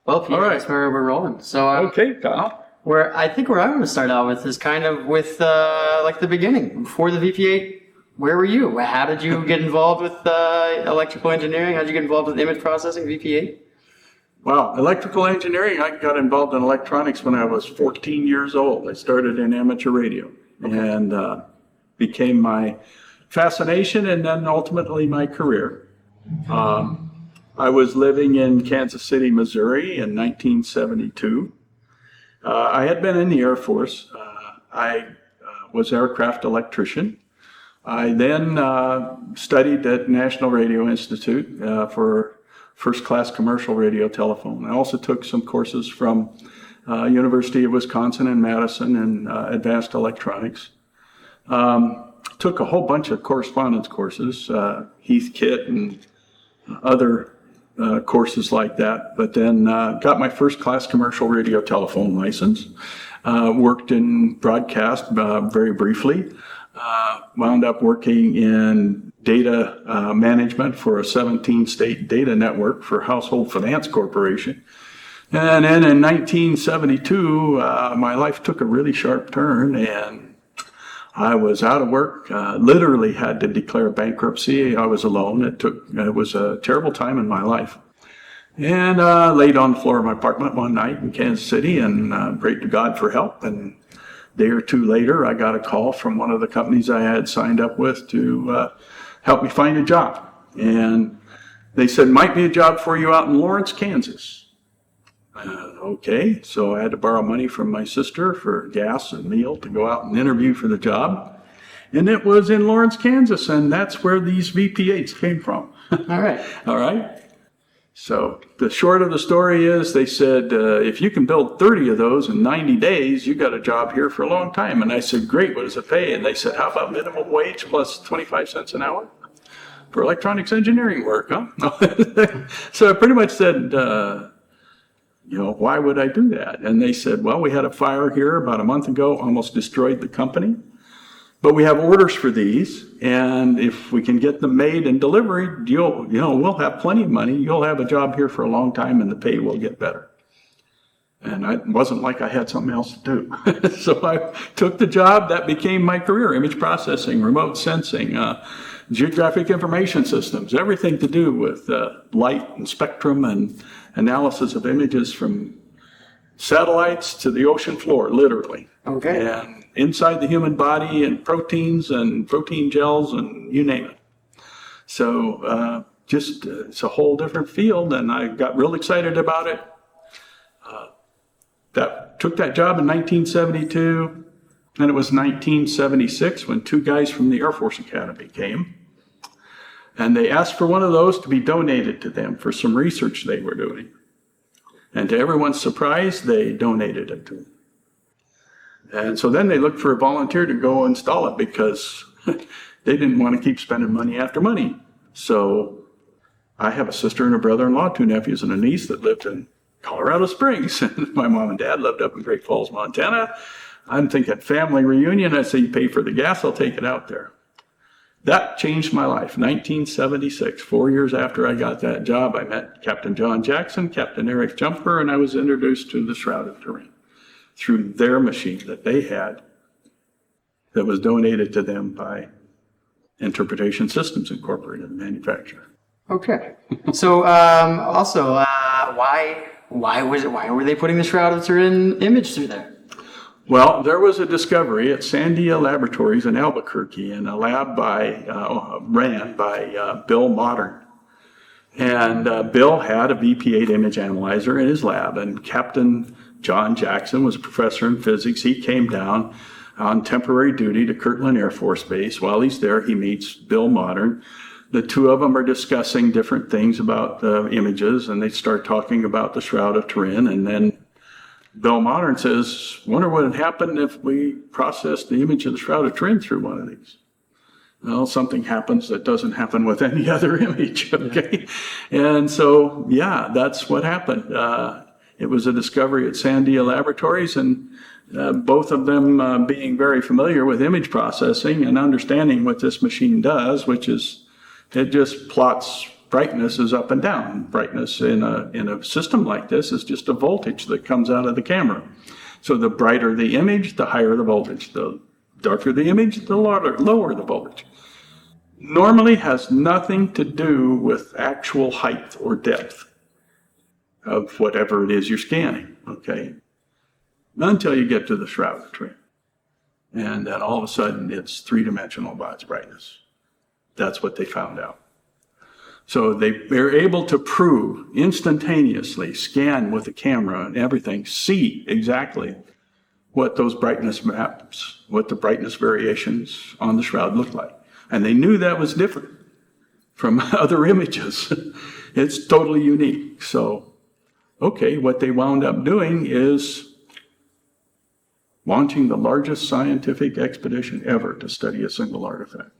Well, Pete, All right. that's where we're rolling. So, Okay, Kyle. I think where I want to start out with is kind of with like the beginning. Before the VP8, where were you? How did you get involved with electrical engineering? How did you get involved with image processing, VP8? Well, electrical engineering, I got involved in electronics when I was 14 years old. I started in amateur radio and became my fascination and then ultimately my career. I was living in Kansas City, Missouri in 1972. I had been in the Air Force. I was aircraft electrician. I then studied at National Radio Institute for first-class commercial radio telephone. I also took some courses from University of Wisconsin in Madison in advanced electronics. Took a whole bunch of correspondence courses, Heathkit and other courses like that, but then got my first-class commercial radio telephone license. Worked in broadcast very briefly. Wound up working in data management for a 17-state data network for Household Finance Corporation. And then in 1972, my life took a really sharp turn and I was out of work, literally had to declare bankruptcy. I was alone. It was a terrible time in my life. And laid on the floor of my apartment one night in Kansas City and prayed to God for help. And a day or two later, I got a call from one of the companies I had signed up with to help me find a job. And they said, might be a job for you out in Lawrence, Kansas. Okay, so I had to borrow money from my sister for gas and meal to go out and interview for the job. And it was in Lawrence, Kansas, and that's where these VP8s came from. All right. All right. So the short of the story is they said, if you can build 30 of those in 90 days, you got a job here for a long time. And I said, great, what does it pay? And they said, how about minimum wage plus 25 cents an hour for electronics engineering work, huh? So I pretty much said, why would I do that? And they said, well, we had a fire here about a month ago, almost destroyed the company. But we have orders for these, and if we can get them made and delivered, we'll have plenty of money. You'll have a job here for a long time, and the pay will get better. And it wasn't like I had something else to do. So I took the job. That became my career: image processing, remote sensing, geographic information systems, everything to do with light and spectrum and analysis of images from satellites to the ocean floor, literally. Okay. And inside the human body and proteins and protein gels and you name it. So it's a whole different field, and I got real excited about it. Took that job in 1972. Then it was 1976 when two guys from the Air Force Academy came. And they asked for one of those to be donated to them for some research they were doing. And to everyone's surprise, they donated it to them. And so then they looked for a volunteer to go install it because they didn't want to keep spending money after money. So I have a sister and a brother-in-law, two nephews and a niece that lived in Colorado Springs. And my mom and dad lived up in Great Falls, Montana. I'm thinking family reunion. I say, you pay for the gas, I'll take it out there. That changed my life. 1976, 4 years after I got that job, I met Captain John Jackson, Captain Eric Jumper, and I was introduced to the shrouded terrain through their machine that they had that was donated to them by Interpretation Systems Incorporated, the manufacturer. Okay. So also, why were they putting the shrouded terrain image through there? Well, there was a discovery at Sandia Laboratories in Albuquerque in a lab ran by Bill Modern. And Bill had a VP8 image analyzer in his lab, and Captain John Jackson was a professor in physics. He came down on temporary duty to Kirtland Air Force Base. While he's there, he meets Bill Modern. The two of them are discussing different things about the images, and they start talking about the Shroud of Turin, and then Bill Modern says, wonder what would happen if we processed the image of the Shroud of Turin through one of these. Well, something happens that doesn't happen with any other image, okay? Yeah. And so, that's what happened. It was a discovery at Sandia Laboratories, and both of them being very familiar with image processing and understanding what this machine does, which is it just plots brightness is up and down. Brightness in a system like this is just a voltage that comes out of the camera. So the brighter the image, the higher the voltage. The darker the image, the lower the voltage. Normally has nothing to do with actual height or depth of whatever it is you're scanning, okay? Until you get to the shroud tree. And then all of a sudden it's three-dimensional by its brightness. That's what they found out. So they're able to prove instantaneously, scan with the camera and everything, see exactly what those brightness maps, what the brightness variations on the shroud look like. And they knew that was different from other images. It's totally unique. So, okay, what they wound up doing is launching the largest scientific expedition ever to study a single artifact.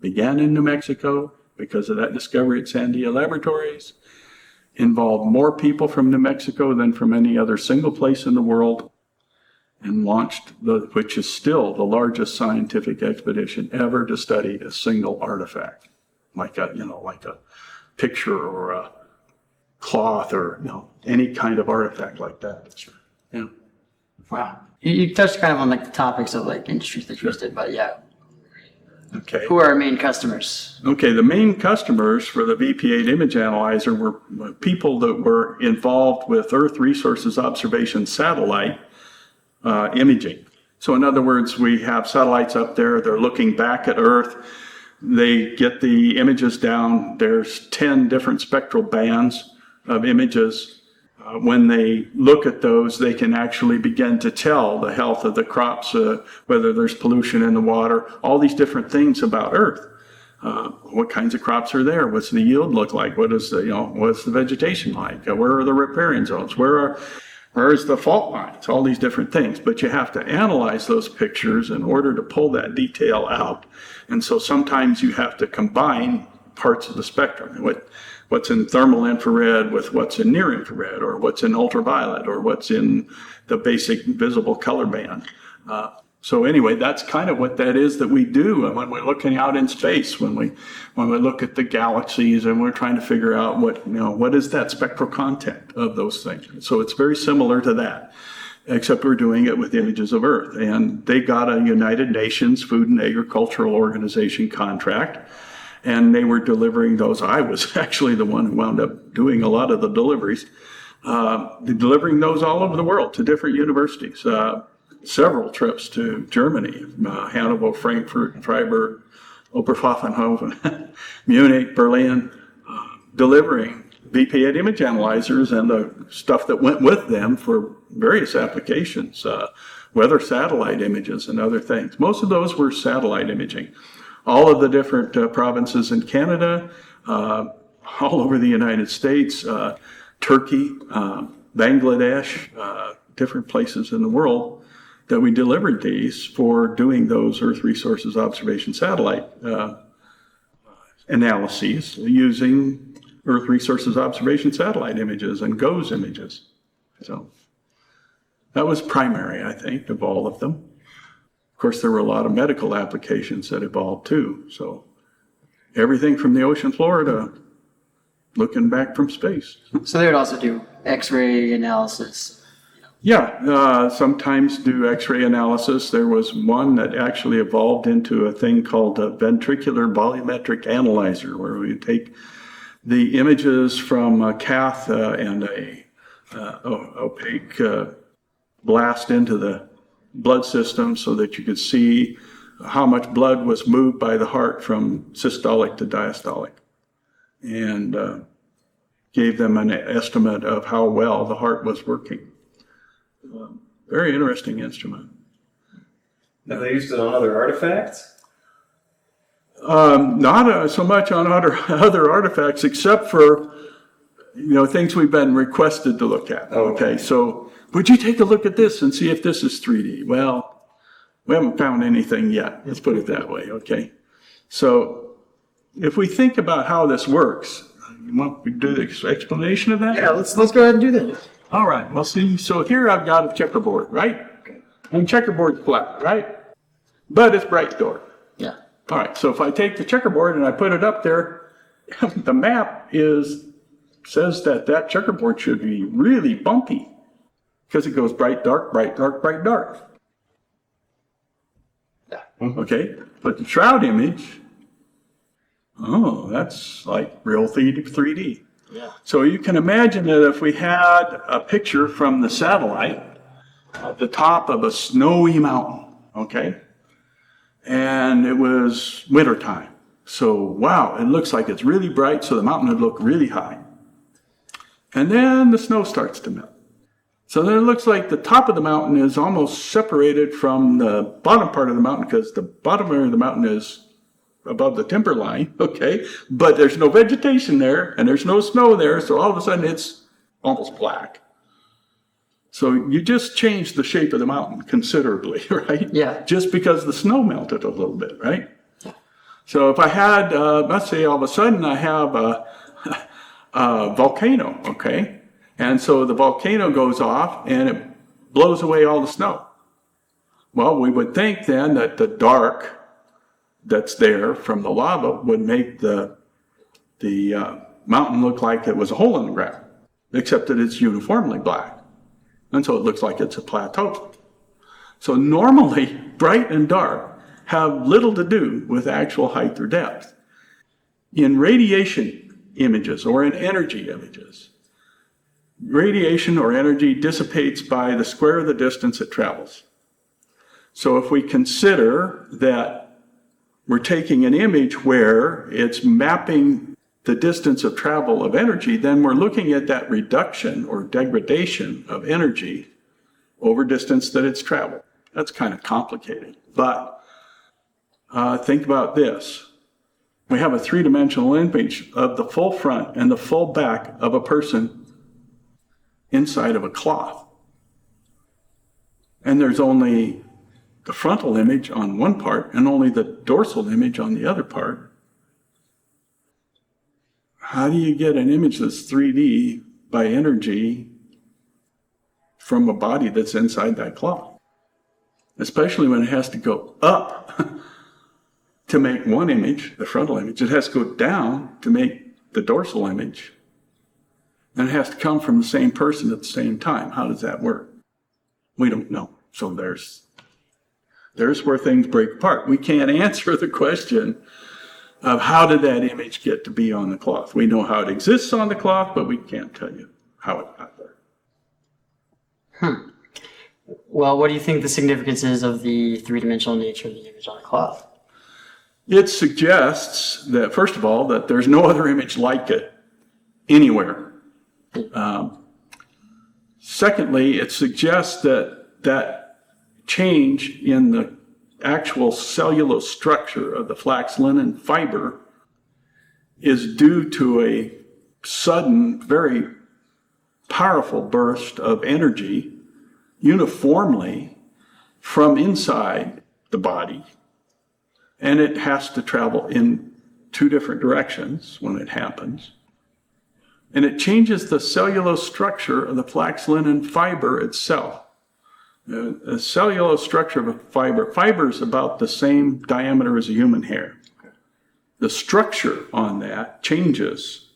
Began in New Mexico because of that discovery at Sandia Laboratories. Involved more people from New Mexico than from any other single place in the world. And launched, which is still the largest scientific expedition ever to study a single artifact, like a picture or a cloth or any kind of artifact like that. Yeah. Wow. You touched kind of on like the topics of like industries that you did, but yeah. Okay. Who are our main customers? Okay, the main customers for the VP8 image analyzer were people that were involved with Earth Resources Observation satellite imaging. So in other words, we have satellites up there, they're looking back at Earth, they get the images down, there's 10 different spectral bands of images. When they look at those, they can actually begin to tell the health of the crops, whether there's pollution in the water, all these different things about Earth. What kinds of crops are there? What's the yield look like? What's the vegetation like? Where are the riparian zones? Where is the fault lines? All these different things. But you have to analyze those pictures in order to pull that detail out. And so sometimes you have to combine parts of the spectrum. What's in thermal infrared with what's in near infrared, or what's in ultraviolet, or what's in the basic visible color band. So anyway, that's kind of what that is that we do when we're looking out in space, when we look at the galaxies and we're trying to figure out what is that spectral content of those things. So it's very similar to that, except we're doing it with images of Earth. And they got a United Nations Food and Agricultural Organization contract, and they were delivering those. I was actually the one who wound up doing a lot of the deliveries, delivering those all over the world to different universities. Several trips to Germany, Hanover, Frankfurt, Freiburg, Oberpfaffenhofen, Munich, Berlin, delivering VP8 image analyzers and the stuff that went with them for various applications, weather satellite images and other things. Most of those were satellite imaging. All of the different provinces in Canada, all over the United States, Turkey, Bangladesh, different places in the world, that we delivered these for doing those Earth Resources Observation satellite analyses using Earth Resources Observation satellite images and GOES images. So that was primary, I think, of all of them. Of course, there were a lot of medical applications that evolved too. So everything from the ocean floor to looking back from space. So they would also do X-ray analysis. Yeah, sometimes do X-ray analysis. There was one that actually evolved into a thing called a ventricular volumetric analyzer, where we take the images from a cath and a opaque blast into the blood system so that you could see how much blood was moved by the heart from systolic to diastolic, and gave them an estimate of how well the heart was working. Very interesting instrument. Have they used it on other artifacts? Not so much on other artifacts, except for things we've been requested to look at. Okay, so would you take a look at this and see if this is 3D? Well, we haven't found anything yet. Let's put it that way. Okay, so if we think about how this works, you want to do the explanation of that? Yeah, let's go ahead and do that. All right, well, see, so here I've got a checkerboard, right? And checkerboard's flat, right? But it's bright door. Yeah. All right, so if I take the checkerboard and I put it up there, The map says that checkerboard should be really bumpy because it goes bright, dark, bright, dark, bright, dark. Yeah. Okay, but the shroud image, oh, that's like real 3D. Yeah. So you can imagine that if we had a picture from the satellite at the top of a snowy mountain, okay, and it was wintertime. So, wow, it looks like it's really bright, so the mountain would look really high. And then the snow starts to melt. So then it looks like the top of the mountain is almost separated from the bottom part of the mountain because the bottom area of the mountain is above the timberline, okay? But there's no vegetation there and there's no snow there, so all of a sudden it's almost black. So you just changed the shape of the mountain considerably, right? Yeah. Just because the snow melted a little bit, right? So if I had, let's say all of a sudden I have a volcano, okay? And so the volcano goes off and it blows away all the snow. Well, we would think then that the dark that's there from the lava would make the mountain look like it was a hole in the ground, except that it's uniformly black. And so it looks like it's a plateau. So normally, bright and dark have little to do with actual height or depth. In radiation images or in energy images, radiation or energy dissipates by the square of the distance it travels. So if we consider that we're taking an image where it's mapping the distance of travel of energy, then we're looking at that reduction or degradation of energy over distance that it's traveled. That's kind of complicated, but think about this. We have a three-dimensional image of the full front and the full back of a person inside of a cloth. And there's only the frontal image on one part and only the dorsal image on the other part. How do you get an image that's 3D by energy from a body that's inside that cloth? Especially when it has to go up to make one image, the frontal image. It has to go down to make the dorsal image. And it has to come from the same person at the same time. How does that work? We don't know. So there's where things break apart. We can't answer the question of how did that image get to be on the cloth. We know how it exists on the cloth, but we can't tell you how it got there. Well, what do you think the significance is of the three-dimensional nature of the image on the cloth? It suggests that, first of all, that there's no other image like it anywhere. Secondly, it suggests that change in the actual cellulose structure of the flax linen fiber is due to a sudden, very powerful burst of energy uniformly from inside the body. And it has to travel in two different directions when it happens. And it changes the cellulose structure of the flax linen fiber itself. The cellulose structure of a fiber is about the same diameter as a human hair. The structure on that changes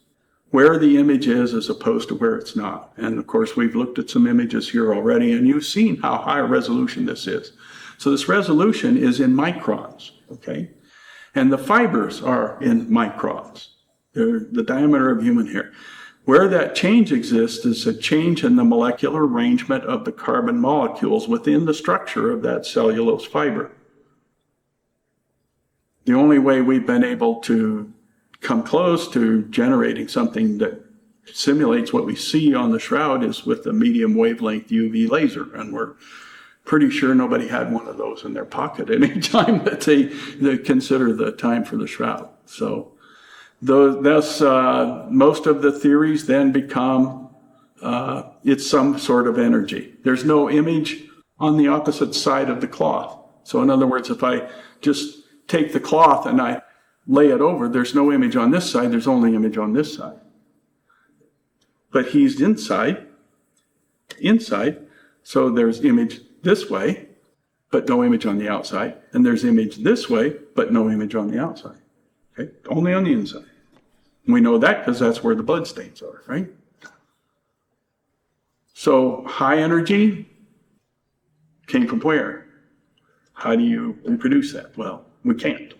where the image is as opposed to where it's not. And of course, we've looked at some images here already, and you've seen how high a resolution this is. So this resolution is in microns, okay? And the fibers are in microns. They're the diameter of human hair. Where that change exists is a change in the molecular arrangement of the carbon molecules within the structure of that cellulose fiber. The only way we've been able to come close to generating something that simulates what we see on the shroud is with the medium wavelength UV laser. And we're pretty sure nobody had one of those in their pocket at any time that they consider the time for the shroud. So thus, most of the theories then become it's some sort of energy. There's no image on the opposite side of the cloth. So in other words, if I just take the cloth and I lay it over, there's no image on this side, there's only image on this side. But he's inside, so there's image this way, but no image on the outside. And there's image this way, but no image on the outside. Okay? Only on the inside. We know that because that's where the blood stains are, right? So high energy came from where? How do you reproduce that? Well, we can't.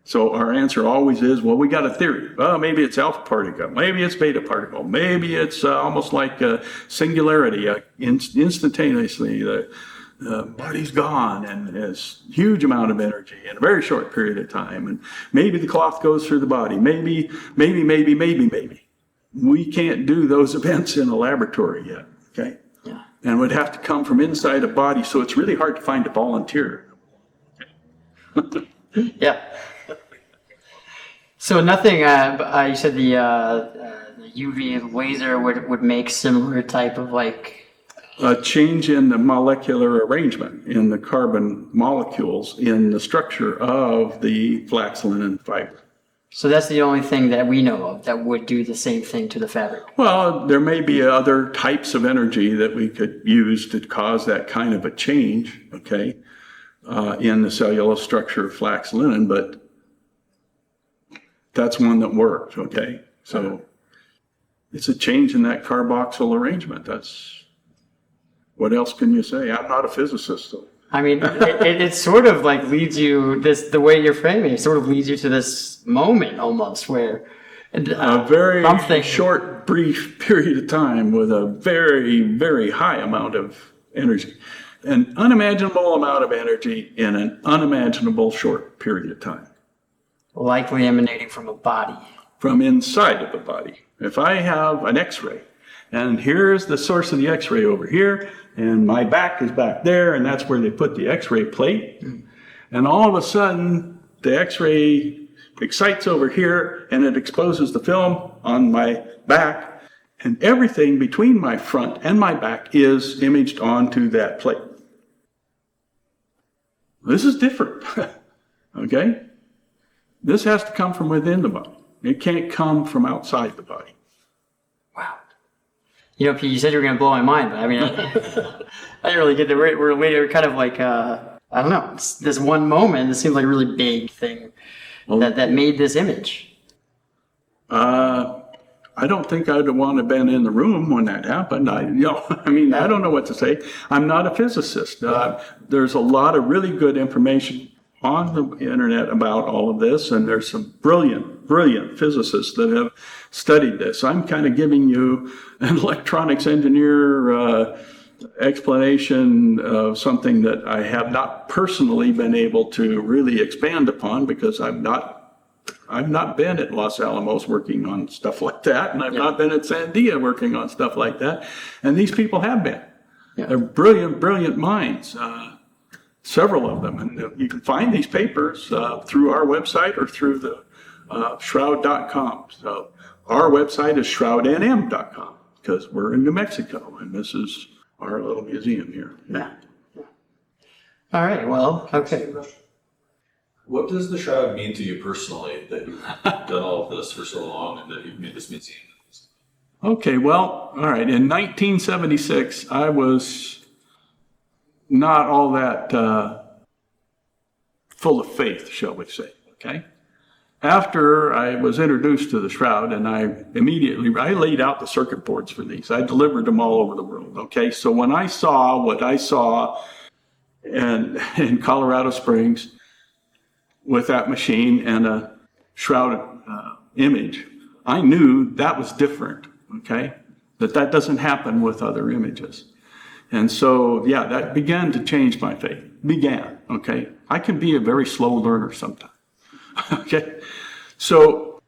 So our answer always is, well, we got a theory. Well, maybe it's alpha particle. Maybe it's beta particle. Maybe it's almost like a singularity. Instantaneously, the body's gone and there's huge amount of energy in a very short period of time. And maybe the cloth goes through the body. Maybe. We can't do those events in a laboratory yet, okay? Yeah. And it would have to come from inside a body, so it's really hard to find a volunteer. Yeah. So nothing, you said the UV laser would make similar type of like... A change in the molecular arrangement in the carbon molecules in the structure of the flax linen fiber. So that's the only thing that we know of that would do the same thing to the fabric. Well, there may be other types of energy that we could use to cause that kind of a change, okay, in the cellulose structure of flax linen, but that's one that worked, okay? So it's a change in that carboxyl arrangement. That's, what else can you say? I'm not a physicist, so. I mean, it sort of like leads you, the way you're framing it sort of leads you to this moment almost where... a very short, brief period of time with a very, very high amount of energy. An unimaginable amount of energy in an unimaginable short period of time. Likely emanating from a body. From inside of the body. If I have an X-ray, and here's the source of the X-ray over here, and my back is back there, and that's where they put the X-ray plate. And all of a sudden, the X-ray excites over here, and it exposes the film on my back, and everything between my front and my back is imaged onto that plate. This is different, okay? This has to come from within the body. It can't come from outside the body. Wow. You know, Pete, you said you were going to blow my mind, but I mean, I didn't really get the we're kind of like, I don't know, it's this one moment, it seems like a really big thing that made this image. I don't think I'd want to have been in the room when that happened. I don't know what to say. I'm not a physicist. There's a lot of really good information on the internet about all of this, and there's some brilliant physicists that have studied this. I'm kind of giving you an electronics engineer explanation of something that I have not personally been able to really expand upon because I've not been at Los Alamos working on stuff like that, and I've not been at Sandia working on stuff like that, and these people have been. Yeah. They're brilliant minds. Several of them, and you can find these papers through our website or through the shroud.com. So our website is shroudnm.com because we're in New Mexico, and this is our little museum here. Yeah. All right, well, okay. What does the shroud mean to you personally that you've done all of this for so long and that you've made this museum? Okay, well, all right. In 1976, I was not all that full of faith, shall we say, okay? After I was introduced to the shroud, and I laid out the circuit boards for these. I delivered them all over the world, okay? So when I saw what I saw in Colorado Springs with that machine and a shroud image, I knew that was different, okay? That doesn't happen with other images. And so, yeah, that began to change my faith. Okay? I can be a very slow learner sometimes. Okay? So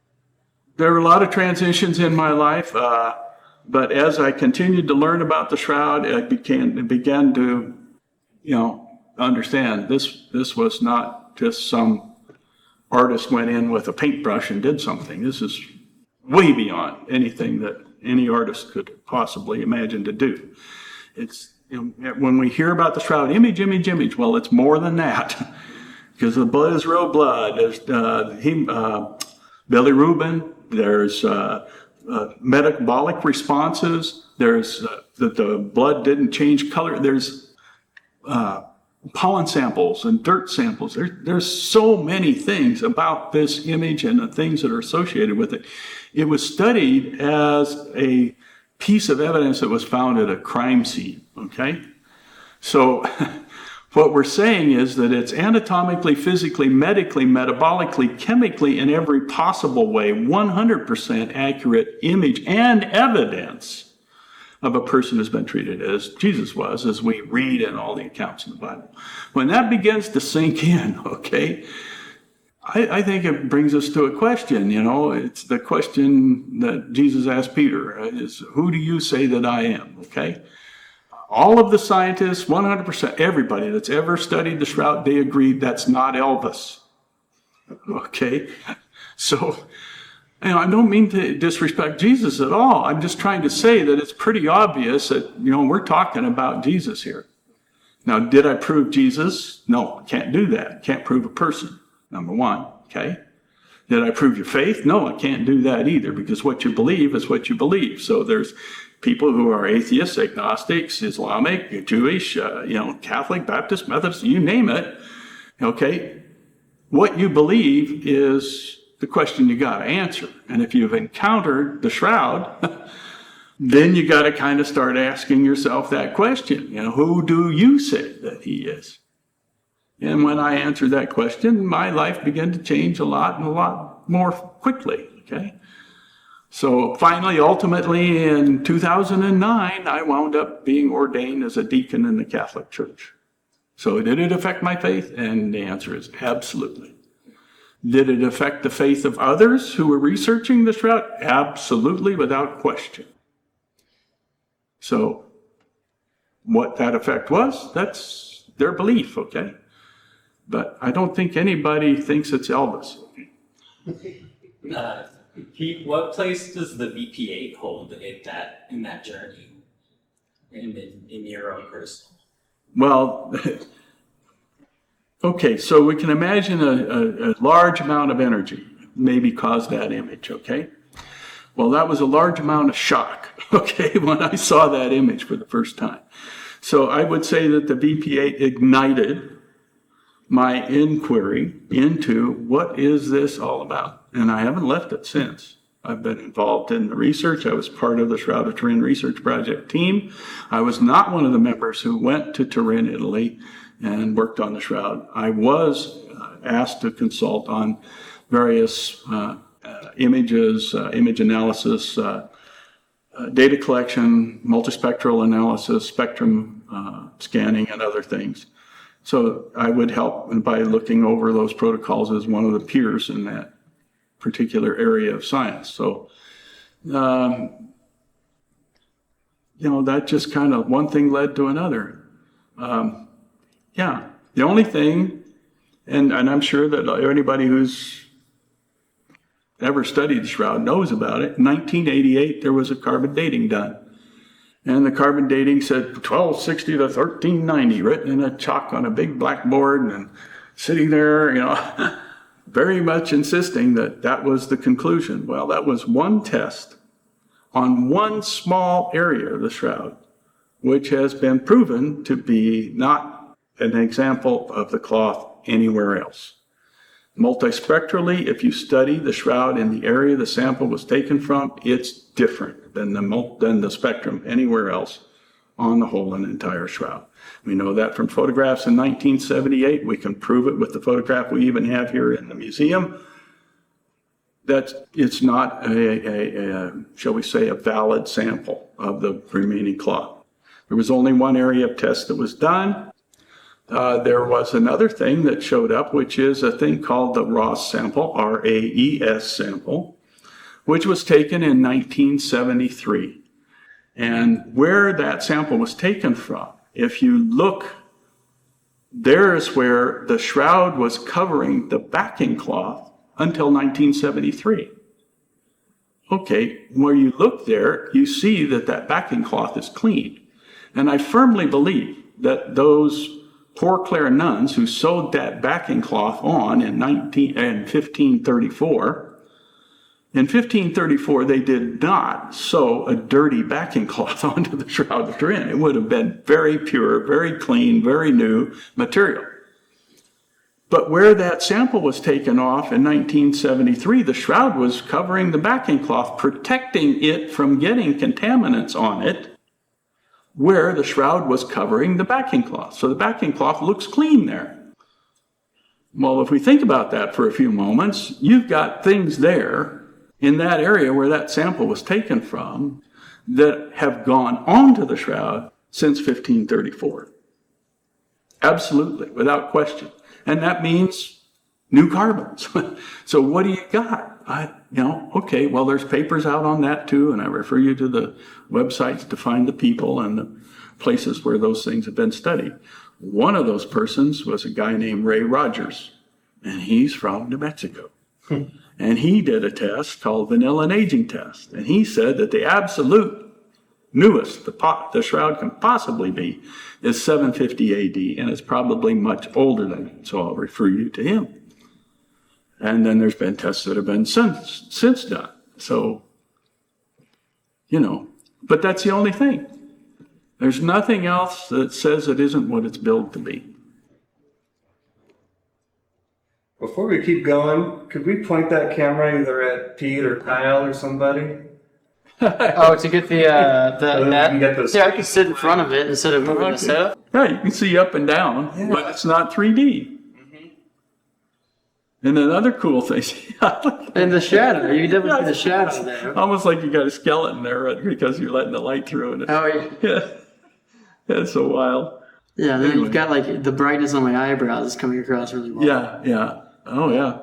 there were a lot of transitions in my life, but as I continued to learn about the shroud, I began to, understand this was not just some artist went in with a paintbrush and did something. This is way beyond anything that any artist could possibly imagine to do. It's when we hear about the shroud, image. Well, it's more than that, because the blood is real blood. There's bilirubin. There's metabolic responses. There's that the blood didn't change color. There's pollen samples and dirt samples. There's so many things about this image and the things that are associated with it. It was studied as a piece of evidence that was found at a crime scene, okay? So what we're saying is that it's anatomically, physically, medically, metabolically, chemically, in every possible way, 100% accurate image and evidence of a person who's been treated as Jesus was, as we read in all the accounts in the Bible. When that begins to sink in, okay, I think it brings us to a question, it's the question that Jesus asked Peter, is who do you say that I am, okay? All of the scientists, 100%, everybody that's ever studied the shroud, they agreed that's not Elvis, okay? So, I don't mean to disrespect Jesus at all. I'm just trying to say that it's pretty obvious that, we're talking about Jesus here. Now, did I prove Jesus? No, I can't do that. Can't prove a person, number one, okay? Did I prove your faith? No, I can't do that either, because what you believe is what you believe. So there's people who are atheists, agnostics, Islamic, Jewish, Catholic, Baptist, Methodist, you name it, okay? What you believe is the question you got to answer. And if you've encountered the shroud, then you got to kind of start asking yourself that question. Who do you say that he is? And when I answered that question, my life began to change a lot more quickly, okay? So finally, ultimately, in 2009, I wound up being ordained as a deacon in the Catholic Church. So did it affect my faith? And the answer is absolutely. Did it affect the faith of others who were researching the shroud? Absolutely, without question. So what that effect was, that's their belief, okay? But I don't think anybody thinks it's Elvis. Pete, what place does the VP8 hold in that journey, in your own personal? Well, okay, so we can imagine a large amount of energy maybe caused that image, okay? Well, that was a large amount of shock, okay, when I saw that image for the first time. So I would say that the VP8 ignited my inquiry into what is this all about? And I haven't left it since. I've been involved in the research. I was part of the Shroud of Turin Research Project team. I was not one of the members who went to Turin, Italy, and worked on the shroud. I was asked to consult on various images, image analysis, data collection, multispectral analysis, spectrum scanning, and other things. So I would help by looking over those protocols as one of the peers in that particular area of science. So, that just kind of one thing led to another. The only thing, and I'm sure that anybody who's ever studied the shroud knows about it, in 1988 there was a carbon dating done. And the carbon dating said 1260 to 1390 written in a chalk on a big blackboard, and sitting there, very much insisting that that was the conclusion. Well, that was one test on one small area of the shroud, which has been proven to be not an example of the cloth anywhere else. Multispectrally, if you study the shroud in the area the sample was taken from, it's different than the spectrum anywhere else on the whole and entire shroud. We know that from photographs in 1978. We can prove it with the photograph we even have here in the museum. That it's not shall we say, a valid sample of the remaining cloth. There was only one area of test that was done. There was another thing that showed up, which is a thing called the Ross sample, RAES sample, which was taken in 1973. And where that sample was taken from, if you look, there's where the shroud was covering the backing cloth until 1973. Okay, where you look there, you see that backing cloth is clean. And I firmly believe that those Poor Clare nuns who sewed that backing cloth on in 1534 In 1534, they did not sew a dirty backing cloth onto the shroud of Turin. It would have been very pure, very clean, very new material. But where that sample was taken off in 1973, the shroud was covering the backing cloth, protecting it from getting contaminants on it, where the shroud was covering the backing cloth. So the backing cloth looks clean there. Well, if we think about that for a few moments, you've got things there in that area where that sample was taken from that have gone onto the shroud since 1534. Absolutely, without question. And that means new carbons. So what do you got? Okay, well, there's papers out on that too, and I refer you to the websites to find the people and the places where those things have been studied. One of those persons was a guy named Ray Rogers, and he's from New Mexico. And he did a test called vanillin aging test. And he said that the absolute newest the shroud can possibly be is 750 AD, and it's probably much older than it. So I'll refer you to him. And then there's been tests that have been since done. So, but that's the only thing. There's nothing else that says it isn't what it's billed to be. Before we keep going, could we point that camera either at Pete or Kyle or somebody? Oh, to get the we net? can get this- Yeah, I can sit in front of it instead of moving the setup. Yeah, you can see up and down, but it's not 3D. And another cool thing, And the shadow, you definitely see the shadow there. almost like you got a skeleton there because you're letting the light through. And Oh, yeah. yeah, that's so wild. Yeah, then Anyway. you've got like the brightness on my eyeyebrows is coming across really well. Yeah. Oh, yeah.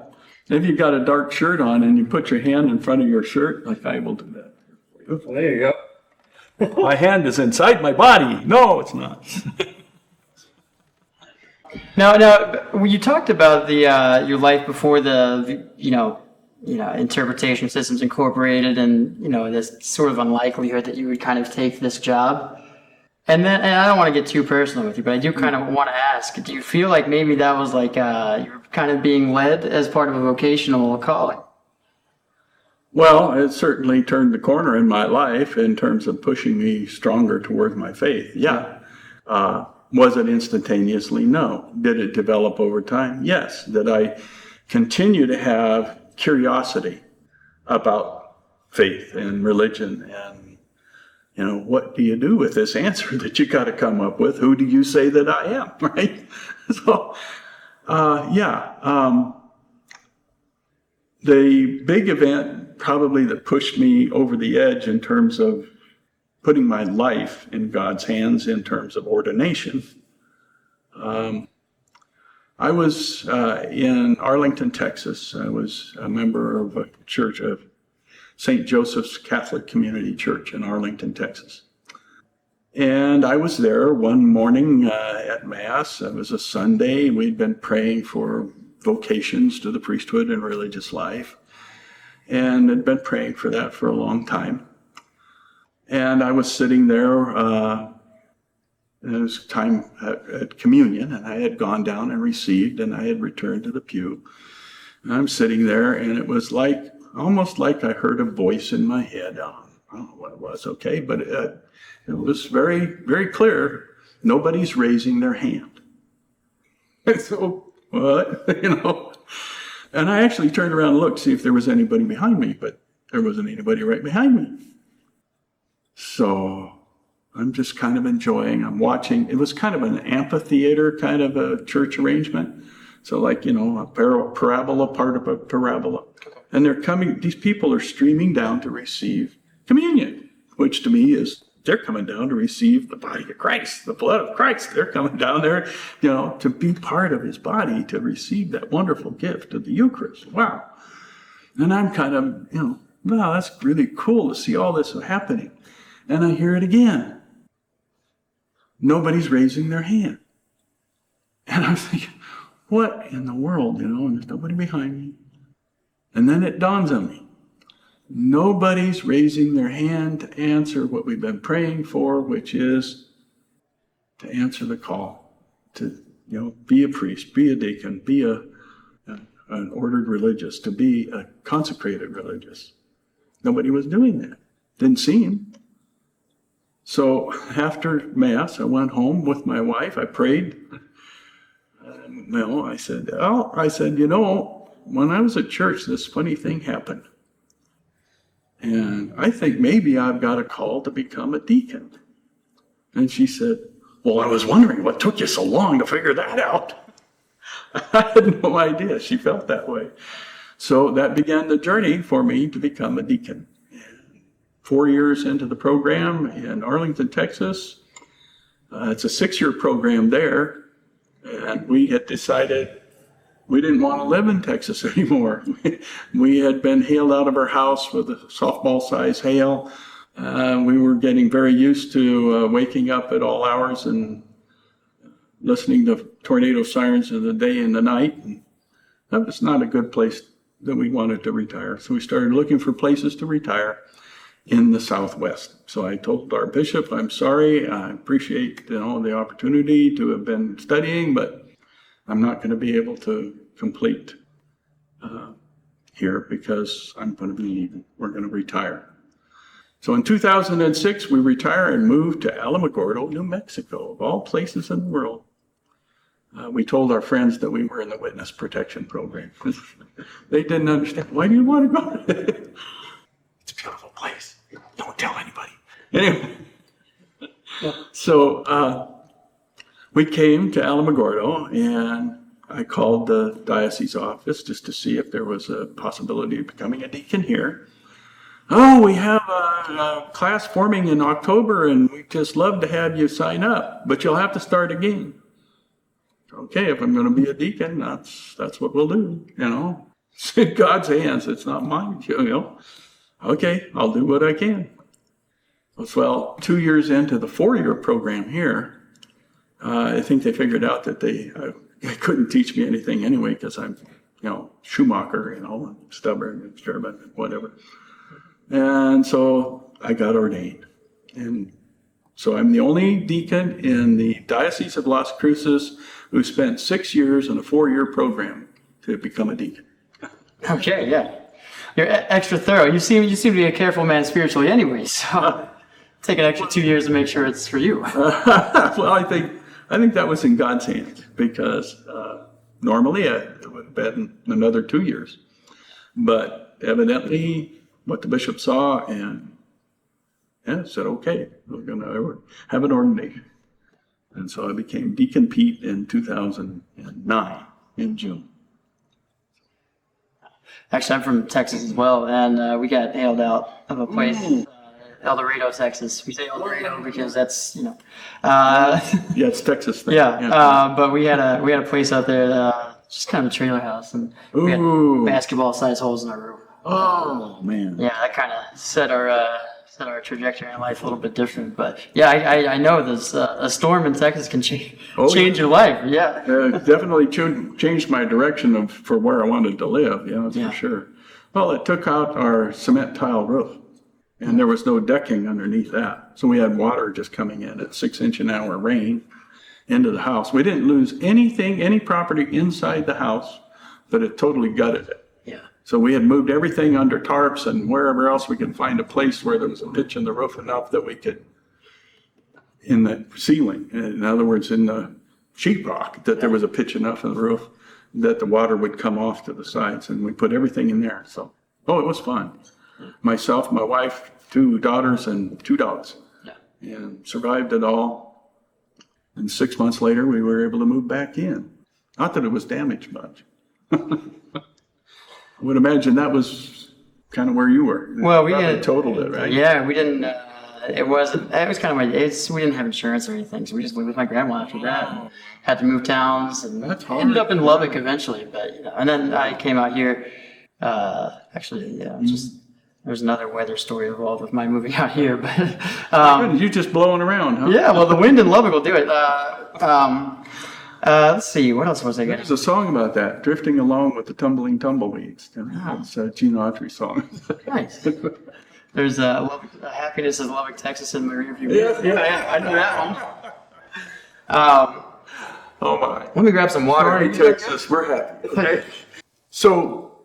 If you've got a dark shirt on and you put your hand in front of your shirt, like I will do that. Well, there you go. My hand is inside my body. No, it's not. Now, when you talked about the your life before the interpretation systems incorporated, and this sort of unlikelihood that you would kind of take this job. And I don't want to get too personal with you, but I do kind of want to ask, do you feel like maybe that was like you were kind of being led as part of a vocational calling? Well, it certainly turned the corner in my life in terms of pushing me stronger towards my faith. Yeah. Was it instantaneously? No. Did it develop over time? Yes. Did I continue to have curiosity about faith and religion and what do you do with this answer that you got to come up with? Who do you say that I am, right? So, the big event probably that pushed me over the edge in terms of putting my life in God's hands in terms of ordination. I was in Arlington, Texas. I was a member of a church of St. Joseph's Catholic Community Church in Arlington, Texas. And I was there one morning at Mass. It was a Sunday. We'd been praying for vocations to the priesthood and religious life, and had been praying for that for a long time. And I was sitting there, it was time at communion, and I had gone down and received, and I had returned to the pew. And I'm sitting there, and it was almost like I heard a voice in my head. I don't know what it was, okay, but it was very, very clear. Nobody's raising their hand. And so, what? And I actually turned around and looked to see if there was anybody behind me, but there wasn't anybody right behind me. So I'm just kind of enjoying, I'm watching. It was kind of an amphitheater kind of a church arrangement. So like, a parabola, part of a parabola. And these people are streaming down to receive communion, which to me is, they're coming down to receive the body of Christ, the blood of Christ. They're coming down there, to be part of his body, to receive that wonderful gift of the Eucharist. Wow. And I'm kind of, wow, that's really cool to see all this happening. And I hear it again. Nobody's raising their hand. And I'm thinking, what in the world, and there's nobody behind me. And then it dawns on me. Nobody's raising their hand to answer what we've been praying for, which is to answer the call to, be a priest, be a deacon, be an ordered religious, to be a consecrated religious. Nobody was doing that. Didn't seem. So after Mass, I went home with my wife. I prayed. I said, when I was at church, this funny thing happened. And I think maybe I've got a call to become a deacon. And she said, well, I was wondering what took you so long to figure that out. I had no idea. She felt that way. So that began the journey for me to become a deacon. 4 years into the program in Arlington, Texas. It's a 6-year program there. And we had decided we didn't want to live in Texas anymore. We had been hailed out of our house with a softball-sized hail. We were getting very used to waking up at all hours and listening to tornado sirens in the day and the night. And that was not a good place that we wanted to retire. So we started looking for places to retire in the Southwest. So I told our bishop, I'm sorry, I appreciate the opportunity to have been studying, but I'm not going to be able to complete here because I'm going to be leaving. We're going to retire. So in 2006, we retired and moved to Alamogordo, New Mexico, of all places in the world. We told our friends that we were in the witness protection program. They didn't understand. Why do you want to go there? It's a beautiful place. Don't tell anybody. Anyway, so we came to Alamogordo, and I called the diocese office just to see if there was a possibility of becoming a deacon here. Oh, we have a class forming in October, and we'd just love to have you sign up, but you'll have to start again. Okay, if I'm going to be a deacon, that's what we'll do, It's in God's hands. It's not mine, Okay, I'll do what I can. Well, 2 years into the 4-year program here, I think they figured out that they couldn't teach me anything anyway because I'm, Schumacher, stubborn and German and whatever. And so I got ordained. And so I'm the only deacon in the Diocese of Las Cruces who spent 6 years in a 4-year program to become a deacon. Okay, yeah. You're extra thorough. You seem to be a careful man spiritually anyway, so take an extra 2 years to make sure it's for you. Well, I think that was in God's hands because normally it would have been another 2 years. But evidently what the bishop saw and said, okay, we're going to have an ordination. And so I became Deacon Pete in 2009 in June. Actually, I'm from Texas as well, and we got hailed out of a place, El Dorado, Texas. We say El Dorado because that's, Yeah, it's Texas thing. but we had a place out there, just kind of a trailer house, and we had basketball-sized holes in our roof. Oh, man. Yeah, that kind of set our trajectory in life a little bit different. But yeah, I know this a storm in Texas can change your life. Yeah, definitely changed my direction for where I wanted to live. That's for sure. Well, it took out our cement tile roof, and there was no decking underneath that, so we had water just coming in at 6-inch an hour rain into the house. We didn't lose any property inside the house, but it totally gutted it. So we had moved everything under tarps and wherever else we could find a place where there was a pitch in the roof enough that we could, in the ceiling, in other words, in the sheetrock, that there was a pitch enough in the roof that the water would come off to the sides, and we put everything in there. So, it was fun. Myself, my wife, 2 daughters, and 2 dogs, and survived it all. And 6 months later, we were able to move back in. Not that it was damaged much. I would imagine that was kind of where you were. Well, we had totaled it, right? Yeah, we didn't. It was kind of we didn't have insurance or anything, so we just lived with my grandma after that. And had to move towns, and ended up in Lubbock eventually. But and then I came out here. Just there's another weather story involved with my moving out here, but you just blowing around, huh? Yeah, well, the wind in Lubbock will do it. Let's see, what else was I getting? There's a song about that, Drifting Along with the Tumbling Tumbleweeds. It's a Gene Autry song. Nice. There's Happiness is Lubbock, Texas in my rearview mirror. Yeah, I know that one. Oh my. Let me grab some water. Sorry, Texas, we're happy. So,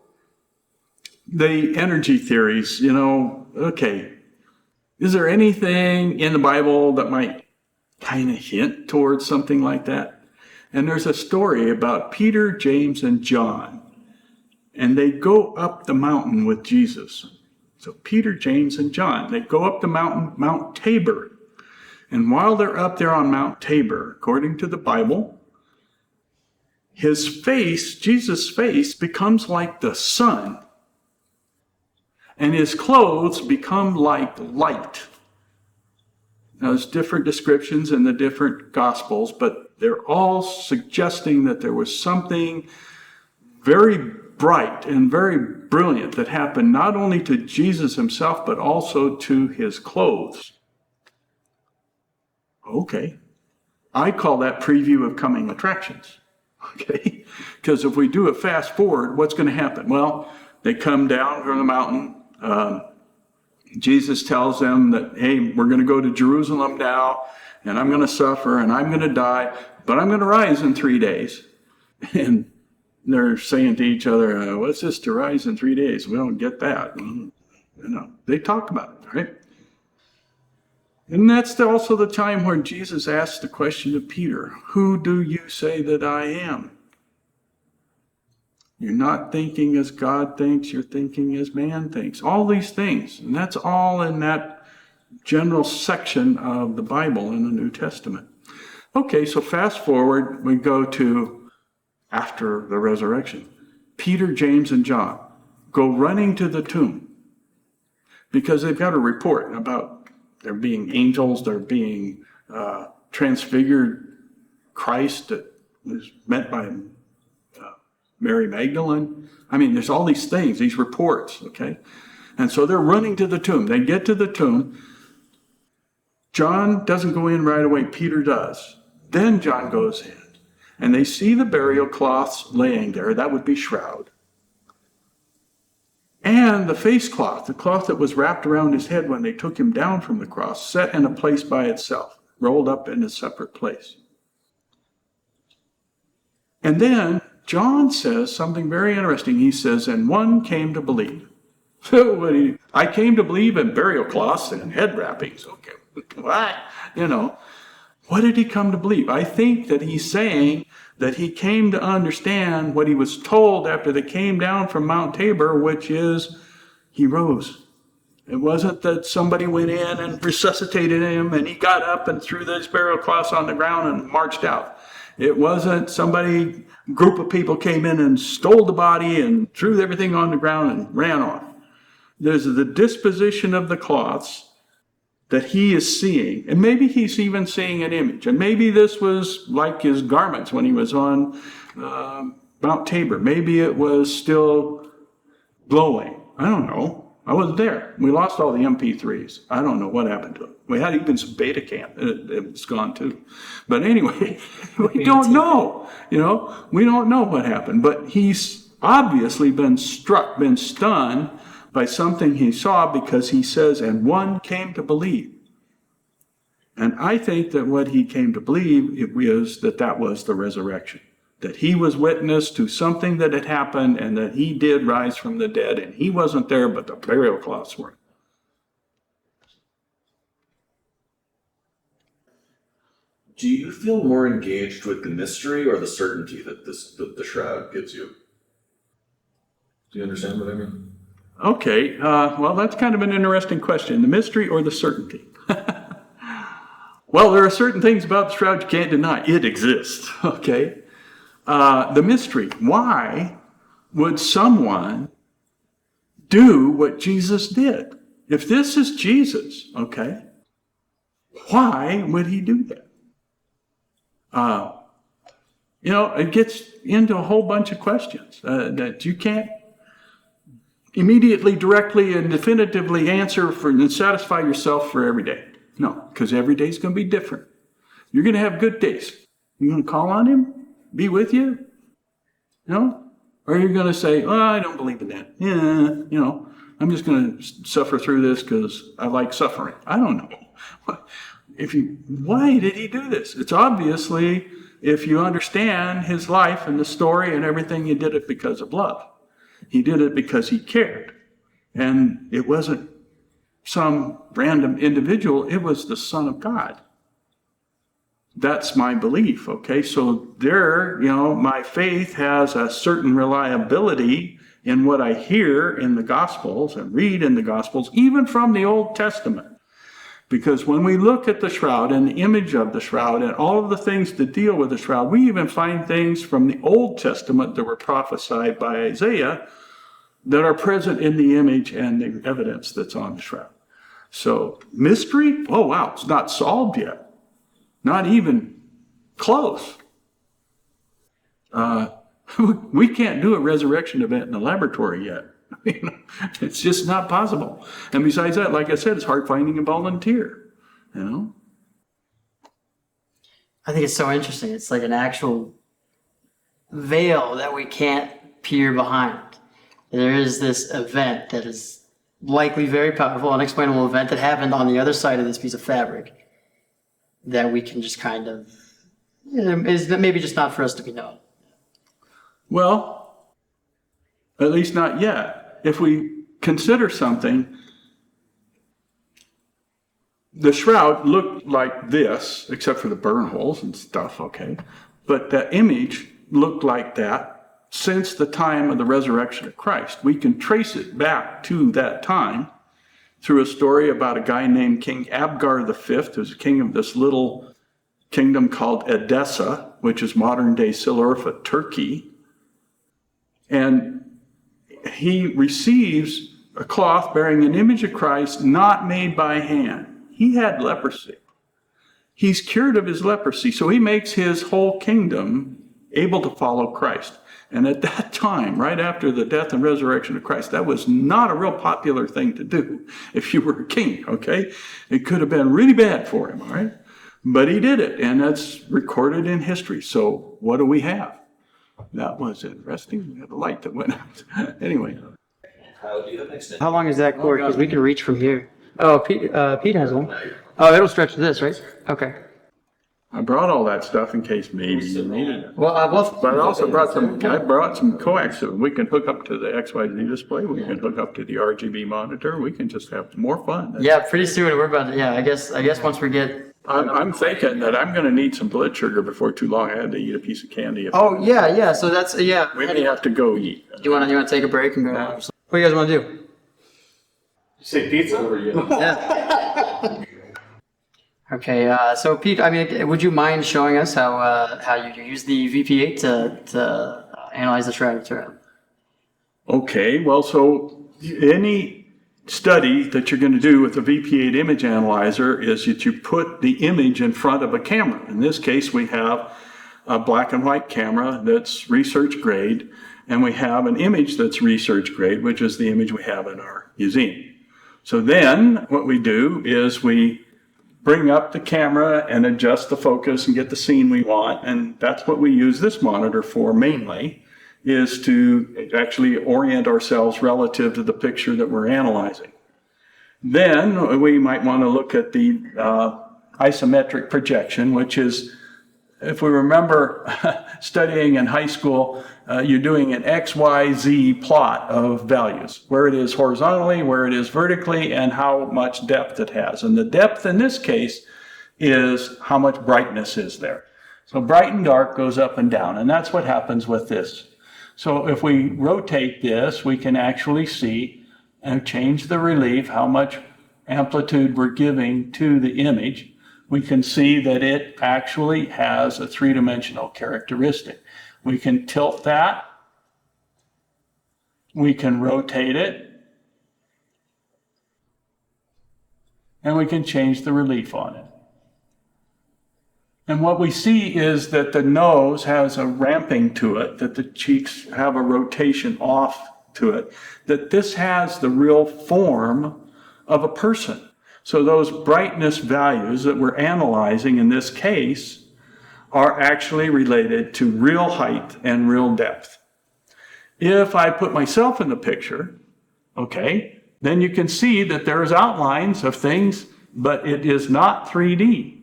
the energy theories, okay, is there anything in the Bible that might kind of hint towards something like that? And there's a story about Peter, James, and John, and they go up the mountain with Jesus. So Peter, James, and John, they go up the mountain, Mount Tabor. And while they're up there on Mount Tabor, according to the Bible, his face, Jesus' face, becomes like the sun, and his clothes become like light. Now, there's different descriptions in the different Gospels, but they're all suggesting that there was something very bright and very brilliant that happened not only to Jesus himself, but also to his clothes. Okay. I call that preview of coming attractions. Okay? Because if we do a fast forward, what's going to happen? Well, they come down from the mountain. Jesus tells them that, hey, we're going to go to Jerusalem now, and I'm going to suffer, and I'm going to die, but I'm going to rise in 3 days. And they're saying to each other, what's this to rise in 3 days? We don't get that. They talk about it, right? And that's also the time where Jesus asked the question of Peter, who do you say that I am? You're not thinking as God thinks, you're thinking as man thinks. All these things. And that's all in that general section of the Bible in the New Testament. Okay, so fast forward, we go to after the resurrection. Peter, James, and John go running to the tomb because they've got a report about there being angels, there being transfigured Christ that was met by Mary Magdalene. I mean, there's all these things, these reports, okay? And so they're running to the tomb. They get to the tomb. John doesn't go in right away. Peter does. Then John goes in. And they see the burial cloths laying there. That would be shroud. And the face cloth, the cloth that was wrapped around his head when they took him down from the cross, set in a place by itself, rolled up in a separate place. And then John says something very interesting. He says, and one came to believe. So I came to believe in burial cloths and head wrappings. Okay, what? What did he come to believe? I think that he's saying that he came to understand what he was told after they came down from Mount Tabor, which is he rose. It wasn't that somebody went in and resuscitated him and he got up and threw those burial cloths on the ground and marched out. It wasn't group of people came in and stole the body and threw everything on the ground and ran off. There's the disposition of the cloths that he is seeing. And maybe he's even seeing an image. And maybe this was like his garments when he was on Mount Tabor. Maybe it was still glowing. I don't know. I wasn't there. We lost all the MP3s. I don't know what happened to it. We had even some beta camp. It was gone too. But anyway, we don't know. We don't know what happened. But he's obviously been struck, been stunned by something he saw, because he says, and one came to believe. And I think that what he came to believe is that was the resurrection. That he was witness to something that had happened and that he did rise from the dead, and he wasn't there, but the burial cloths were. Do you feel more engaged with the mystery or the certainty that the shroud gives you? Do you understand what I mean? Okay, well, that's kind of an interesting question. The mystery or the certainty? Well, there are certain things about the shroud you can't deny. It exists, okay? The mystery. Why would someone do what Jesus did? If this is Jesus, okay, why would he do that? It gets into a whole bunch of questions that you can't immediately, directly, and definitively answer and satisfy yourself for every day. No, because every day is going to be different. You're going to have good days. You're going to call on him, be with you, or you're going to say, oh, I don't believe in that. Yeah, I'm just going to suffer through this because I like suffering. I don't know. Why did he do this? It's obviously, if you understand his life and the story and everything, he did it because of love. He did it because he cared. And it wasn't some random individual, it was the Son of God. That's my belief, okay? So there, my faith has a certain reliability in what I hear in the Gospels and read in the Gospels, even from the Old Testament. Because when we look at the shroud and the image of the shroud and all of the things that deal with the shroud, we even find things from the Old Testament that were prophesied by Isaiah that are present in the image and the evidence that's on the shroud. So mystery, oh wow, it's not solved yet. Not even close. We can't do a resurrection event in the laboratory yet. It's just not possible. And besides that, like I said, it's hard finding a volunteer. I think it's so interesting. It's like an actual veil that we can't peer behind. There is this event that is likely very powerful, unexplainable event that happened on the other side of this piece of fabric that we can just kind of, is maybe just not for us to be known. Well, at least not yet. If we consider something, the shroud looked like this, except for the burn holes and stuff, okay? But the image looked like that since the time of the resurrection of Christ. We can trace it back to that time through a story about a guy named King Abgar V, who's a king of this little kingdom called Edessa, which is modern-day Silurfa, Turkey. And he receives a cloth bearing an image of Christ not made by hand. He had leprosy. He's cured of his leprosy, so he makes his whole kingdom able to follow Christ. And at that time, right after the death and resurrection of Christ, that was not a real popular thing to do if you were a king, okay? It could have been really bad for him, all right? But he did it, and that's recorded in history. So what do we have? That was interesting. We had a light that went out. Anyway. How long is that cord? Because we can reach from here. Oh, Pete has one. Oh, it'll stretch to this, right? Okay. I brought all that stuff in case maybe you needed it. Well, But I also brought some coax so we can hook up to the XYZ display. We can hook up to the RGB monitor. We can just have more fun. yeah, pretty soon we're about to, I guess once we get. I'm thinking that I'm going to need some blood sugar before too long. I had to eat a piece of candy. Oh, yeah, so that's, yeah. We may have to go eat. Do you want to take a break and go? What do you guys want to do? Say pizza? Yeah. Okay, so Pete, would you mind showing us how you use the VP8 to analyze the shroud material? Okay, well, so any study that you're going to do with the VP8 image analyzer is that you put the image in front of a camera. In this case, we have a black and white camera that's research grade, and we have an image that's research grade, which is the image we have in our museum. So then what we do is we bring up the camera and adjust the focus and get the scene we want. And that's what we use this monitor for mainly, is to actually orient ourselves relative to the picture that we're analyzing. Then we might want to look at the isometric projection, which is, if we remember studying in high school, you're doing an XYZ plot of values, where it is horizontally, where it is vertically, and how much depth it has. And the depth in this case is how much brightness is there. So bright and dark goes up and down, and that's what happens with this. So if we rotate this, we can actually see and change the relief, how much amplitude we're giving to the image. We can see that it actually has a three-dimensional characteristic. We can tilt that. We can rotate it. And we can change the relief on it. And what we see is that the nose has a ramping to it, that the cheeks have a rotation off to it, that this has the real form of a person. So those brightness values that we're analyzing in this case are actually related to real height and real depth. If I put myself in the picture, okay, then you can see that there's outlines of things, but it is not 3D.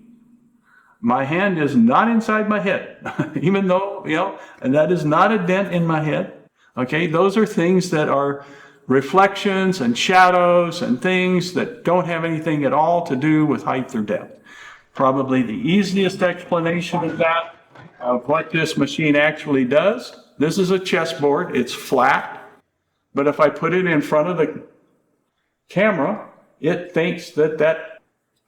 My hand is not inside my head, even though, and that is not a dent in my head. Okay, those are things that are reflections and shadows and things that don't have anything at all to do with height or depth. Probably the easiest explanation of that, of what this machine actually does, this is a chessboard, it's flat, but if I put it in front of the camera, it thinks that that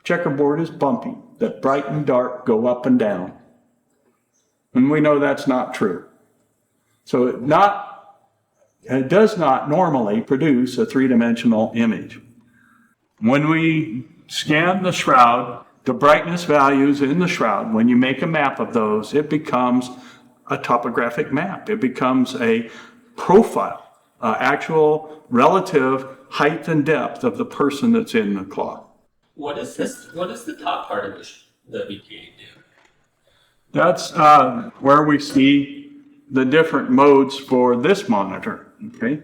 checkerboard is bumpy, that bright and dark go up and down. And we know that's not true. So it does not normally produce a three-dimensional image. When we scan the shroud, the brightness values in the shroud, when you make a map of those, it becomes a topographic map. It becomes a profile, actual relative height and depth of the person that's in the cloth. What does the top part of the VP8 do? That's where we see the different modes for this monitor, okay?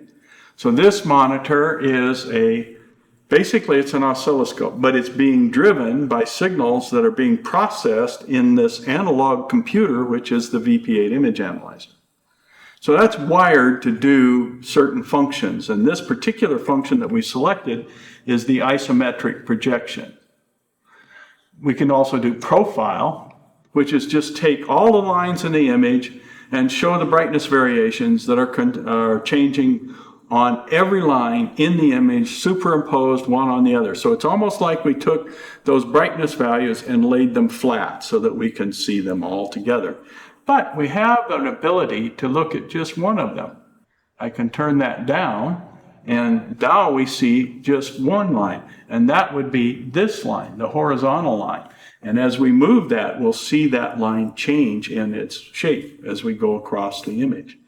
So this monitor is basically it's an oscilloscope, but it's being driven by signals that are being processed in this analog computer, which is the VP8 image analyzer. So that's wired to do certain functions, and this particular function that we selected is the isometric projection. We can also do profile, which is just take all the lines in the image and show the brightness variations that are changing on every line in the image, superimposed one on the other. So it's almost like we took those brightness values and laid them flat so that we can see them all together. But we have an ability to look at just one of them. I can turn that down, and now we see just one line, and that would be this line, the horizontal line. And as we move that, we'll see that line change in its shape as we go across the image.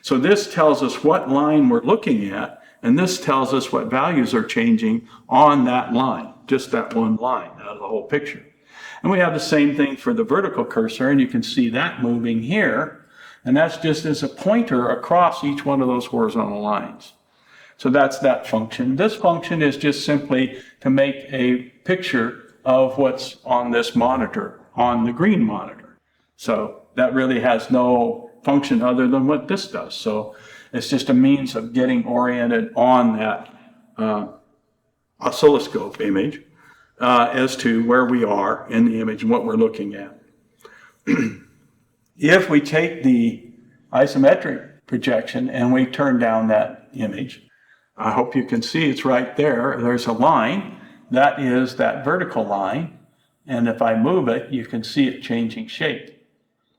So this tells us what line we're looking at, and this tells us what values are changing on that line, just that one line out of the whole picture. And we have the same thing for the vertical cursor, and you can see that moving here, and that's just as a pointer across each one of those horizontal lines. So that's that function. This function is just simply to make a picture of what's on this monitor, on the green monitor. So that really has no function other than what this does. So it's just a means of getting oriented on that oscilloscope image as to where we are in the image and what we're looking at. If we take the isometric projection and we turn down that image, I hope you can see it's right there. There's a line. That is that vertical line. And if I move it, you can see it changing shape.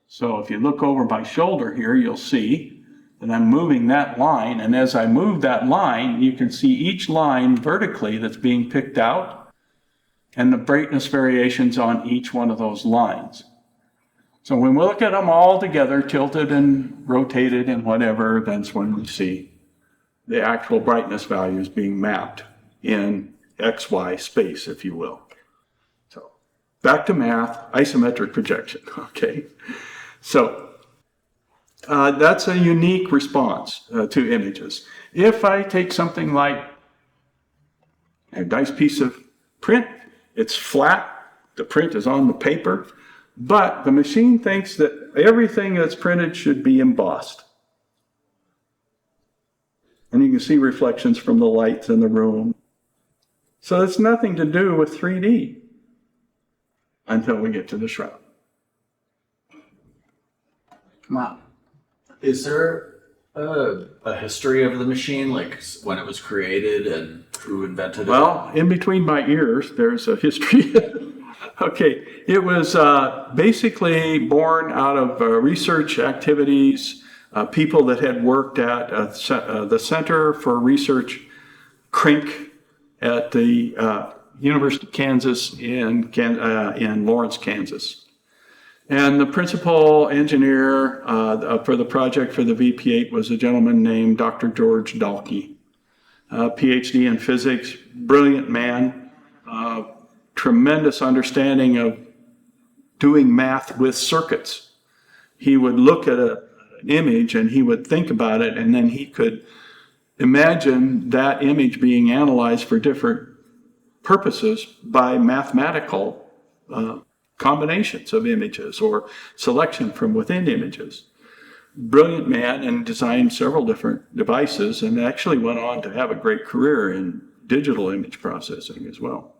So if you look over my shoulder here, you'll see that I'm moving that line. And as I move that line, you can see each line vertically that's being picked out and the brightness variations on each one of those lines. So when we look at them all together, tilted and rotated and whatever, that's when we see the actual brightness values being mapped in XY space, if you will. So back to math, isometric projection, okay? So that's a unique response to images. If I take something like a nice piece of print, it's flat, the print is on the paper, but the machine thinks that everything that's printed should be embossed. And you can see reflections from the lights in the room. So it's nothing to do with 3D until we get to the shroud. Wow. Is there a history of the machine, like when it was created and who invented it? Well, in between my ears, there's a history. Okay, it was basically born out of research activities, people that had worked at the Center for Research, CRINC, at the University of Kansas in Lawrence, Kansas. And the principal engineer for the project for the VP8 was a gentleman named Dr. George Dalkey, PhD in physics, brilliant man, tremendous understanding of doing math with circuits. He would look at an image and he would think about it, and then he could imagine that image being analyzed for different purposes by mathematical combinations of images or selection from within images. brilliant man and designed several different devices, and actually went on to have a great career in digital image processing as well.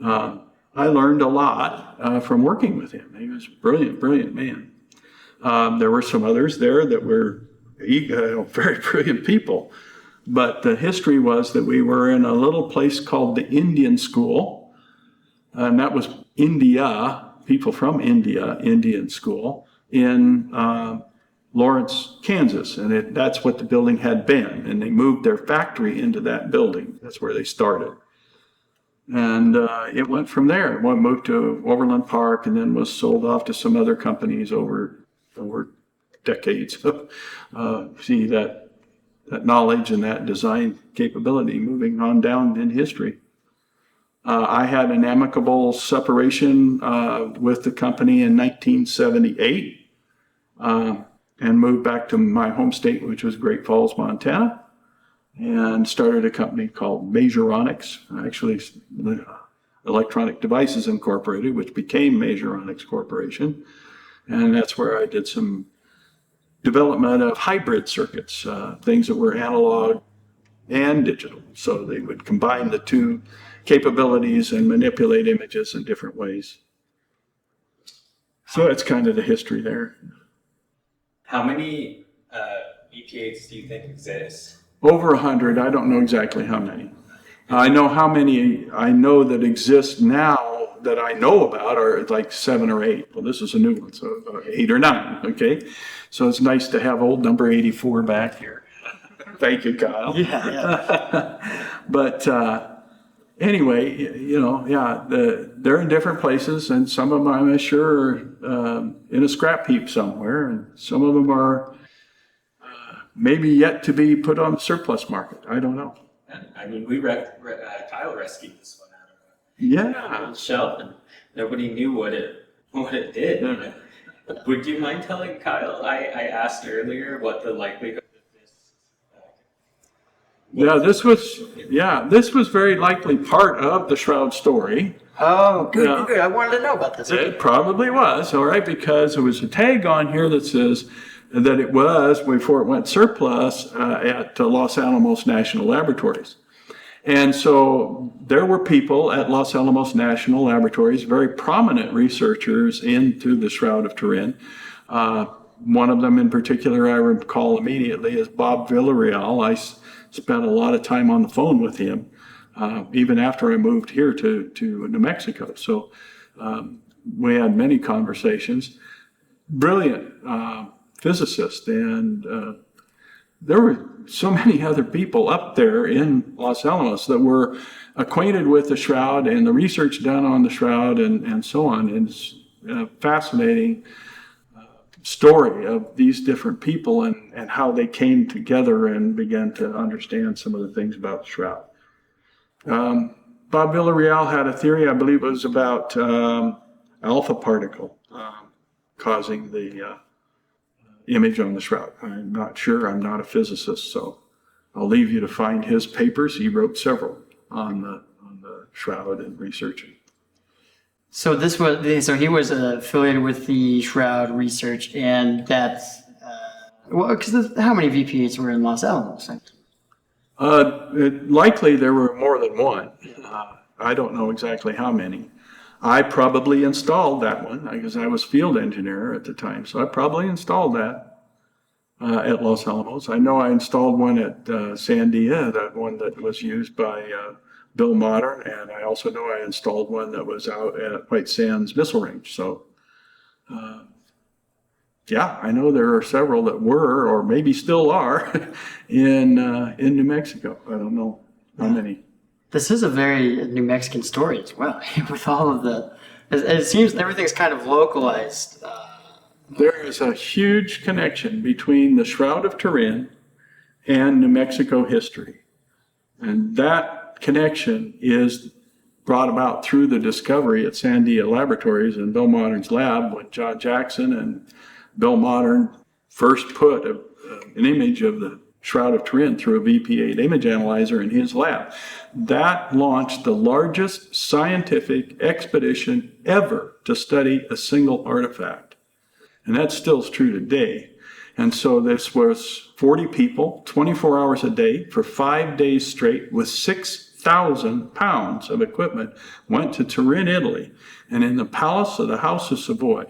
I learned a lot from working with him. He was a brilliant, brilliant man. There were some others there that were very brilliant people. But the history was that we were in a little place called the Indian School, and that was India, people from India, Indian School, in Lawrence, Kansas. And that's what the building had been. And they moved their factory into that building. That's where they started. And it went from there. It moved to Overland Park and then was sold off to some other companies over decades. See that knowledge and that design capability moving on down in history. I had an amicable separation with the company in 1978 and moved back to my home state, which was Great Falls, Montana, and started a company called Majoronics, actually Electronic Devices Incorporated, which became Majoronics Corporation. And that's where I did some development of hybrid circuits, things that were analog and digital. So they would combine the two capabilities and manipulate images in different ways. So that's kind of the history there. How many VP8s do you think exist? Over 100, I don't know exactly how many. I know how many I know that exist now that I know about are like 7 or 8. Well, this is a new one, so 8 or 9, okay? So it's nice to have old number 84 back here. Thank you, Kyle. Yeah. But anyway, they're in different places, and some of them I'm sure are in a scrap heap somewhere, and some of them are maybe yet to be put on the surplus market. I don't know. I mean, Kyle rescued this one out Yeah. of the shelf, and nobody knew what it did. Yeah. Would you mind telling Kyle? I asked earlier what the likelihood of this. This was very likely part of the Shroud story. Oh, good, Yeah. good. I wanted to know about this. It probably was, all right, because there was a tag on here that says that it was, before it went surplus, at Los Alamos National Laboratories. And so there were people at Los Alamos National Laboratories, very prominent researchers into the Shroud of Turin. One of them in particular I recall immediately is Bob Villarreal. I spent a lot of time on the phone with him, even after I moved here to New Mexico. So we had many conversations. Brilliant physicist, and there were so many other people up there in Los Alamos that were acquainted with the Shroud and the research done on the Shroud and so on. And it's a fascinating story of these different people and how they came together and began to understand some of the things about the Shroud. Bob Villarreal had a theory, I believe it was about alpha particle causing the image on the Shroud. I'm not sure. I'm not a physicist, so I'll leave you to find his papers. He wrote several on the Shroud and researching. So he was affiliated with the Shroud research, and that's because how many VP8s were in Los Alamos? Likely there were more than one. I don't know exactly how many. I probably installed that one because I was field engineer at the time. So I probably installed that at Los Alamos. I know I installed one at Sandia, that one that was used by Bill Modern. And I also know I installed one that was out at White Sands Missile Range. So I know there are several that were, or maybe still are, in New Mexico. I don't know how many. This is a very New Mexican story as well, with all of it seems everything's kind of localized. There is a huge connection between the Shroud of Turin and New Mexico history. And that connection is brought about through the discovery at Sandia Laboratories in Bill Modern's lab when John Jackson and Bill Modern first put an image of the Shroud of Turin through a VP8 image analyzer in his lab. That launched the largest scientific expedition ever to study a single artifact. And that still is true today. And so this was 40 people, 24 hours a day for 5 days straight with 6,000 pounds of equipment, went to Turin, Italy, and in the palace of the House of Savoy,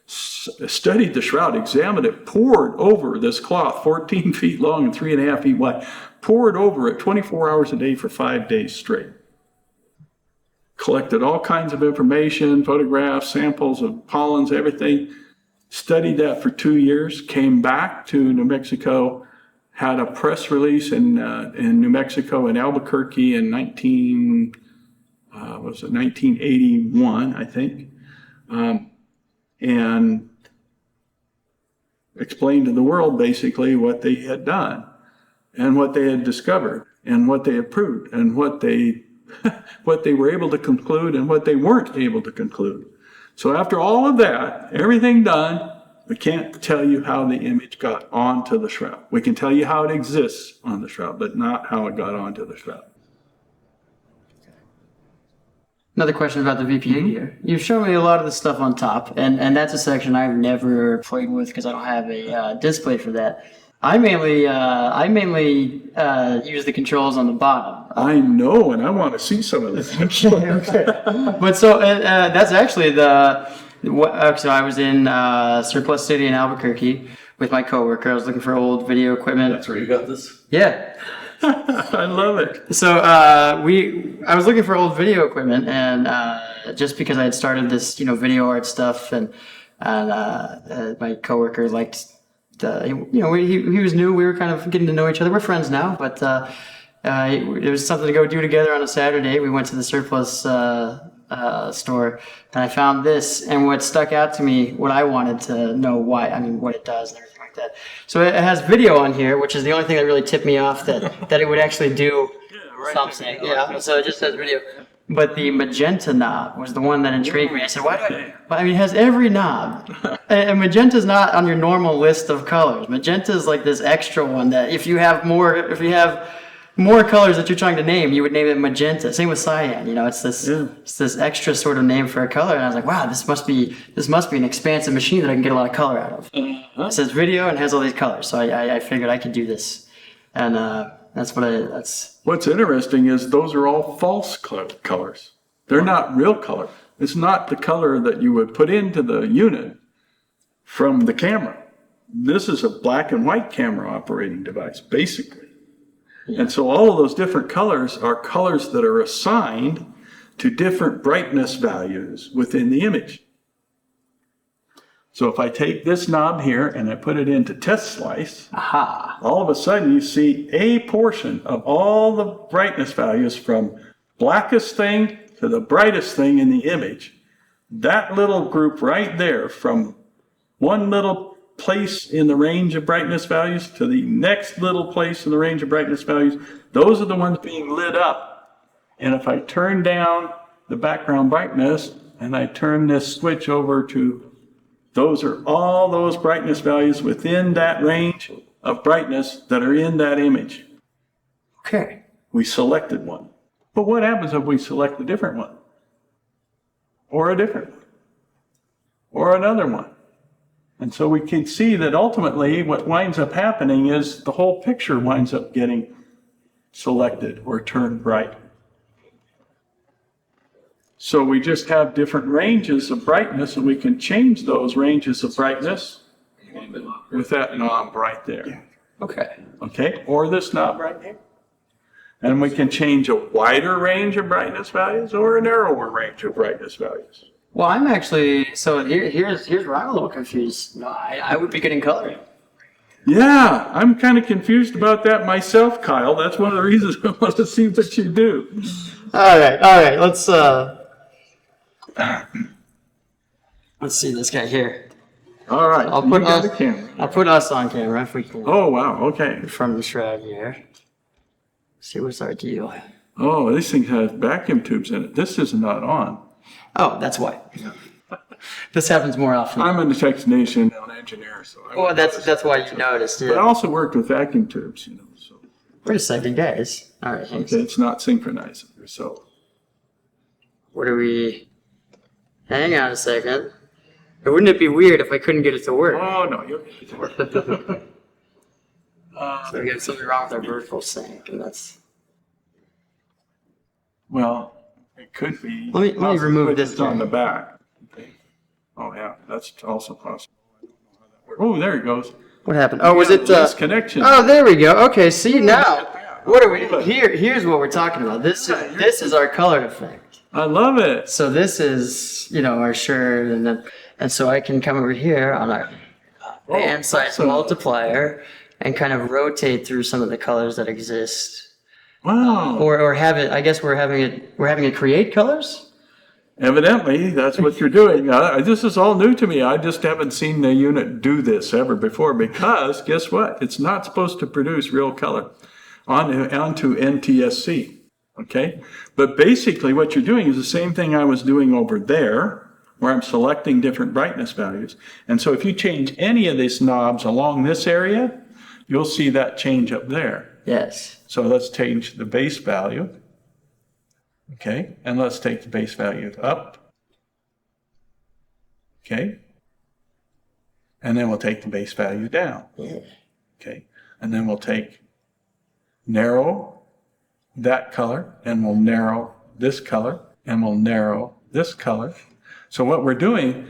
studied the shroud, examined it, poured over this cloth, 14 feet long and 3.5 feet wide, poured over it 24 hours a day for 5 days straight. Collected all kinds of information, photographs, samples of pollens, everything. Studied that for 2 years, came back to New Mexico, had a press release in New Mexico in Albuquerque in 1981, I think, and explained to the world basically what they had done and what they had discovered and what they had proved and what they were able to conclude and what they weren't able to conclude. So after all of that, everything done, we can't tell you how the image got onto the shroud. We can tell you how it exists on the shroud, but not how it got onto the shroud. Another question about the VP8 here. You've shown me a lot of the stuff on top, and that's a section I've never played with because I don't have a display for that. I mainly use the controls on the bottom. I know, and I want to see some of this. Okay. But so that's actually so I was in Surplus City in Albuquerque with my coworker. I was looking for old video equipment. That's where you got this? Yeah. I love it. So I was looking for old video equipment, and just because I had started this, video art stuff, and my coworker liked he was new. We were kind of getting to know each other. We're friends now, but there was something to go do together on a Saturday. We went to the Surplus store, and I found this. And what stuck out to me, what I wanted to know what it does and everything like that. So it has video on here, which is the only thing that really tipped me off that it would actually do something. Yeah. So it just says video. But the magenta knob was the one that intrigued me. I said, why do it has every knob. And magenta's not on your normal list of colors. Magenta is like this extra one that if you have more colors that you're trying to name, you would name it magenta. Same with cyan. It's this extra sort of name for a color. And I was like, wow, this must be an expansive machine that I can get a lot of color out of. It says video and has all these colors. So I figured I could do this. And What's interesting is those are all false colors. They're not real color. It's not the color that you would put into the unit from the camera. This is a black and white camera operating device, basically. Yeah. And so all of those different colors are colors that are assigned to different brightness values within the image. So if I take this knob here and I put it into test slice, all of a sudden you see a portion of all the brightness values from blackest thing to the brightest thing in the image. That little group right there, from one little place in the range of brightness values to the next little place in the range of brightness values, those are the ones being lit up. And if I turn down the background brightness and I turn this switch over to those are all those brightness values within that range of brightness that are in that image. Okay. We selected one. But what happens if we select a different one? Or a different one? Or another one? And so we can see that ultimately what winds up happening is the whole picture winds up getting selected or turned bright. So we just have different ranges of brightness, and we can change those ranges of brightness with that knob right there. Okay, or this knob right here. And we can change a wider range of brightness values or a narrower range of brightness values. Well, I'm actually, so here's where I'm a little confused. No, I would be getting coloring. Yeah, I'm kind of confused about that myself, Kyle. That's one of the reasons I want to see what you do. All right, let's see this guy here. All right, I'll put us on camera if we can. Oh, wow, okay. From the shroud here. See what's our deal. Oh, this thing has vacuum tubes in it. This is not on. Oh, that's why. This happens more often. I'm a technician, an engineer, so. That's why you noticed. Yeah. But I also worked with vacuum tubes, so. Wait a second, guys. All right. Okay, it's not synchronizing, so. What are we? Hang on a second. Wouldn't it be weird if I couldn't get it to work? Oh, no, you're. So we got something wrong with our vertical sync, and that's. Well, it could be. Let me remove this It's on the guy. back. Okay. Oh, yeah, that's also possible. Oh, there it goes. What happened? Oh, was it? Less connection. Oh, there we go. Okay, see now. What are we here? Here's what we're talking about. This is our color effect. I love it. So this is our shirt, and so I can come over here on our band size awesome. multiplier and kind of rotate through some of the colors that exist, Wow. or have it. I guess we're having it create colors. Evidently, that's what you're doing. This is all new to me. I just haven't seen the unit do this ever before because guess what? It's not supposed to produce real color onto NTSC. Okay? But basically what you're doing is the same thing I was doing over there where I'm selecting different brightness values. And so if you change any of these knobs along this area, you'll see that change up there. Yes. So let's change the base value. Okay, and let's take the base value up. Okay. And then we'll take the base value down. Yeah. Okay. And then we'll narrow that color, and we'll narrow this color, and we'll narrow this color. So what we're doing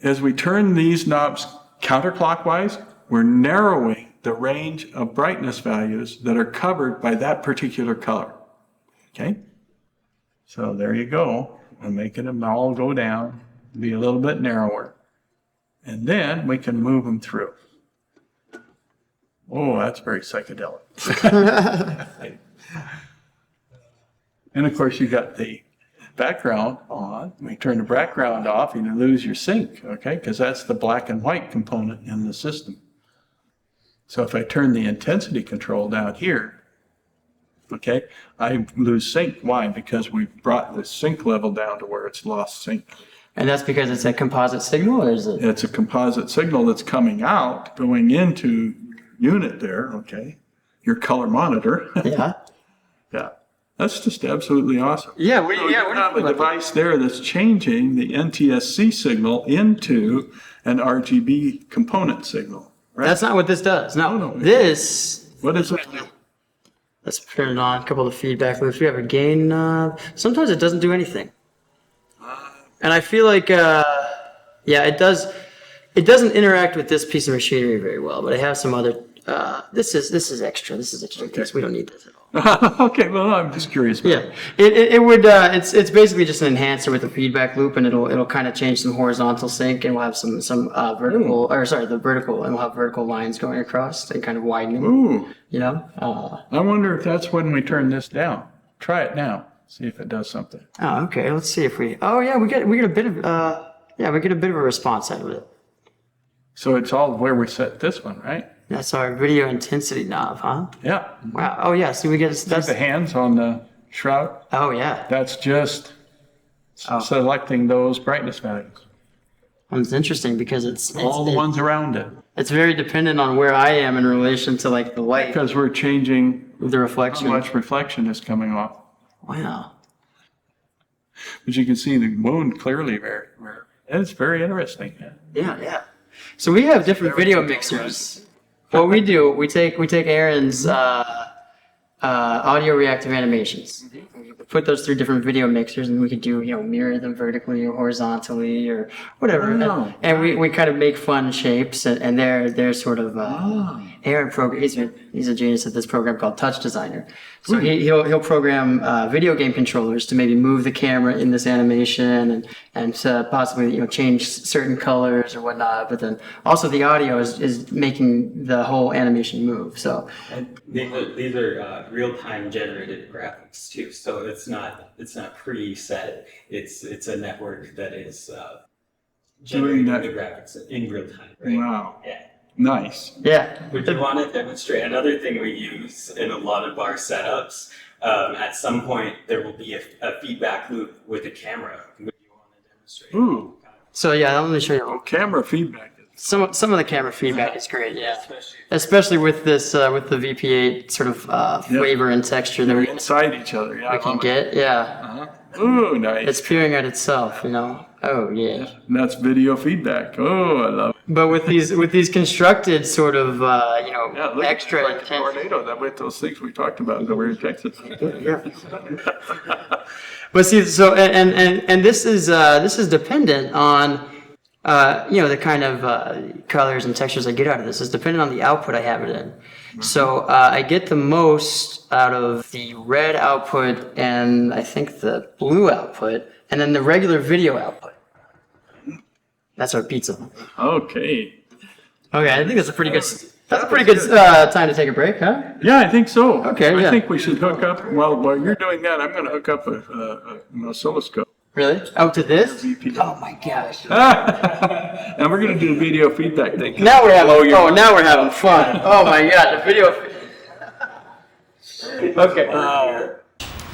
is we turn these knobs counterclockwise. We're narrowing the range of brightness values that are covered by that particular color. Okay. So there you go. I'm making them all go down, be a little bit narrower. And then we can move them through. Oh, that's very psychedelic. And of course, you got the background on. When you turn the background off, you lose your sync, okay? Because that's the black and white component in the system. So if I turn the intensity control down here, okay, I lose sync. Why? Because we brought the sync level down to where it's lost sync. And that's because it's a composite signal, or is it? It's a composite signal that's coming out, going into unit there, okay? Your color monitor. Yeah. Yeah. That's just absolutely awesome. Yeah. So you have a device there that's changing the NTSC signal into an RGB component signal, right? That's not what this does. No. This. What is it? Let's turn it on. A couple of the feedback loops. We have a gain knob. Sometimes it doesn't do anything. And I feel like, it does. It doesn't interact with this piece of machinery very well. But I have some other. This is extra. This is extra because we don't need this at all. Okay, well, I'm just curious. Yeah, it would. It's basically just an enhancer with a feedback loop, and it'll kind of change some horizontal sync, and we'll have some vertical, the vertical, and we'll have vertical lines going across and kind of widening. Ooh. You know. I wonder if that's when we turn this down. Try it now. See if it does something. Oh, okay. Let's see if we. Oh, yeah. We get a bit of. We get a bit of a response out of it. So it's all where we set this one, right? That's our video intensity knob, huh? Yeah. Wow. Oh, yeah. See, we get That's the hands on the shroud. Oh, yeah. That's just selecting those brightness values. It's interesting because it's All the ones around it. It's very dependent on where I am in relation to like the light, Because we're changing the how reflection. much reflection is coming off. Wow. But you can see the wound clearly very. It's very interesting. Yeah. So we have different video mixers. What we do, we take Erin's audio reactive animations. We put those through different video mixers, and we could do mirror them vertically or horizontally or whatever. Oh. And we kind of make fun shapes, and they're sort of Erin program. He's a genius at this program called Touch Designer. So he'll program video game controllers to maybe move the camera in this animation and possibly change certain colors or whatnot. But then also the audio is making the whole animation move. So And these are real-time generated graphics too. So it's not preset. It's a network that is generating that. the graphics in real time. Right? Wow. Yeah. Nice. yeah, Would you want to demonstrate? Another thing we use in a lot of our setups, at some point there will be a feedback loop with a camera. Would you want to demonstrate? Ooh. so yeah, let me show you. Camera feedback. Some of the camera feedback is great, yeah. Especially with this with the VP8 sort of flavor and texture that They're we inside each other. Yeah. can get, yeah. Ooh, nice. It's peering at itself, Oh yeah. And that's video feedback. Oh, I love it. But with these constructed sort of Yeah, look, extra like a intense. tornado. That with those things we talked about that were in Texas. But see, so and this is dependent on the kind of colors and textures I get out of this. It's dependent on the output I have it in. So I get the most out of the red output and I think the blue output, and then the regular video output. That's our pizza. Okay. Okay, I think that's a pretty good. That's a pretty good time to take a break, huh? Yeah, I think so. Okay, I yeah. think we should hook up. Well, while you're doing that, I'm going to hook up an oscilloscope. Really? Oh, to this? VP. Oh my gosh. And we're going to do a video feedback thing. Now we're having. Oh, now we're having fun. Oh my god, the video. Okay. I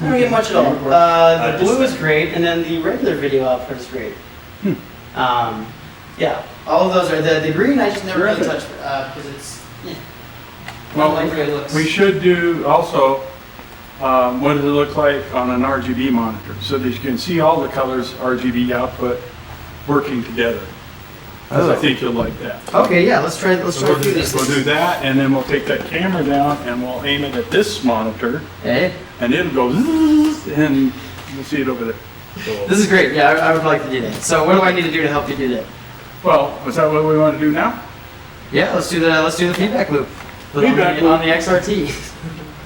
don't get much at all. The blue is great, and then the regular video output is great. Yeah, all of those are the green. I just never really touched because it's. Well, I don't like the way it looks. we should do also, what does it look like on an RGB monitor? So that you can see all the colors RGB output working together. 'Cause I think you'll like that. Okay, yeah. Let's try a few of these. We'll do that, and then we'll take that camera down and we'll aim it at this monitor, Hey, and it'll go zzz, and you'll see it over there. this is great. Yeah, I would like to do that. So, what do I need to do to help you do that? Well, is that what we want to do now? Yeah, let's do the feedback loop. Feedback loop. On the XRT.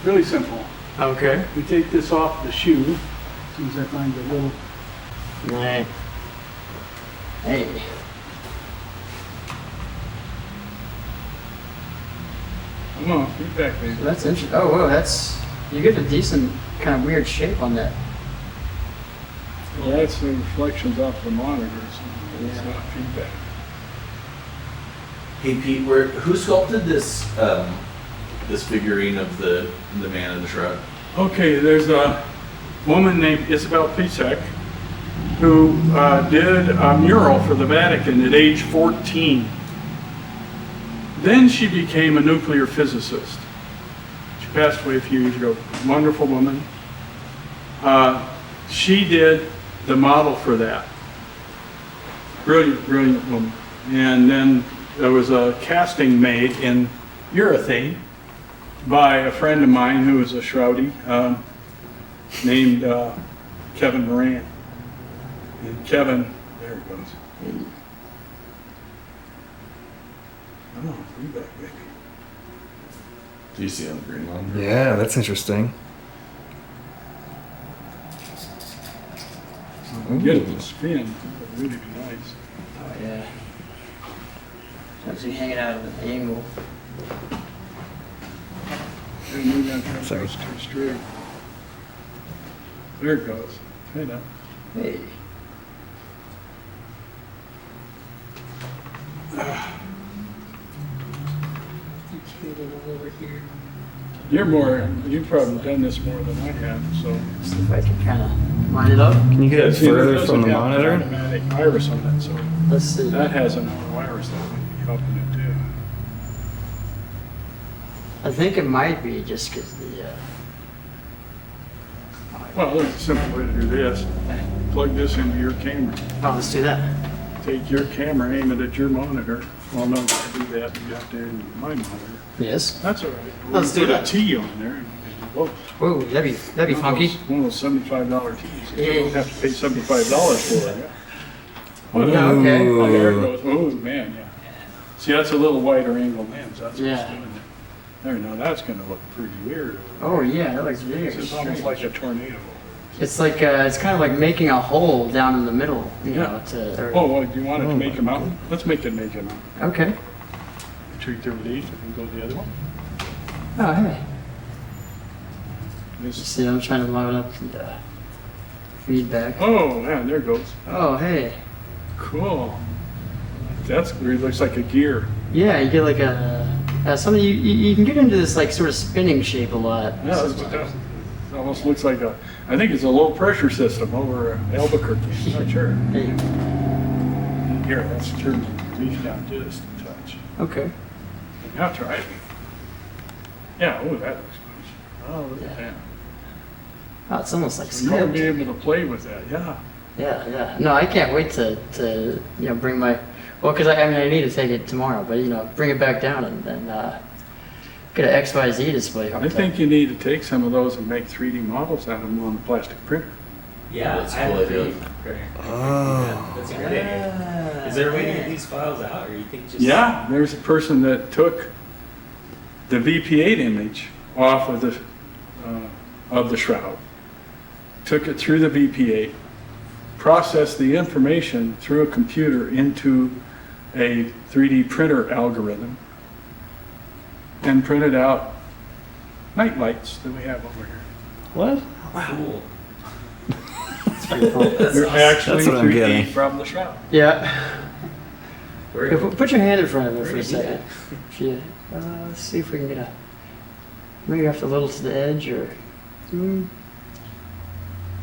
Really simple. Okay. We take this off the shoe, as soon as I find the little. Right. Hey. Come on, feedback, baby. That's interesting. Oh, whoa, you get a decent kind of weird shape on that. Well, that's the reflections off the monitors. It's Yeah. not feedback. Hey Pete, who sculpted this this figurine of the man in the shroud? Okay, there's a woman named Isabel Pisek who did a mural for the Vatican at age 14. Then she became a nuclear physicist. She passed away a few years ago. Wonderful woman. She did the model for that. Brilliant, brilliant woman. And then there was a casting made in urethane by a friend of mine who was a shroudie named Kevin Moran. And Kevin, there it goes. Oh, feedback, baby. Do you see on the green line? Yeah, that's interesting. Get it to spin. It would really be nice. Oh yeah. Actually hanging out at an angle. And move that trying to Sorry. go too straight. There it goes. Hey now. Hey. You've probably done this more than I have, so. See if I can kind of line it up. Can you get it See, it further doesn't from the have an monitor? automatic virus on it, so Let's see. that has an auto virus that might be helping it too. I think it might be just because the. Well, there's a simple way to do this. Plug this into your camera. Oh, let's do that. Take your camera, aim it at your monitor. Well, no, to do that, you have to aim at my monitor. Yes. That's all right. Let's do Put that. a T on there. And whoa. Whoa, that'd be funky. One of those $75 T's. You Yeah. don't have to pay $75 for it. Yeah. Oh, Yeah, okay. Oh, there it goes. Oh, man, yeah. See, that's a little wider angle lens. That's what's Yeah. doing it. There, now that's going to look pretty weird. Oh yeah, that looks very It's almost strange. like a tornado. It's like it's kind of like making a hole down in the middle, you know. Oh, well, do you want it to make a mountain? Let's make it make a mountain. Okay. Treat there with these and go the other one. Oh hey. This See, I'm trying to load up the feedback. Oh, yeah, there it goes. Oh hey. Cool. That's weird. Looks like a gear. Yeah, you get like a something you can get into this like sort of spinning shape a lot. Yeah, that's what that it almost looks like a. I think it's a low pressure system over Albuquerque. I'm not sure. Hey. Here, let's turn the leaf down just a touch. Okay. Now try it. Yeah. Oh, that looks nice. Oh yeah. Yeah. Oh, it's almost like So you want to sculpt. be able to play with that. Yeah. Yeah. No, I can't wait to bring my, well, because I mean, I need to take it tomorrow, but, bring it back down and get an XYZ display. I think you need to take some of those and make 3D models out of them on a plastic printer. Yeah, That's I have cool a 3D idea. printer. That's a great idea. Is there a way to get these files out, or you think just... Yeah, there's a person that took the VP8 image off of the shroud, took it through the VP8, processed the information through a computer into a 3D printer algorithm, and printed out night lights that we have over here. What? Cool. They're actually That's what I'm 3D getting. from the shroud. Yeah. Very Yeah, cool. put your hand in front of it for a Very second. If you, let's see if we can get a, maybe up a little to the edge or, I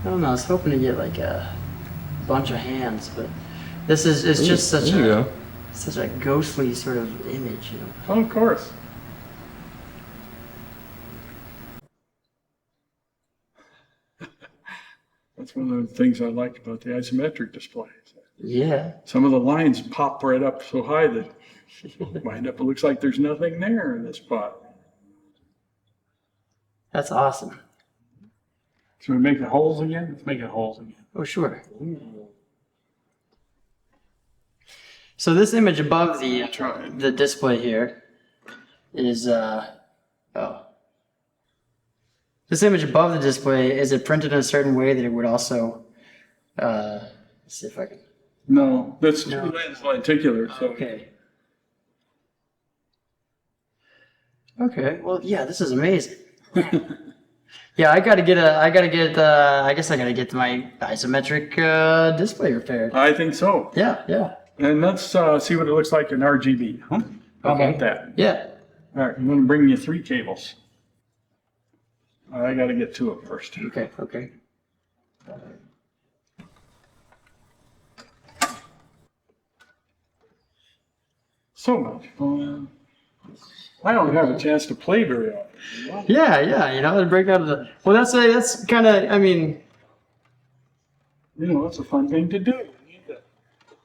don't know, I was hoping to get like a bunch of hands, but this is, it's just such There you a, go. such a ghostly sort of image, Oh, of course. That's one of the things I like about the isometric displays. Yeah. Some of the lines pop right up so high that wind up, it looks like there's nothing there in this spot. That's awesome. So we make the holes again? Let's make it holes again. Oh, sure. So this image above the display here is, this image above the display, is it printed in a certain way that it would also, let's see if I can, No, that's No. lens lenticular, so okay. Okay, well, yeah, this is amazing. Yeah, I guess I gotta get my isometric display repaired. I think so. Yeah. And let's see what it looks like in RGB. Huh? How Okay. about that? Yeah. All right, I'm going to bring you 3 cables. I got to get to it first. Okay. So much fun. I don't have a chance to play very often. Yeah, to break out of the, well, that's kind of, I mean, You know, it's a fun thing to do.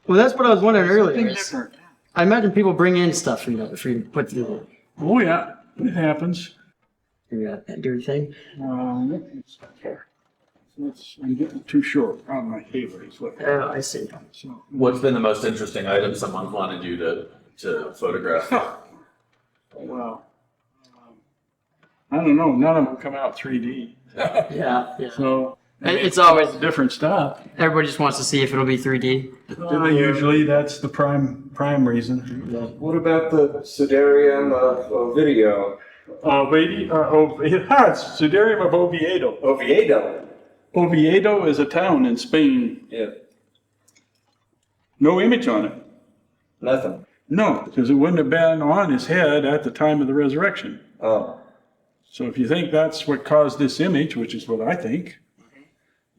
well, that's what I was wondering Something earlier. is different. I imagine people bring in stuff, for you to put through Oh yeah, it happens. your thing. I'm getting too short on my cables. Oh, I see. So, What's been the most interesting item someone wanted you to photograph? wow. I don't know. None of them come out 3D. Yeah. So It's always, different stuff. everybody just wants to see if it'll be 3D. Usually that's the prime reason. What about the Siderium of Ovidio? It's Sudarium of Oviedo. Oviedo. Oviedo is a town in Spain. Yeah. No image on it. Nothing. No, because it wouldn't have been on his head at the time of the resurrection. Oh. So if you think that's what caused this image, which is what I think,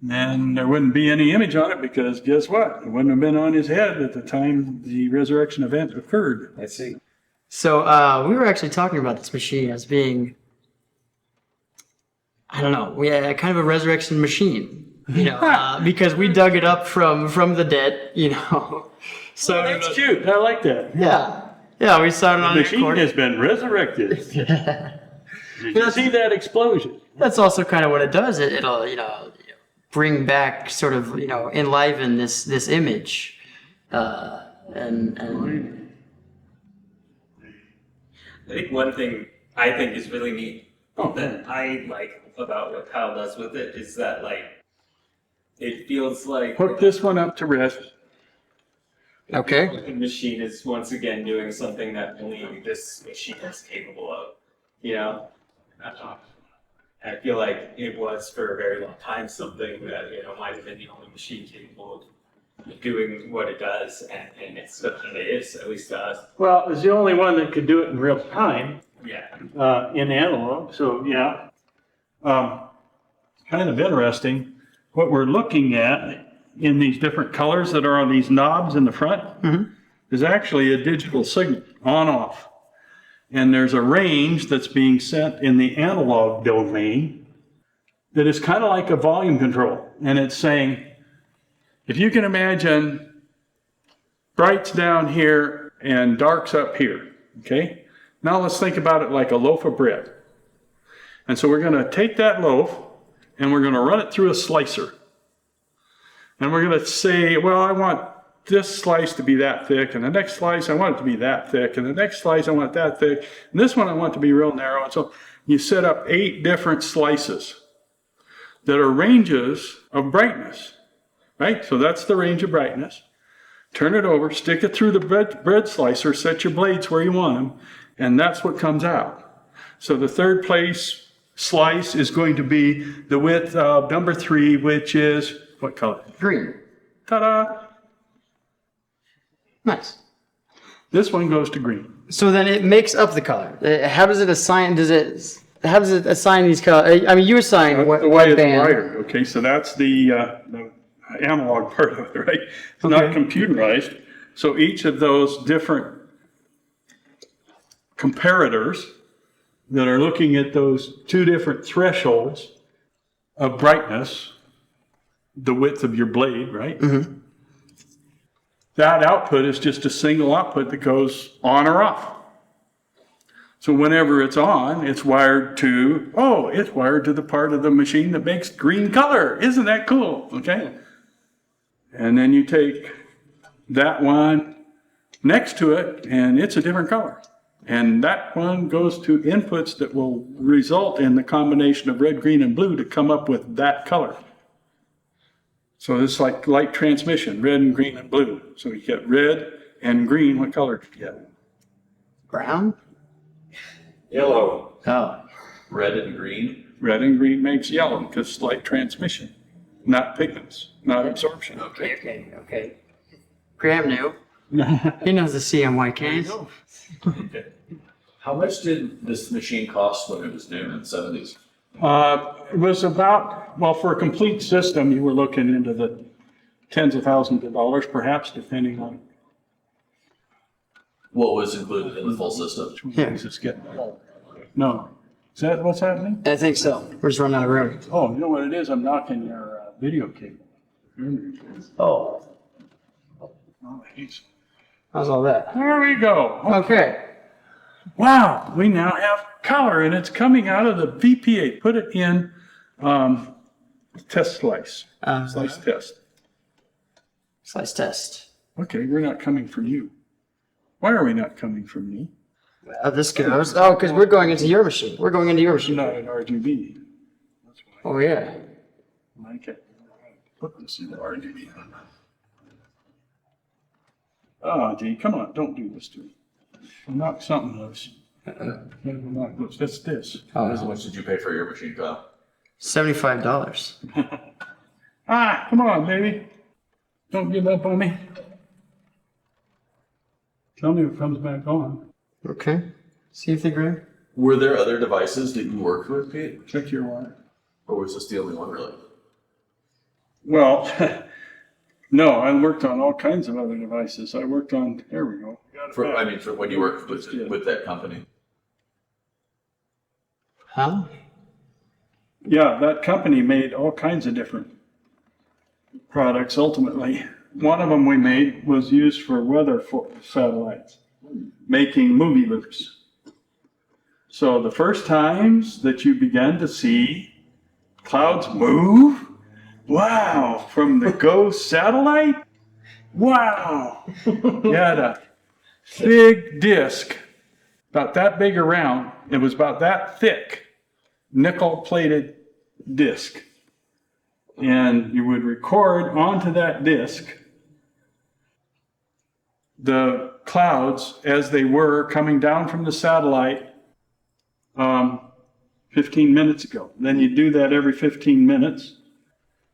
then there wouldn't be any image on it because guess what? It wouldn't have been on his head at the time the resurrection event occurred. I see. So we were actually talking about this machine as being, I don't know, we had kind of a resurrection machine, because we dug it up from the dead, So That's cute. I like that. yeah, we started on The the machine recording. has been resurrected. Did you see that explosion? That's also kind of what it does. It'll bring back sort of enliven this image, and I think one thing I think is really neat that I like about what Kyle does with it is that it feels like Hook this one up to rest. okay. the machine is once again doing something that only this machine is capable of. I feel like it was for a very long time something that might have been the only machine capable of doing what it does, and it is, at least to us. Well, it's the only one that could do it in real time. Yeah. In analog, so yeah. Kind of interesting. What we're looking at in these different colors that are on these knobs in the front is actually a digital signal, on off. And there's a range that's being sent in the analog domain that is kind of like a volume control. And it's saying, if you can imagine bright's down here and dark's up here, okay? Now let's think about it like a loaf of bread. And so we're going to take that loaf and we're going to run it through a slicer. And we're going to say, well, I want this slice to be that thick, and the next slice I want it to be that thick, and the next slice I want it that thick, and this one I want it to be real narrow. And so you set up 8 different slices that are ranges of brightness, right? So that's the range of brightness. Turn it over, stick it through the bread slicer, set your blades where you want them, and that's what comes out. So the third place slice is going to be the width of number 3, which is what color? Green. Ta-da! Nice. This one goes to green. So then it makes up the color. How does it assign? How does it assign these colors? I mean, you assign what The way it's band. wired, okay, so that's the analog part of it, right? It's not Okay. computerized. So each of those different comparators that are looking at those 2 different thresholds of brightness, the width of your blade, right? Mm-hmm. That output is just a single output that goes on or off. So whenever it's on, it's wired to, it's wired to the part of the machine that makes green color. Isn't that cool? Okay. And then you take that one next to it and it's a different color. And that one goes to inputs that will result in the combination of red, green, and blue to come up with that color. So it's like light transmission, red and green and blue. So you get red and green. What color do you get? Brown. Yellow. Oh. Red and green. Red and green makes yellow because it's light transmission, not pigments, not absorption. Okay. Graham knew. He knows the CMYKs. How much did this machine cost when it was new in the 70s? It was about, well, for a complete system, you were looking into the tens of thousands of dollars, perhaps, depending on What was included in the full system? which one is this getting. No. Is that what's happening? I think so. We're just running out of room. Oh, you know what it is? I'm knocking your video cable. Oh. Oh, geez. How's all that? There we go. Okay. Wow, we now have color, and it's coming out of the VP8. Put it in test slice. Slice test. Slice test. Okay, we're not coming from you. Why are we not coming from me? Well, this goes. Oh, because we're going into your machine. We're going into your machine. Not in RGB. That's why Oh, yeah. I can't put this in RGB. Oh, gee, come on, don't do this to me. I'll knock something loose. Maybe we'll knock loose. That's this. How much did you pay for your machine, Kyle? $75. Ah, come on, baby. Don't give up on me. Tell me if it comes back on. Okay. See if they agree. Were there other devices that you worked with, Pete? Check your wire. Or was this the only one, really? Well, no, I worked on all kinds of other devices. I worked on, there we go. Got it back. For when you worked with that company. Huh? Yeah, that company made all kinds of different products ultimately. One of them we made was used for weather satellites, making movie loops. So the first times that you began to see clouds move, wow, from the GO satellite, wow. You had a big disc, about that big around, it was about that thick, nickel-plated disc. And you would record onto that disc the clouds as they were coming down from the satellite 15 minutes ago. Then you do that every 15 minutes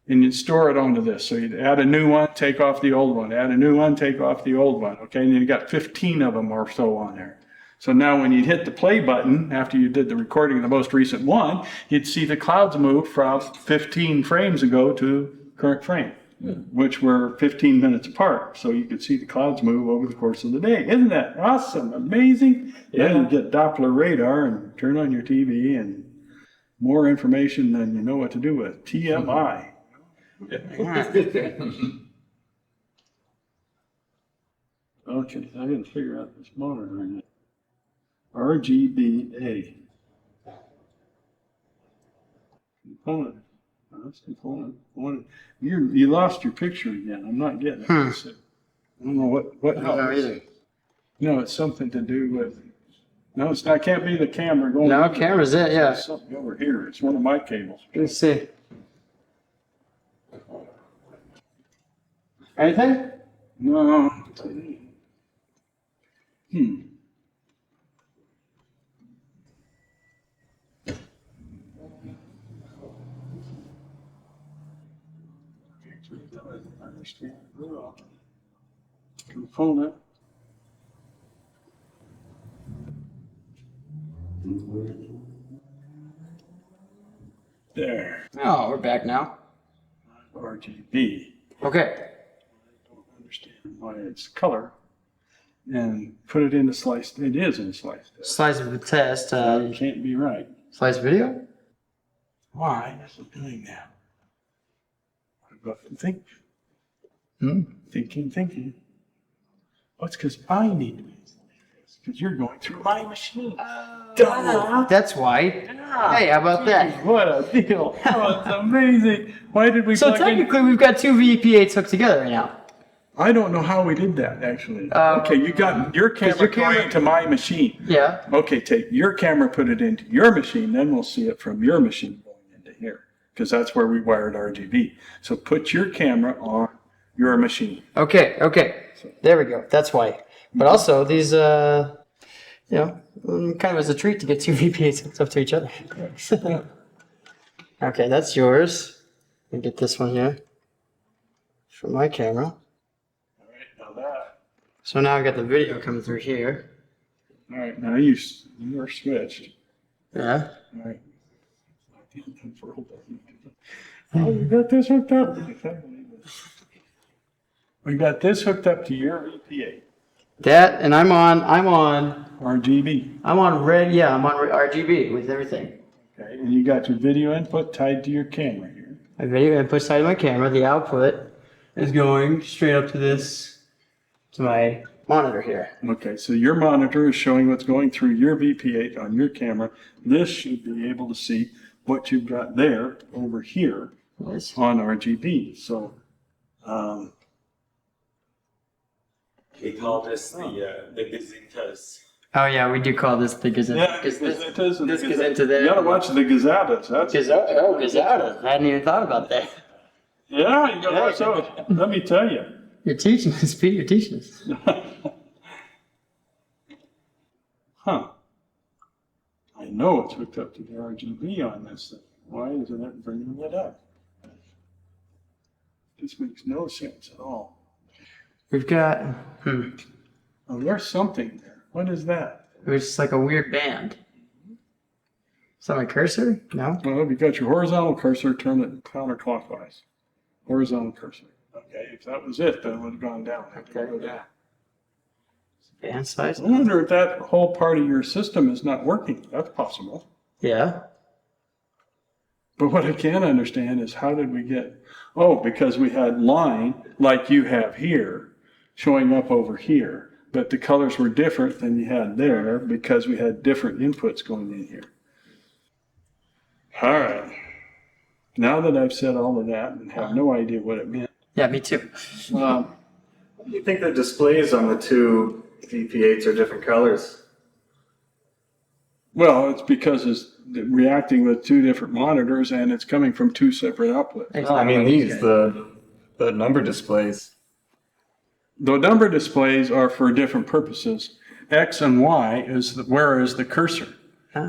and you'd store it onto this. So you'd add a new one, take off the old one, add a new one, take off the old one. Okay, and you got 15 of them or so on there. So now when you hit the play button, after you did the recording of the most recent one, you'd see the clouds move from 15 frames ago to current frame, which were 15 minutes apart. So you could see the clouds move over the course of the day. Isn't that awesome? Amazing? Yeah. Then you get Doppler radar and turn on your TV and more information than you know what to do with. TMI. Okay, I gotta figure out this monitor in it. RGBA. Component. Oh, that's component. You lost your picture again. I'm not getting it. I don't know what I don't know helps. either. No, it's something to do with. No, it's not. Can't be the camera going. No, camera's it, yeah. It's something over here. It's one of my cables. Let's see. Anything? No. Component. There. Oh, we're back now. RGB. Okay. I don't understand why it's color. And put it into sliced. It is in sliced. Slice of the test. It can't be right. Slice video? Why is it doing that? What about think? Thinking. Oh, it's because I need to be because you're going through my machine. That's why. Hey, how about that? What a deal. Oh, it's amazing. Why did we So plug in? technically, we've got two VP8s hooked together right now. I don't know how we did that, actually. Um, Okay, you got your camera going to my machine. Yeah. Okay, take your camera, put it into your machine, then we'll see it from your machine going into here, because that's where we wired RGB. So put your camera on your machine. Okay. There we go. That's why. But also, these, kind of as a treat to get two VP8s hooked up to each other. Okay, that's yours. Let me get this one here for my camera. All right, now that. So now I've got the video coming through here. All right, now you are switched. Yeah. All right. Oh, we got this hooked up. We got this hooked up to your VP8. That, and I'm on RGB. red, yeah, I'm on RGB with everything. Okay, and you got your video input tied to your camera here. My video input side of my camera, the output is going straight up to to my monitor here. Okay, so your monitor is showing what's going through your VP8 on your camera. This should be able to see what you've got there over here Yes. on RGB. So, We call this the gazintas. Oh yeah, we do call this the Gazette. yeah, Because this this goes into You gotta watch the Gazadas. That's Gazette. I hadn't even thought about that. yeah, you gotta watch those. Let me tell you. You're teaching us, Pete. You're teaching us. Huh. I know it's hooked up to the RGB on this thing. Why isn't it bringing it up? This makes no sense at all. We've got. Oh, there's something there. What is that? It was just like a weird band. Is that my cursor? No. Well, if you got your horizontal cursor, turn it counterclockwise. Horizontal cursor. Okay, if that was it, then it would have gone down. Okay. Band size. I wonder if that whole part of your system is not working. That's possible. Yeah. But what I can't understand is how did we get, because we had line like you have here showing up over here, but the colors were different than you had there because we had different inputs going in here. All right. Now that I've said all of that and have no idea what it meant. Yeah, me too. Do you think the displays on the two VP8s are different colors? Well, it's because it's reacting with two different monitors and it's coming from two separate outputs. No, I mean these, the number displays. The number displays are for different purposes. X and Y where is the cursor.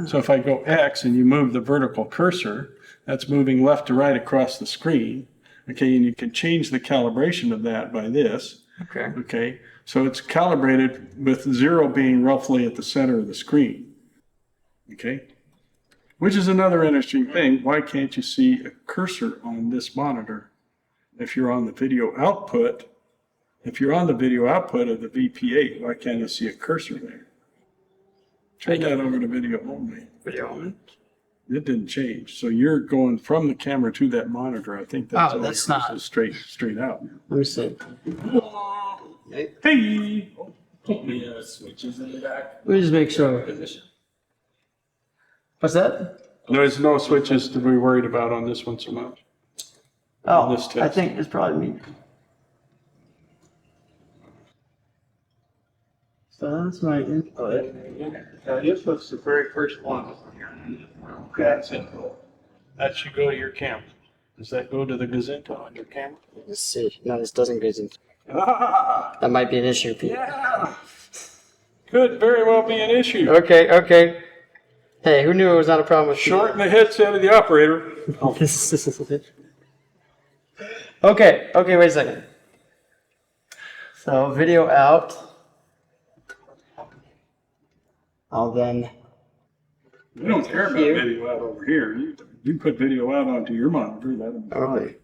So if I go X and you move the vertical cursor, that's moving left to right across the screen. Okay, and you can change the calibration of that by this. Okay. Okay, so it's calibrated with 0 being roughly at the center of the screen. Okay, which is another interesting thing. Why can't you see a cursor on this monitor if you're on the video output? If you're on the video output of the VP8, why can't you see a cursor there? Turn that over to video only. Video only. It didn't change. So you're going from the camera to that monitor. I think that's Oh, that's all not- straight out. Let me see. Hey! The switches in the back. Let me just make sure. Position. What's that? There's no switches to be worried about on this one so much. Oh, This I test. think it's probably me. So that's my input. This was the very first one. That's it. That should go to your camera. Does that go to the Gazinto on your camera? Let's see. No, this doesn't go in. Ah, That might be an issue, Pete. yeah. Could very well be an issue. Okay, okay. Hey, who knew it was not a problem with Shorten the headset of the operator. This is it. Okay, okay, wait a second. So video out. I'll then. We don't care about Here. video out over here. You put video out onto your monitor, that'll be fine. Okay.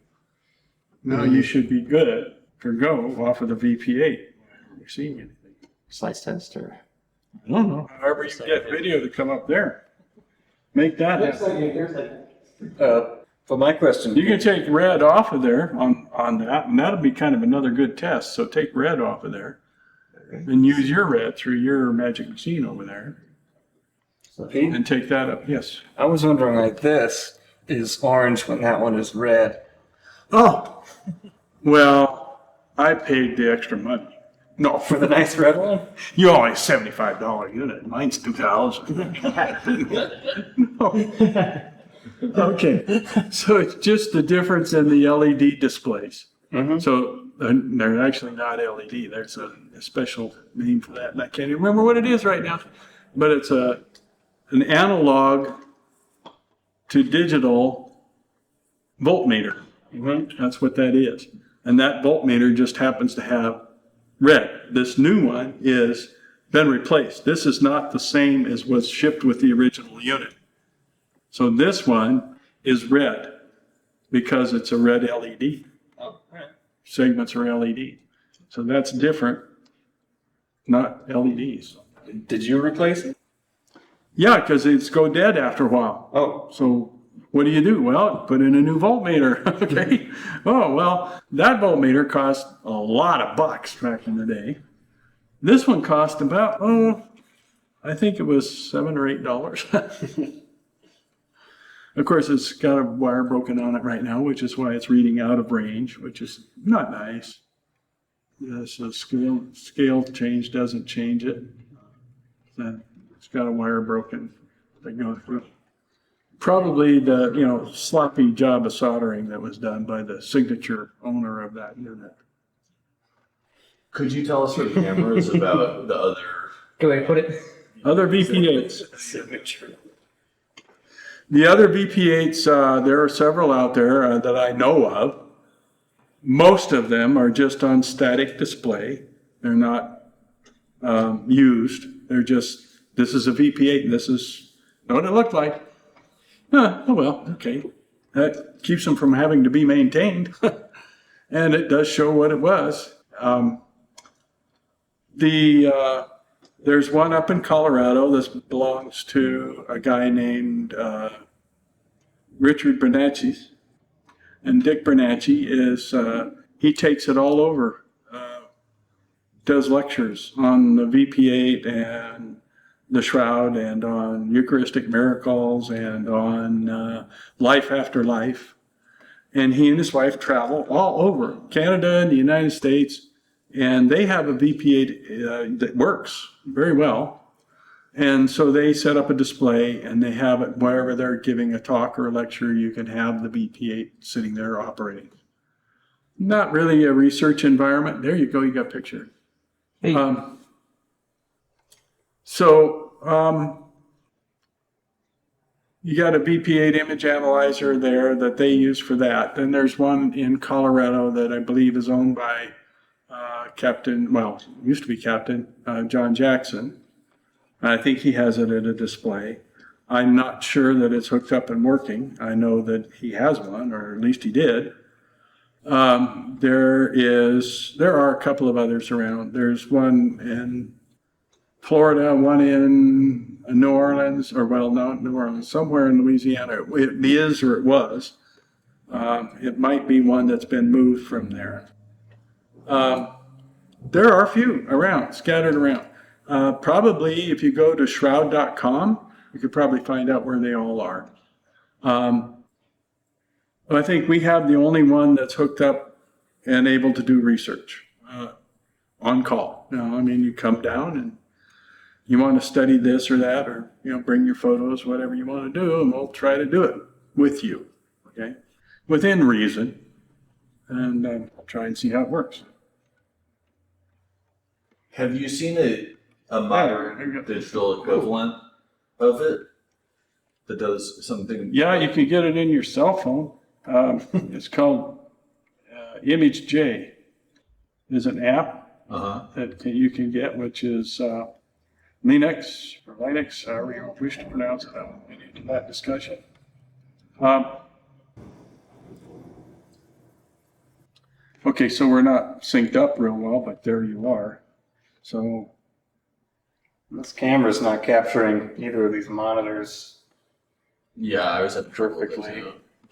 Now you should be good to go off of the VP8. You're seeing anything. Slice test or. I don't know. However you get video to come up there. Make that happen. For my question, You can take red off of there on that, and that'll be kind of another good test. So take red off of there and use your red through your magic machine over there Pete, and take that up. Yes. I was wondering like this is orange when that one is red. Oh, well, I paid the extra money. No, For the nice red one? you only $75 unit. Mine's $2,000. Okay, so it's just the difference in the LED displays. So they're actually not LED. There's a special name for that, and I can't even remember what it is right now. But it's an analog to digital voltmeter. That's what that is. And that voltmeter just happens to have red. This new one is been replaced. This is not the same as was shipped with the original unit. So this one is red because it's a red LED. Segments are LED. So that's different, not LEDs. Did you replace it? Yeah, because it's go dead after a while. Oh, So what do? Well, put in a new voltmeter. Okay. Oh, well, that voltmeter cost a lot of bucks back in the day. This one cost about, I think it was $7 or $8. Of course, it's got a wire broken on it right now, which is why it's reading out of range, which is not nice. So scale change doesn't change it. So it's got a wire broken that goes through. Probably the sloppy job of soldering that was done by the signature owner of that unit. Could you tell us your cameras about the other? Good way to put it. Other VP8s. signature. The other VP8s, there are several out there that I know of. Most of them are just on static display. They're not used. They're just, this is a VP8 and this is what it looked like. Oh well, okay. That keeps them from having to be maintained. And it does show what it was. There's one up in Colorado. This belongs to a guy named Richard Bernacchi. And Dick Bernacchi is, he takes it all over. Does lectures on the VP8 and the Shroud and on Eucharistic miracles and on life after life. And he and his wife travel all over Canada and the United States. And they have a VP8 that works very well. And so they set up a display and they have it wherever they're giving a talk or a lecture, you can have the VP8 sitting there operating. Not really a research environment. There you go, you got a picture. Hey. You got a VP8 image analyzer there that they use for that. Then there's one in Colorado that I believe is owned by used to be Captain John Jackson. I think he has it at a display. I'm not sure that it's hooked up and working. I know that he has one, or at least he did. There are a couple of others around. There's one in Florida, one in New Orleans, not New Orleans, somewhere in Louisiana. It is or it was. It might be one that's been moved from there. There are a few around, scattered around. Probably if you go to shroud.com, you could probably find out where they all are. I think we have the only one that's hooked up and able to do research on call. I mean, you come down and you want to study this or that, or bring your photos, whatever you want to do, and we'll try to do it with you, okay, within reason, and try and see how it works. Have you seen a modern digital equivalent of it that does something? Yeah, you can get it in your cell phone. It's called Image J. There's an app that you can get, which is Linux, or Linux, however you wish to pronounce it. I won't get into that discussion. Okay, so we're not synced up real well, but there you are. So This camera's not capturing either of these monitors. Yeah, I was at Perfectly.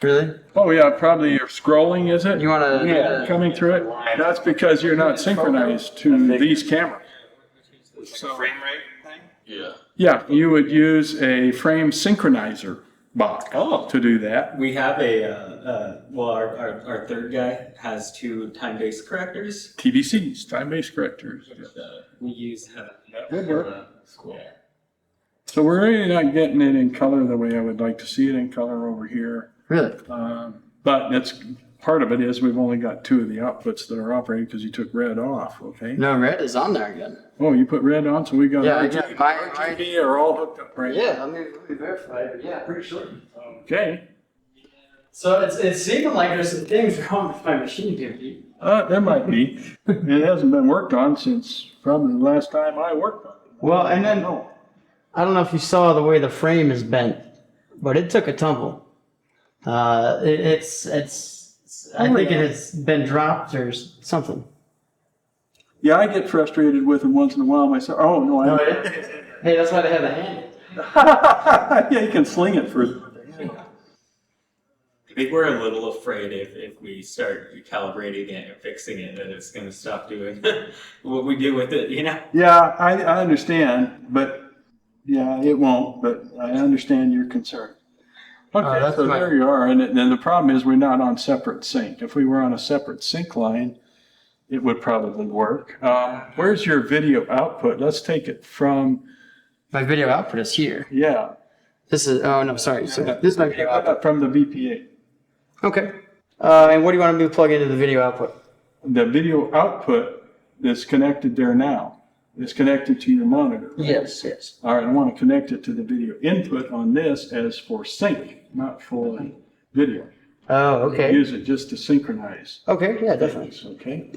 Really? oh yeah, probably you're scrolling, is it? You want to? Yeah, coming through it. That's because you're not synchronized to these cameras. So, frame rate thing? Yeah. Yeah, you would use a frame synchronizer box to do that. We have our third guy has 2 time-based correctors. TBCs, time-based correctors. We use That would work. Cool. So we're really not getting it in color the way I would like to see it in color over here. Really? But that's part of it is we've only got 2 of the outputs that are operating because you took red off, okay? No, red is on there again. Oh, you put red on, so we got Yeah, RGB, my- RGB are all hooked up right Yeah, let me verify. But yeah, pretty sure. Okay. So it's seeming like there's some things wrong with my machine here, Pete. There might be. It hasn't been worked on since probably the last time I worked on it. Well, and then I don't know if you saw the way the frame is bent, but it took a tumble. I think it has been dropped or something. Yeah, I get frustrated with them once in a while myself. Oh, no, I Hey, that's why they have the handle. yeah, you can sling it for. I think we're a little afraid if we start calibrating it and fixing it that it's going to stop doing what we do with it, Yeah, I understand, but yeah, it won't. But I understand your concern. Okay, that's so fine. there you are, and the problem is we're not on separate sync. If we were on a separate sync line, it would probably work. Where's your video output? Let's take it from. My video output is here. Yeah. This is, oh no, sorry. So this is my video output. From the VP8. Okay. And what do you want me to plug into the video output? The video output that's connected there now is connected to your monitor. Yes, yes. All right, I want to connect it to the video input on this as for sync, not for video. Oh, okay. Use it just to synchronize Okay, yeah, definitely. things, okay?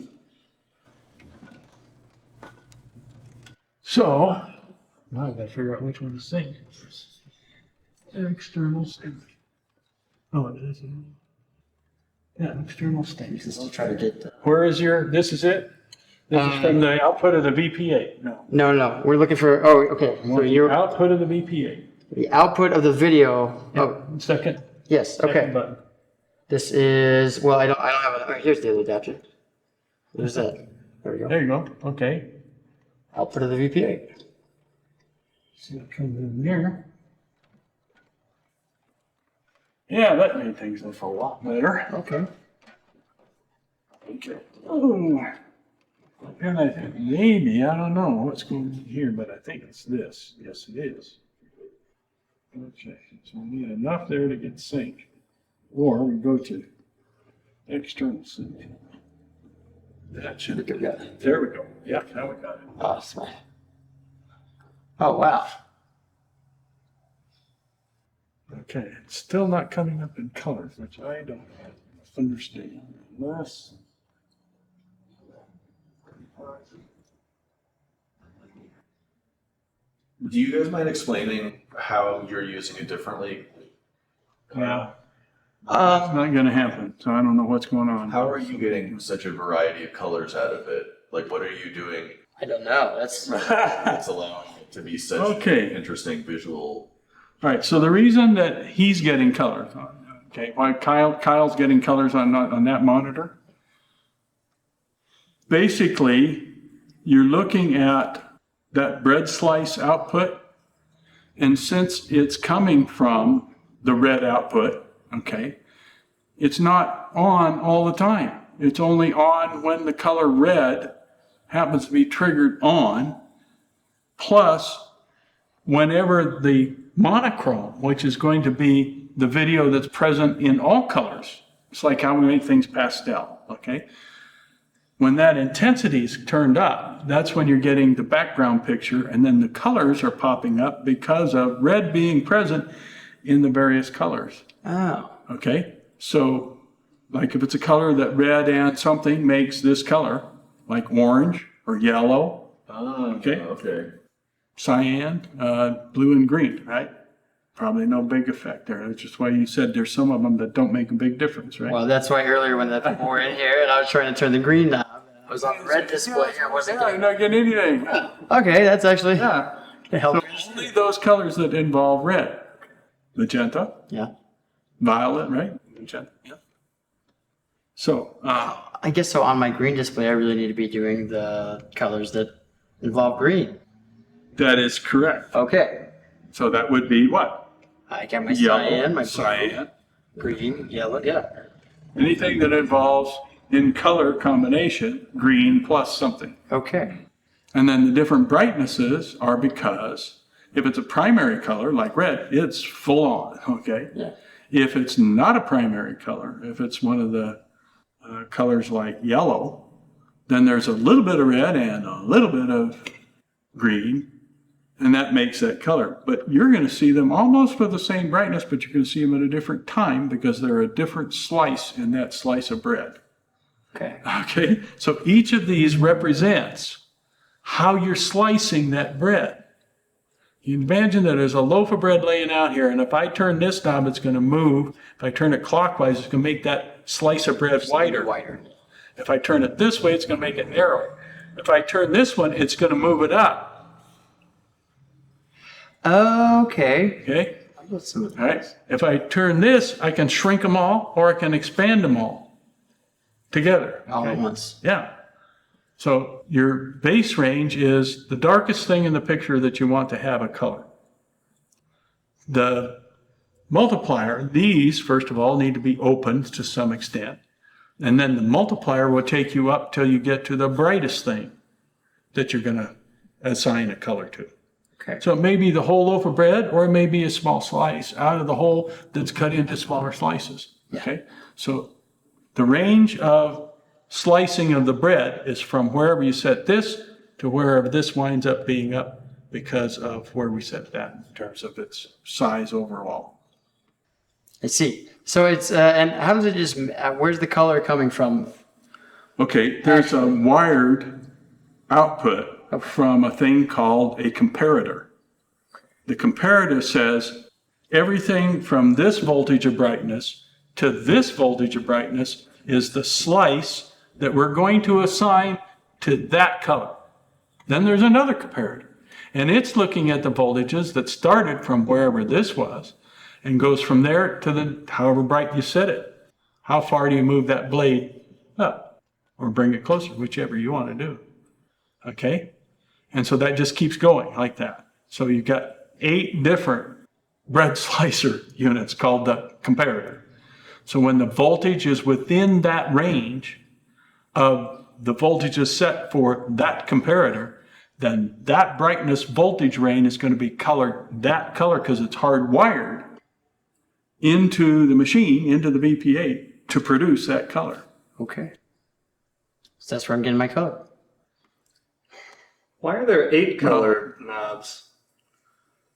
So, now I gotta figure out which one to sync. External sync. Oh, it is. Yeah, external sync. Just try to get the... Where is your, this is it? This is from the output of the VP8. No. No. We're looking for, oh, okay. So you're, Output of the VP8. the output of the video. Oh, Second. yes, Second okay. button. This is, well, I don't have a, oh, here's the other adapter. There's that. There we go. There you go. Okay. Output of the VP8. See what comes in there. Yeah, that made things look a lot better. Okay. Okay. Oh. And I think maybe, I don't know what's going on here, but I think it's this. Yes, it is. Okay, so we need enough there to get sync. Or we go to external sync. That should Think I've got it. There we go. Yeah, now we got it. Oh, smash. Oh, wow. Okay, it's still not coming up in colors, which I don't understand. Unless. Do you guys mind explaining how you're using it differently? Yeah. It's not gonna happen, so I don't know what's going on. How are you getting such a variety of colors out of it? Like, what are you doing I don't know. That's that's allowing it to be such Okay. interesting visual? All right, so the reason that he's getting colors, okay, why Kyle's getting colors on that monitor, basically, you're looking at that bread slice output. And since it's coming from the red output, okay, it's not on all the time. It's only on when the color red happens to be triggered on, plus whenever the monochrome, which is going to be the video that's present in all colors. It's like how we make things pastel, okay? When that intensity is turned up, that's when you're getting the background picture, and then the colors are popping up because of red being present in the various colors. Oh. Okay? So, like if it's a color that red and something makes this color, like orange or yellow, okay? Okay. Cyan, blue and green, right? Probably no big effect there. That's just why you said there's some of them that don't make a big difference, right? Well, that's why earlier when the people were in here and I was trying to turn the green knob, I was on the red display here, wasn't Yeah, you're not getting anything. Okay, that's actually Yeah. it helped. So only those colors that involve red. Magenta, Yeah. violet, right? Magenta, yeah. So, I guess so on my green display I really need to be doing the colors that involve green. that is correct. Okay. So that would be what? I got my Yellow, cyan, my blue, cyan. green, yellow, yeah. Anything that involves in color combination, green plus something. Okay. And then the different brightnesses are because if it's a primary color like red, it's full on, okay? Yeah. If it's not a primary color, if it's one of the colors like yellow, then there's a little bit of red and a little bit of green, and that makes that color. But you're going to see them almost with the same brightness, but you're going to see them at a different time because they're a different slice in that slice of bread. Okay. Okay? So each of these represents how you're slicing that bread. You imagine that there's a loaf of bread laying out here, and if I turn this knob, it's going to move. If I turn it clockwise, it's going to make that slice of bread wider. Wider. If I turn it this way, it's going to make it narrow. If I turn this one, it's going to move it up. Okay. Okay? I'll put some of All right? those. If I turn this, I can shrink them all, or I can expand them all together. All at Okay? once. Yeah. So your base range is the darkest thing in the picture that you want to have a color. The multiplier, these, first of all, need to be opened to some extent. And then the multiplier will take you up till you get to the brightest thing that you're going to assign a color to. Okay. So it may be the whole loaf of bread, or it may be a small slice out of the whole that's cut into smaller slices. Okay? So the range of slicing of the bread is from wherever you set this to wherever this winds up being up because of where we set that in terms of its size overall. I see. So it's, and how does it just, where's the color coming from? Okay, there's a wired output from a thing called a comparator. The comparator says everything from this voltage of brightness to this voltage of brightness is the slice that we're going to assign to that color. Then there's another comparator, and it's looking at the voltages that started from wherever this was and goes from there to the however bright you set it. How far do you move that blade up or bring it closer, whichever you want to do. Okay? And so that just keeps going like that. So you've got 8 different bread slicer units called the comparator. So when the voltage is within that range of the voltages set for that comparator, then that brightness voltage range is going to be colored that color because it's hardwired into the machine, into the VP8 to produce that color. Okay. So that's where I'm getting my color. Why are there 8 color knobs?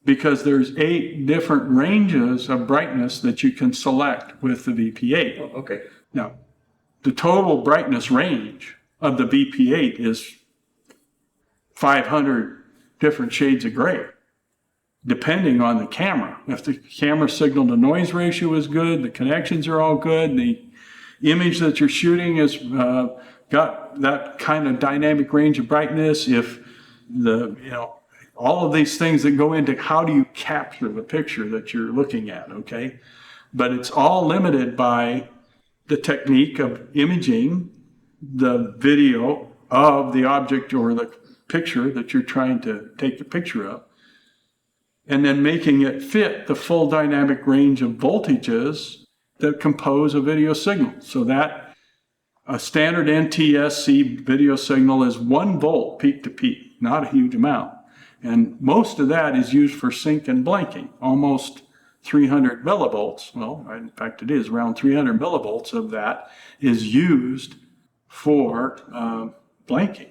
Because there's 8 different ranges of brightness that you can select with the VP8. Oh, okay. Now, the total brightness range of the VP8 is 500 different shades of gray, depending on the camera. If the camera signal to noise ratio is good, the connections are all good, the image that you're shooting has got that kind of dynamic range of brightness, if the, all of these things that go into how do you capture the picture that you're looking at, okay? But it's all limited by the technique of imaging the video of the object or the picture that you're trying to take a picture of, and then making it fit the full dynamic range of voltages that compose a video signal. So that a standard NTSC video signal is 1 volt peak to peak, not a huge amount. And most of that is used for sync and blanking, almost 300 millivolts. Well, in fact, it is around 300 millivolts of that is used for blanking.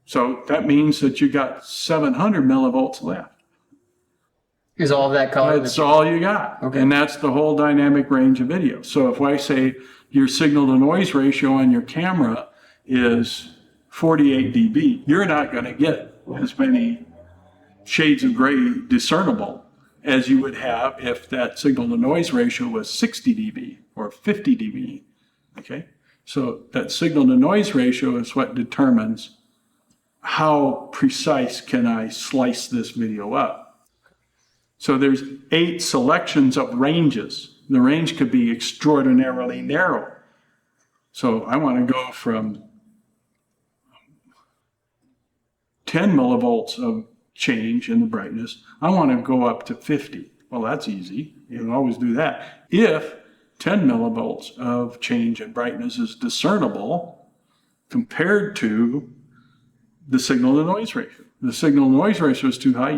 So that means that you got 700 millivolts left. Is all of that color? That's all you got. Okay. And that's the whole dynamic range of video. So if I say your signal to noise ratio on your camera is 48 dB, you're not going to get as many shades of gray discernible as you would have if that signal to noise ratio was 60 dB or 50 dB. Okay? So that signal to noise ratio is what determines how precise can I slice this video up. So there's 8 selections of ranges. The range could be extraordinarily narrow. So I want to go from 10 millivolts of change in the brightness. I want to go up to 50. Well, that's easy. You can always do that. If 10 millivolts of change in brightness is discernible compared to the signal to noise ratio. The signal to noise ratio is too high,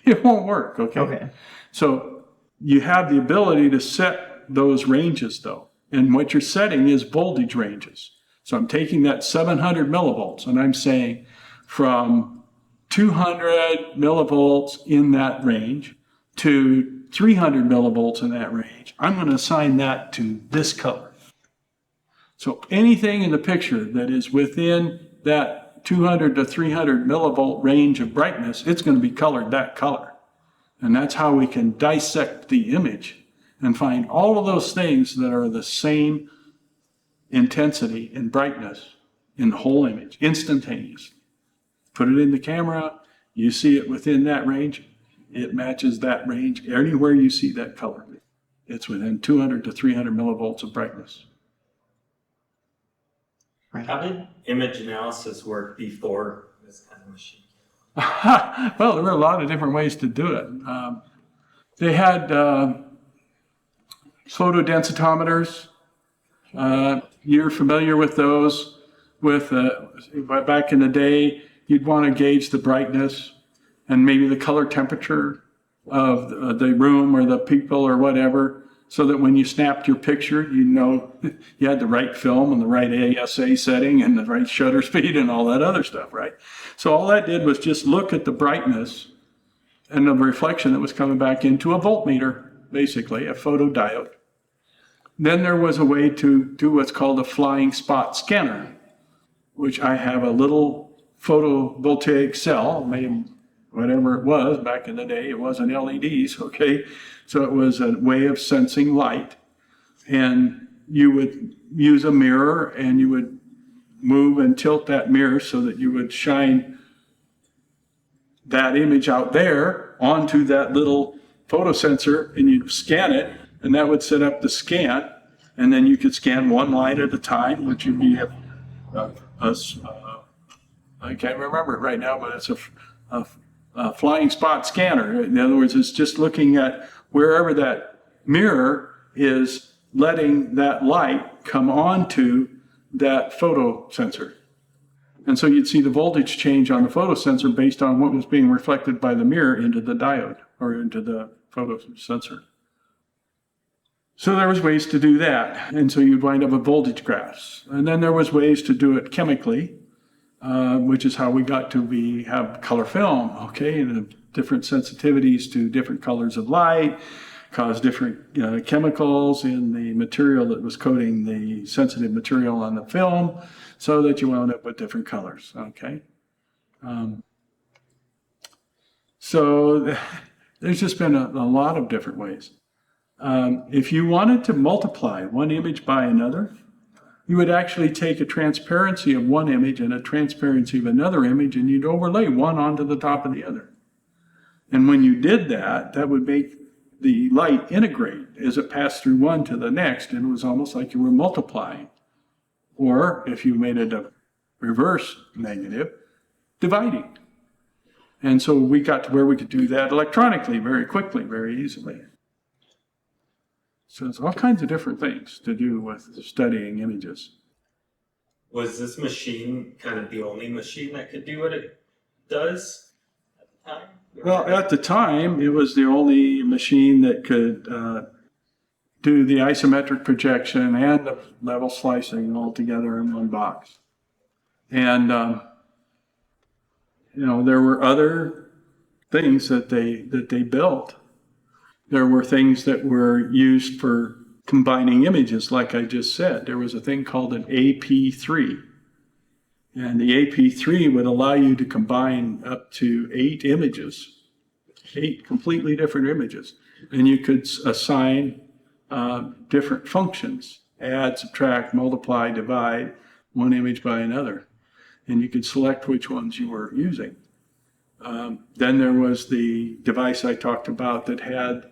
it won't work, okay? Okay. So you have the ability to set those ranges though. And what you're setting is voltage ranges. So I'm taking that 700 millivolts and I'm saying from 200 millivolts in that range to 300 millivolts in that range, I'm going to assign that to this color. So anything in the picture that is within that 200 to 300 millivolt range of brightness, it's going to be colored that color. And that's how we can dissect the image and find all of those things that are the same intensity and brightness in the whole image instantaneously. Put it in the camera, you see it within that range, it matches that range anywhere you see that color. It's within 200 to 300 millivolts of brightness. How did image analysis work before this kind of machine? Well, there were a lot of different ways to do it. They had photodensitometers. You're familiar with those. Back in the day, you'd want to gauge the brightness and maybe the color temperature of the room or the people or whatever, so that when you snapped your picture, you know you had the right film and the right ASA setting and the right shutter speed and all that other stuff, right? So all that did was just look at the brightness and the reflection that was coming back into a voltmeter, basically, a photodiode. Then there was a way to do what's called a flying spot scanner, which I have a little photovoltaic cell, made whatever it was back in the day. It wasn't LEDs, okay? So it was a way of sensing light. And you would use a mirror and you would move and tilt that mirror so that you would shine that image out there onto that little photosensor and you'd scan it, and that would set up the scan. And then you could scan one line at a time, which would be I can't remember it right now, but it's a flying spot scanner. In other words, it's just looking at wherever that mirror is letting that light come onto that photo sensor. And so you'd see the voltage change on the photo sensor based on what was being reflected by the mirror into the diode or into the photo sensor. So there was ways to do that. And so you'd wind up with voltage graphs. And then there was ways to do it chemically, which is how we got to have color film, okay, and different sensitivities to different colors of light, cause different chemicals in the material that was coating the sensitive material on the film, so that you wound up with different colors, okay? So there's just been a lot of different ways. If you wanted to multiply one image by another, you would actually take a transparency of one image and a transparency of another image, and you'd overlay one onto the top of the other. And when you did that, that would make the light integrate as it passed through one to the next, and it was almost like you were multiplying. Or if you made it a reverse negative, dividing. And so we got to where we could do that electronically very quickly, very easily. So there's all kinds of different things to do with studying images. Was this machine kind of the only machine that could do what it does at the time? Well, at the time, it was the only machine that could do the isometric projection and the level slicing all together in one box. And, there were other things that they built. There were things that were used for combining images, like I just said. There was a thing called an AP3. And the AP3 would allow you to combine up to 8 images, 8 completely different images. And you could assign different functions, add, subtract, multiply, divide one image by another. And you could select which ones you were using. Then there was the device I talked about that had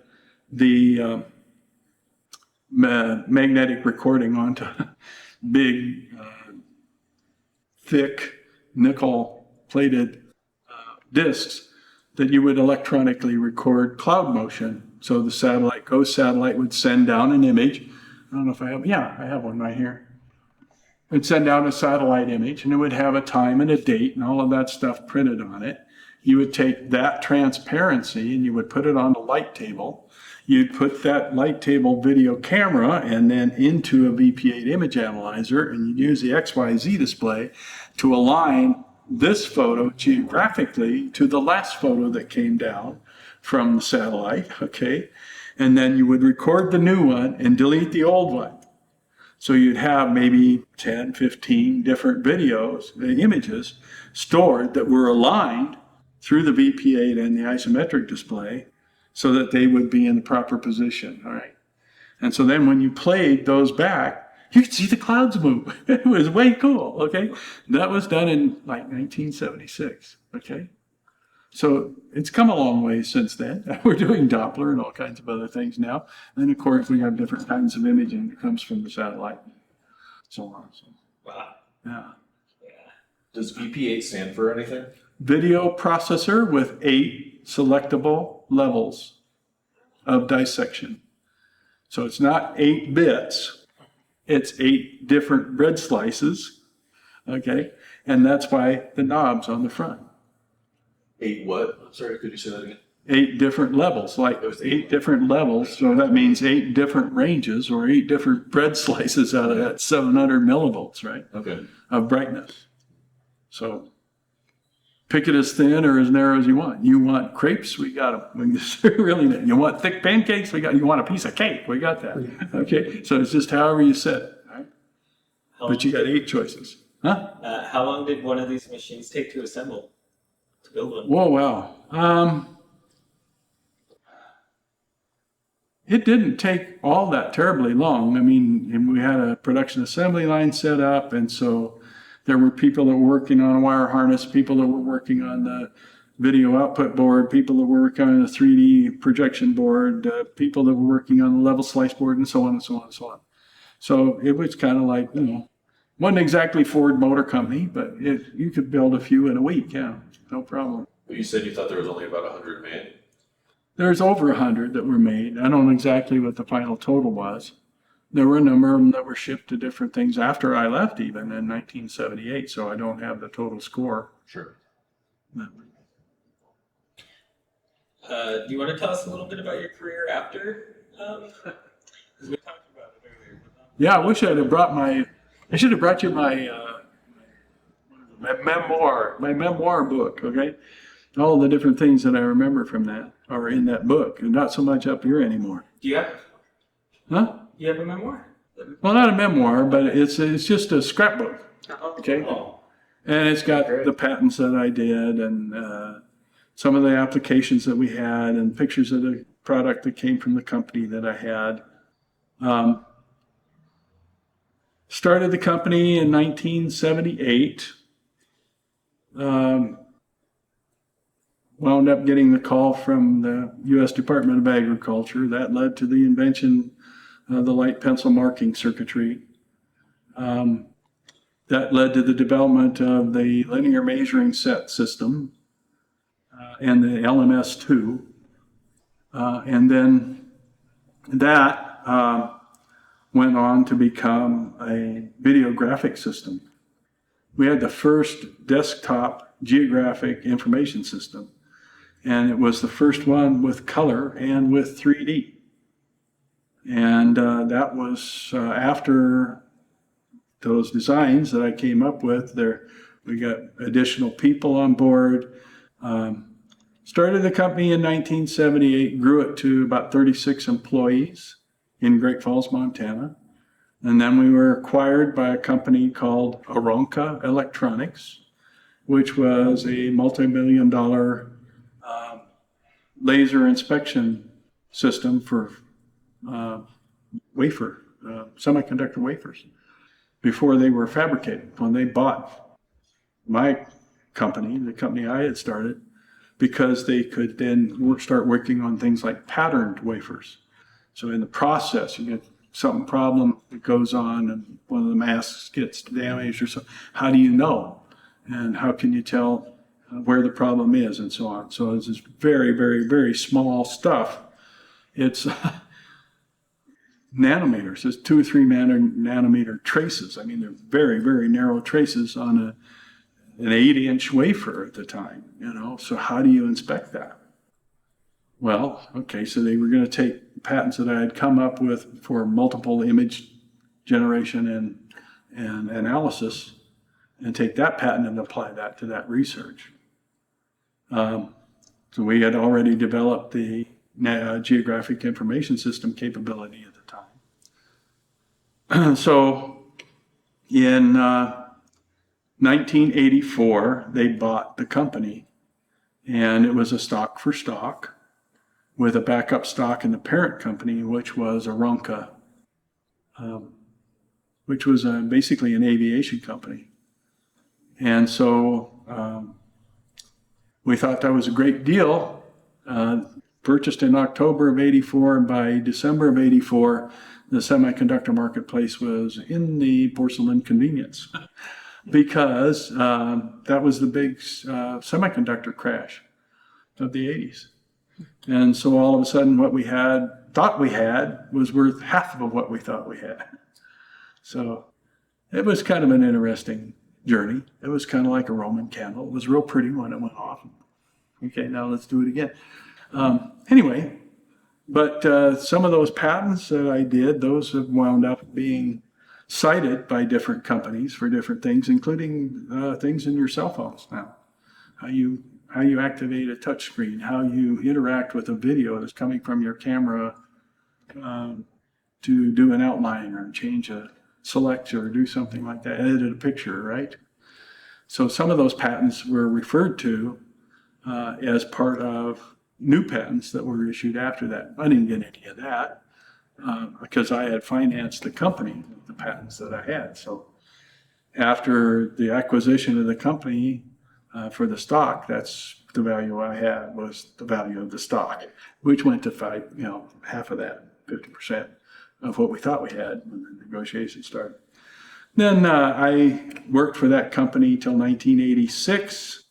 the magnetic recording onto big, thick, nickel-plated discs that you would electronically record cloud motion. So the ghost satellite would send down an image. I don't know if I have one right here. It'd send down a satellite image, and it would have a time and a date and all of that stuff printed on it. You would take that transparency and you would put it on a light table. You'd put that light table video camera and then into a VP8 image analyzer, and you'd use the XYZ display to align this photo geographically to the last photo that came down from the satellite, okay? And then you would record the new one and delete the old one. So you'd have maybe 10, 15 different videos, images stored that were aligned through the VP8 and the isometric display so that they would be in the proper position, all right? And so then when you played those back, you could see the clouds move. It was way cool, okay? That was done in like 1976, okay? So it's come a long way since then. We're doing Doppler and all kinds of other things now. And of course, we have different kinds of imaging that comes from the satellite, so on. So, Wow. yeah. Does VP8 stand for anything? Video processor with 8 selectable levels of dissection. So it's not 8 bits, it's 8 different bread slices, okay? And that's why the knob's on the front. 8 what? I'm sorry, could you say that again? 8 different levels, like 8 different levels. So that means 8 different ranges or 8 different bread slices out of that 700 millivolts, right? Okay. Of brightness. So pick it as thin or as narrow as you want. You want crepes? We got them. Really, you want thick pancakes? You want a piece of cake? We got that. Okay. So it's just however you set it, right? But you got 8 choices. Huh? How long did one of these machines take to assemble? To build one? Whoa, wow. It didn't take all that terribly long. I mean, we had a production assembly line set up, and so there were people that were working on a wire harness, people that were working on the video output board, people that were working on the 3D projection board, people that were working on the level slice board, and so on and so on and so on. So it was kind of like, wasn't exactly Ford Motor Company, but you could build a few in a week, yeah, no problem. But you said you thought there was only about 100 made? There's over 100 that were made. I don't know exactly what the final total was. There were a number of them that were shipped to different things after I left even in 1978, so I don't have the total score. Sure. No. Do you want to tell us a little bit about your career after? Because we talked about it earlier. Yeah, I wish I should have brought you my memoir book, okay? All the different things that I remember from that are in that book, and not so much up here anymore. Do you have? Huh? You have a memoir? Well, not a memoir, but it's just a scrapbook, okay? Oh. And it's got the patents that I did and some of the applications that we had and pictures of the product that came from the company that I had. Started the company in 1978. Wound up getting the call from the U.S. Department of Agriculture. That led to the invention of the light pencil marking circuitry. Then That led to the development of the linear measuring set system and the LMS2. And then that went on to become a videographic system. We had the first desktop geographic information system, and it was the first one with color and with 3D. And that was after those designs that I came up with. We got additional people on board. Started the company in 1978, grew it to about 36 employees in Great Falls, Montana. And then we were acquired by a company called Aronka Electronics, which was a multi-million-dollar laser inspection system for semiconductor wafers before they were fabricated. When they bought my company, the company I had started, because they could then start working on things like patterned wafers. So in the process, you get some problem that goes on and one of the masks gets damaged or so. How do you know? And how can you tell where the problem is and so on? So it's this very, very, very small stuff. It's nanometers. It's 2 or 3 nanometer traces. I mean, they're very, very narrow traces on an 8-inch wafer at the time, So how do you inspect that? Well, okay, so they were going to take patents that I had come up with for multiple image generation and analysis and take that patent and apply that to that research. So we had already developed the geographic information system capability at the time. So in 1984, they bought the company, and it was a stock for stock with a backup stock in the parent company, which was Aronka, which was basically an aviation company. And so we thought that was a great deal. Purchased in October of 84, and by December of 84, the semiconductor marketplace was in the porcelain convenience because that was the big semiconductor crash of the 80s. And so all of a sudden what we thought we had was worth half of what we thought we had. So it was kind of an interesting journey. It was kind of like a Roman candle. It was real pretty when it went off. Okay, now let's do it again. Anyway, but some of those patents that I did, those have wound up being cited by different companies for different things, including things in your cell phones now. How you activate a touch screen, how you interact with a video that's coming from your camera to do an outline or change a select or do something like that, edit a picture, right? So some of those patents were referred to as part of new patents that were issued after that. I didn't get any of that because I had financed the company with the patents that I had. So after the acquisition of the company for the stock, that's the value I had, was the value of the stock, which went to half of that, 50% of what we thought we had when the negotiations started. Then I worked for that company till 1986,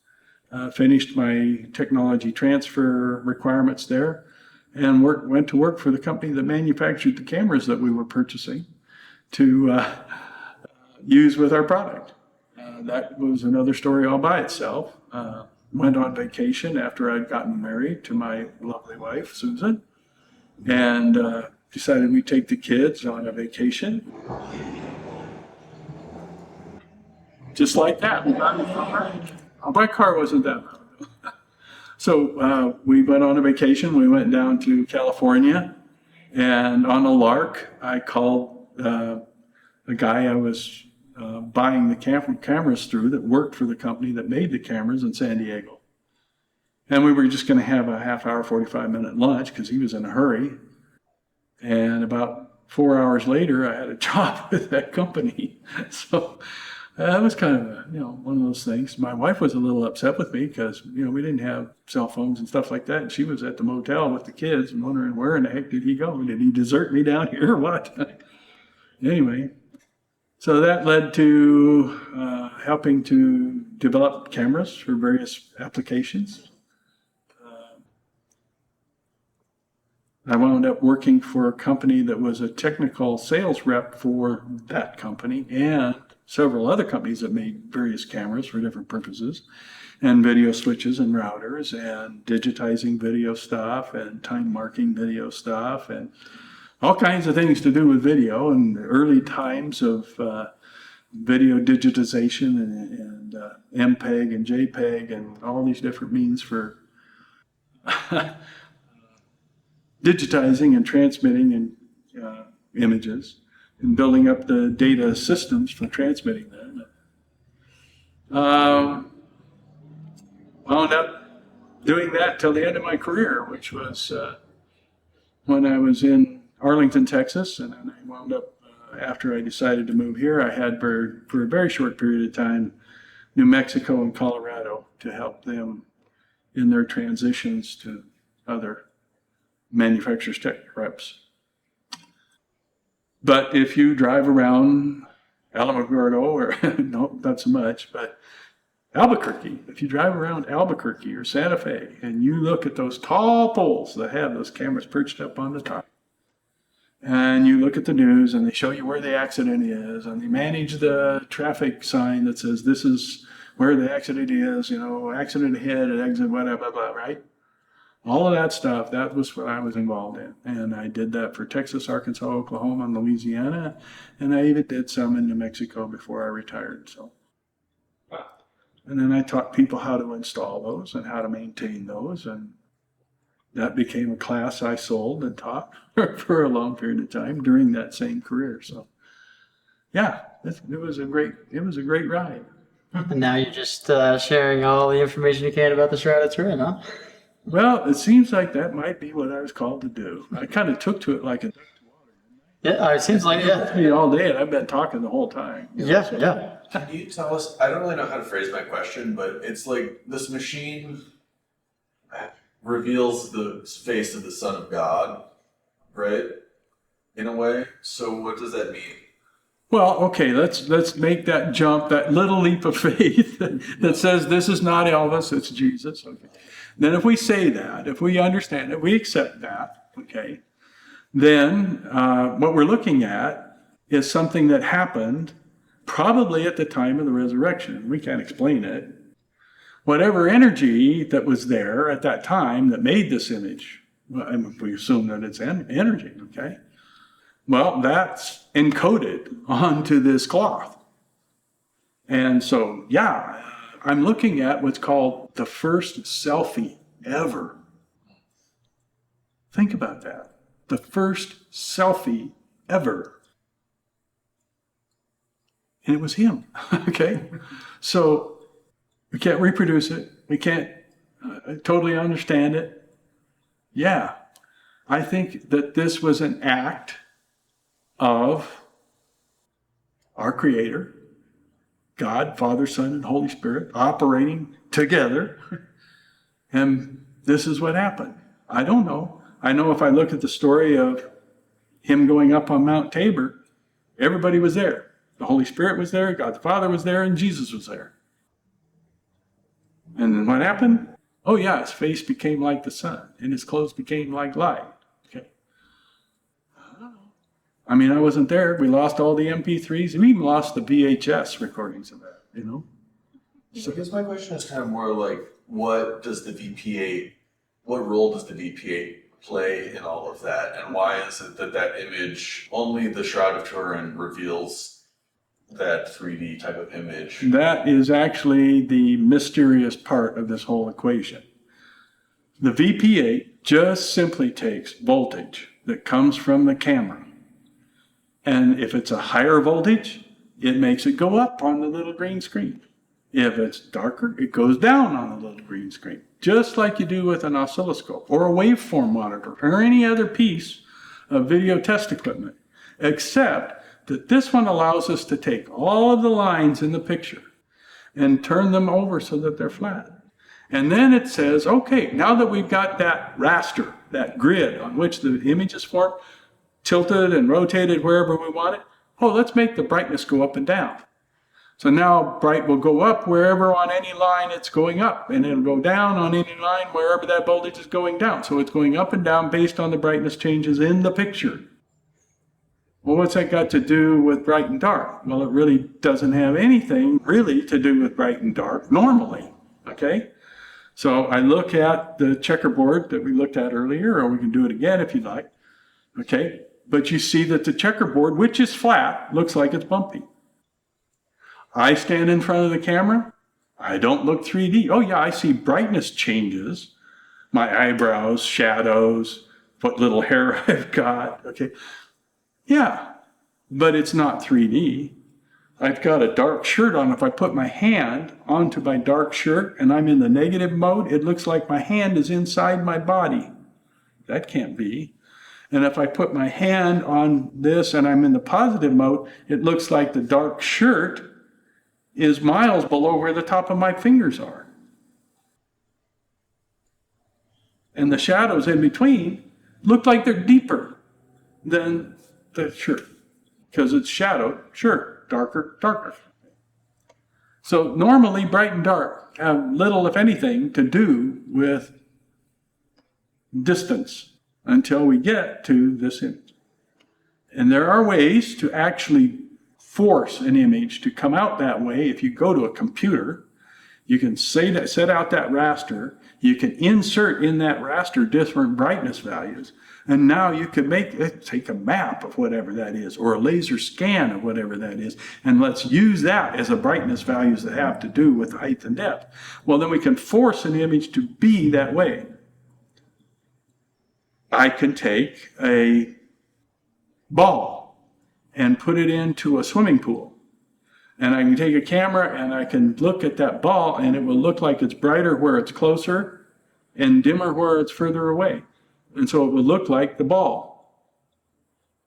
finished my technology transfer requirements there, and went to work for the company that manufactured the cameras that we were purchasing to use with our product. That was another story all by itself. Went on vacation after I'd gotten married to my lovely wife, Susan, and decided we'd take the kids on a vacation. Just like that. My car wasn't that bad. So we went on a vacation. We went down to California, and on a lark, I called a guy I was buying the cameras through that worked for the company that made the cameras in San Diego. And we were just going to have a half-hour, 45-minute lunch because he was in a hurry. And about 4 hours later, I had a job with that company. So that was kind of, one of those things. My wife was a little upset with me because, we didn't have cell phones and stuff like that. And she was at the motel with the kids and wondering, where in the heck did he go? Did he desert me down here or what? Anyway, So that led to helping to develop cameras for various applications. I wound up working for a company that was a technical sales rep for that company and several other companies that made various cameras for different purposes, and video switches and routers and digitizing video stuff and time marking video stuff and all kinds of things to do with video in the early times of video digitization and MPEG and JPEG and all these different means for digitizing and transmitting and images and building up the data systems for transmitting them. Wound up doing that till the end of my career, which was when I was in Arlington, Texas, and then I wound up, after I decided to move here, I had for a very short period of time, New Mexico and Colorado to help them in their transitions to other manufacturers' tech reps. But if you drive around Alamogordo, or no, not so much, but Albuquerque, if you drive around Albuquerque or Santa Fe and you look at those tall poles that have those cameras perched up on the top, and you look at the news and they show you where the accident is and they manage the traffic sign that says this is where the accident is, you know, accident ahead at exit, blah, blah, blah, right? All of that stuff, that was what I was involved in. And I did that for Texas, Arkansas, Oklahoma, and Louisiana. And I even did some in New Mexico before I retired. So, and then I taught people how to install those and how to maintain those. And that became a class I sold and taught for a long period of time during that same career. So, yeah, it was a great ride. And now you're just sharing all the information you can about the shroud of Turin, huh? Well, it seems like that might be what I was called to do. I kind of took to it like a duck to water. Yeah, it seems like, yeah. Me all day, and I've been talking the whole time. Yeah, yeah. Can you tell us? I don't really know how to phrase my question, but it's like this machine reveals the face of the Son of God, right? In a way. So what does that mean? Well, okay, let's make that jump, that little leap of faith that says this is not Elvis, it's Jesus. Okay. Then if we say that, if we understand it, we accept that, okay, then what we're looking at is something that happened probably at the time of the resurrection. We can't explain it. Whatever energy that was there at that time that made this image, well, we assume that it's energy, okay? Well, that's encoded onto this cloth. And so, yeah, I'm looking at what's called the first selfie ever. Think about that. The first selfie ever. And it was him, okay? So we can't reproduce it. We can't totally understand it. Yeah, I think that this was an act of our Creator, God, Father, Son, and Holy Spirit operating together. And this is what happened. I don't know. I know if I look at the story of him going up on Mount Tabor, everybody was there. The Holy Spirit was there, God the Father was there, and Jesus was there. And then what happened? Oh yeah, his face became like the sun, and his clothes became like light. Okay. I mean, I wasn't there. We lost all the MP3s. We even lost the VHS recordings of that, you know? So I guess my question is kind of more like, what role does the VP8 play in all of that? And why is it that image, only the Shroud of Turin reveals that 3D type of image? That is actually the mysterious part of this whole equation. The VP8 just simply takes voltage that comes from the camera. And if it's a higher voltage, it makes it go up on the little green screen. If it's darker, it goes down on the little green screen, just like you do with an oscilloscope or a waveform monitor or any other piece of video test equipment, except that this one allows us to take all of the lines in the picture and turn them over so that they're flat. And then it says, okay, now that we've got that raster, that grid on which the image is formed, tilted and rotated wherever we want it, oh, let's make the brightness go up and down. So now bright will go up wherever on any line it's going up, and it'll go down on any line wherever that voltage is going down. So it's going up and down based on the brightness changes in the picture. Well, what's that got to do with bright and dark? Well, it really doesn't have anything really to do with bright and dark normally, okay? So I look at the checkerboard that we looked at earlier, or we can do it again if you'd like, okay? But you see that the checkerboard, which is flat, looks like it's bumpy. I stand in front of the camera, I don't look 3D. Oh yeah, I see brightness changes, my eyebrows, shadows, what little hair I've got, okay? Yeah, but it's not 3D. I've got a dark shirt on. If I put my hand onto my dark shirt and I'm in the negative mode, it looks like my hand is inside my body. That can't be. And if I put my hand on this and I'm in the positive mode, it looks like the dark shirt is miles below where the top of my fingers are. And the shadows in between look like they're deeper than the shirt, because it's shadowed, sure, darker, darker. So normally bright and dark have little, if anything, to do with distance until we get to this image. And there are ways to actually force an image to come out that way. If you go to a computer, you can set out that raster, you can insert in that raster different brightness values, and now you can take a map of whatever that is, or a laser scan of whatever that is, and let's use that as a brightness values that have to do with height and depth. Well, then we can force an image to be that way. I can take a ball and put it into a swimming pool. And I can take a camera and I can look at that ball, and it will look like it's brighter where it's closer and dimmer where it's further away. And so it will look like the ball,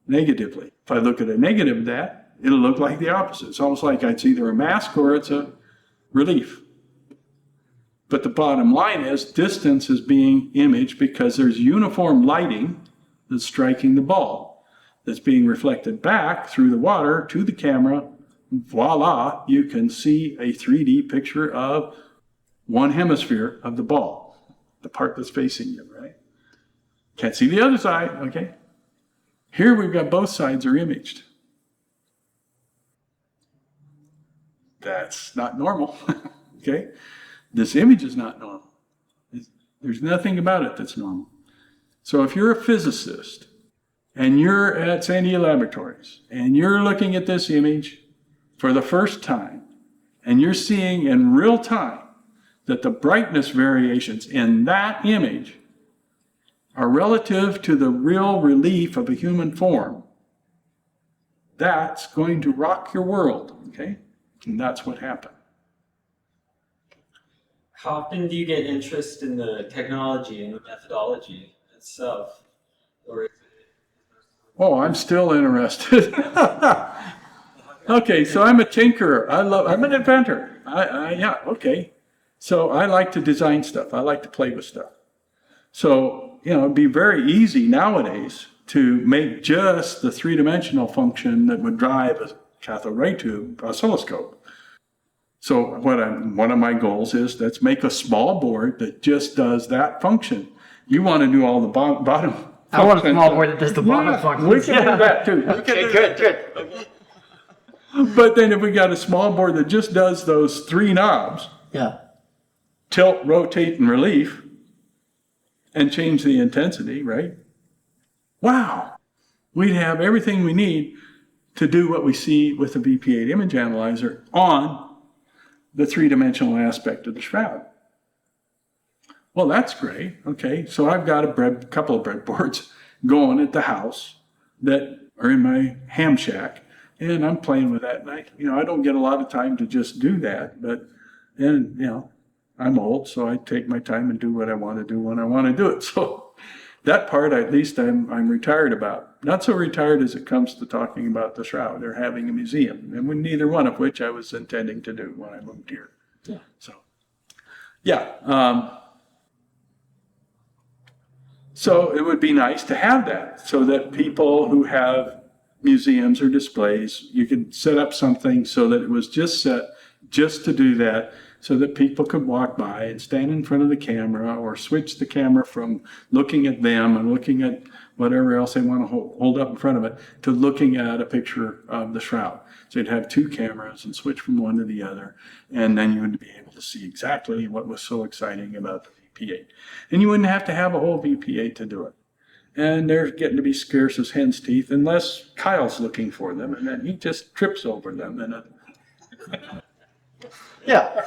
negatively. If I look at a negative of that, it'll look like the opposite. It's almost like it's either a mask or it's a relief. But the bottom line is distance is being imaged because there's uniform lighting that's striking the ball, that's being reflected back through the water to the camera. Voila, you can see a 3D picture of one hemisphere of the ball, the part that's facing you, right? Can't see the other side, okay? Here we've got both sides are imaged. That's not normal, okay? This image is not normal. There's nothing about it that's normal. So if you're a physicist and you're at Sandia Laboratories and you're looking at this image for the first time and you're seeing in real time that the brightness variations in that image are relative to the real relief of a human form, that's going to rock your world, okay? And that's what happened. How often do you get interest in the technology and the methodology itself? Or is it... Oh, I'm still interested. Okay, so I'm a tinkerer. I'm an inventor. Yeah, okay. So I like to design stuff. I like to play with stuff. So, it'd be very easy nowadays to make just the three-dimensional function that would drive a cathode ray tube oscilloscope. So one of my goals is let's make a small board that just does that function. You want to do all the bottom. I want a small board that does the bottom function. We can do that too. Okay, good. But then if we got a small board that just does those three knobs, Yeah. tilt, rotate, and relief, and change the intensity, right? Wow. We'd have everything we need to do what we see with the VP8 image analyzer on the three-dimensional aspect of the shroud. Well, that's great. Okay, so I've got a couple of breadboards going at the house that are in my ham shack, and I'm playing with that. And I don't get a lot of time to just do that, but then, I'm old, so I take my time and do what I want to do when I want to do it. So that part, at least, I'm retired about. Not so retired as it comes to talking about the shroud or having a museum, and neither one of which I was intending to do when I moved here. Yeah. So, yeah. So it would be nice to have that so that people who have museums or displays. You could set up something so that it was just set just to do that, so that people could walk by and stand in front of the camera or switch the camera from looking at them and looking at whatever else they want to hold up in front of it to looking at a picture of the shroud. So you'd have two cameras and switch from one to the other, and then you would be able to see exactly what was so exciting about the VP8. And you wouldn't have to have a whole VP8 to do it. And they're getting to be scarce as hen's teeth unless Kyle's looking for them, and then he just trips over them. Yeah.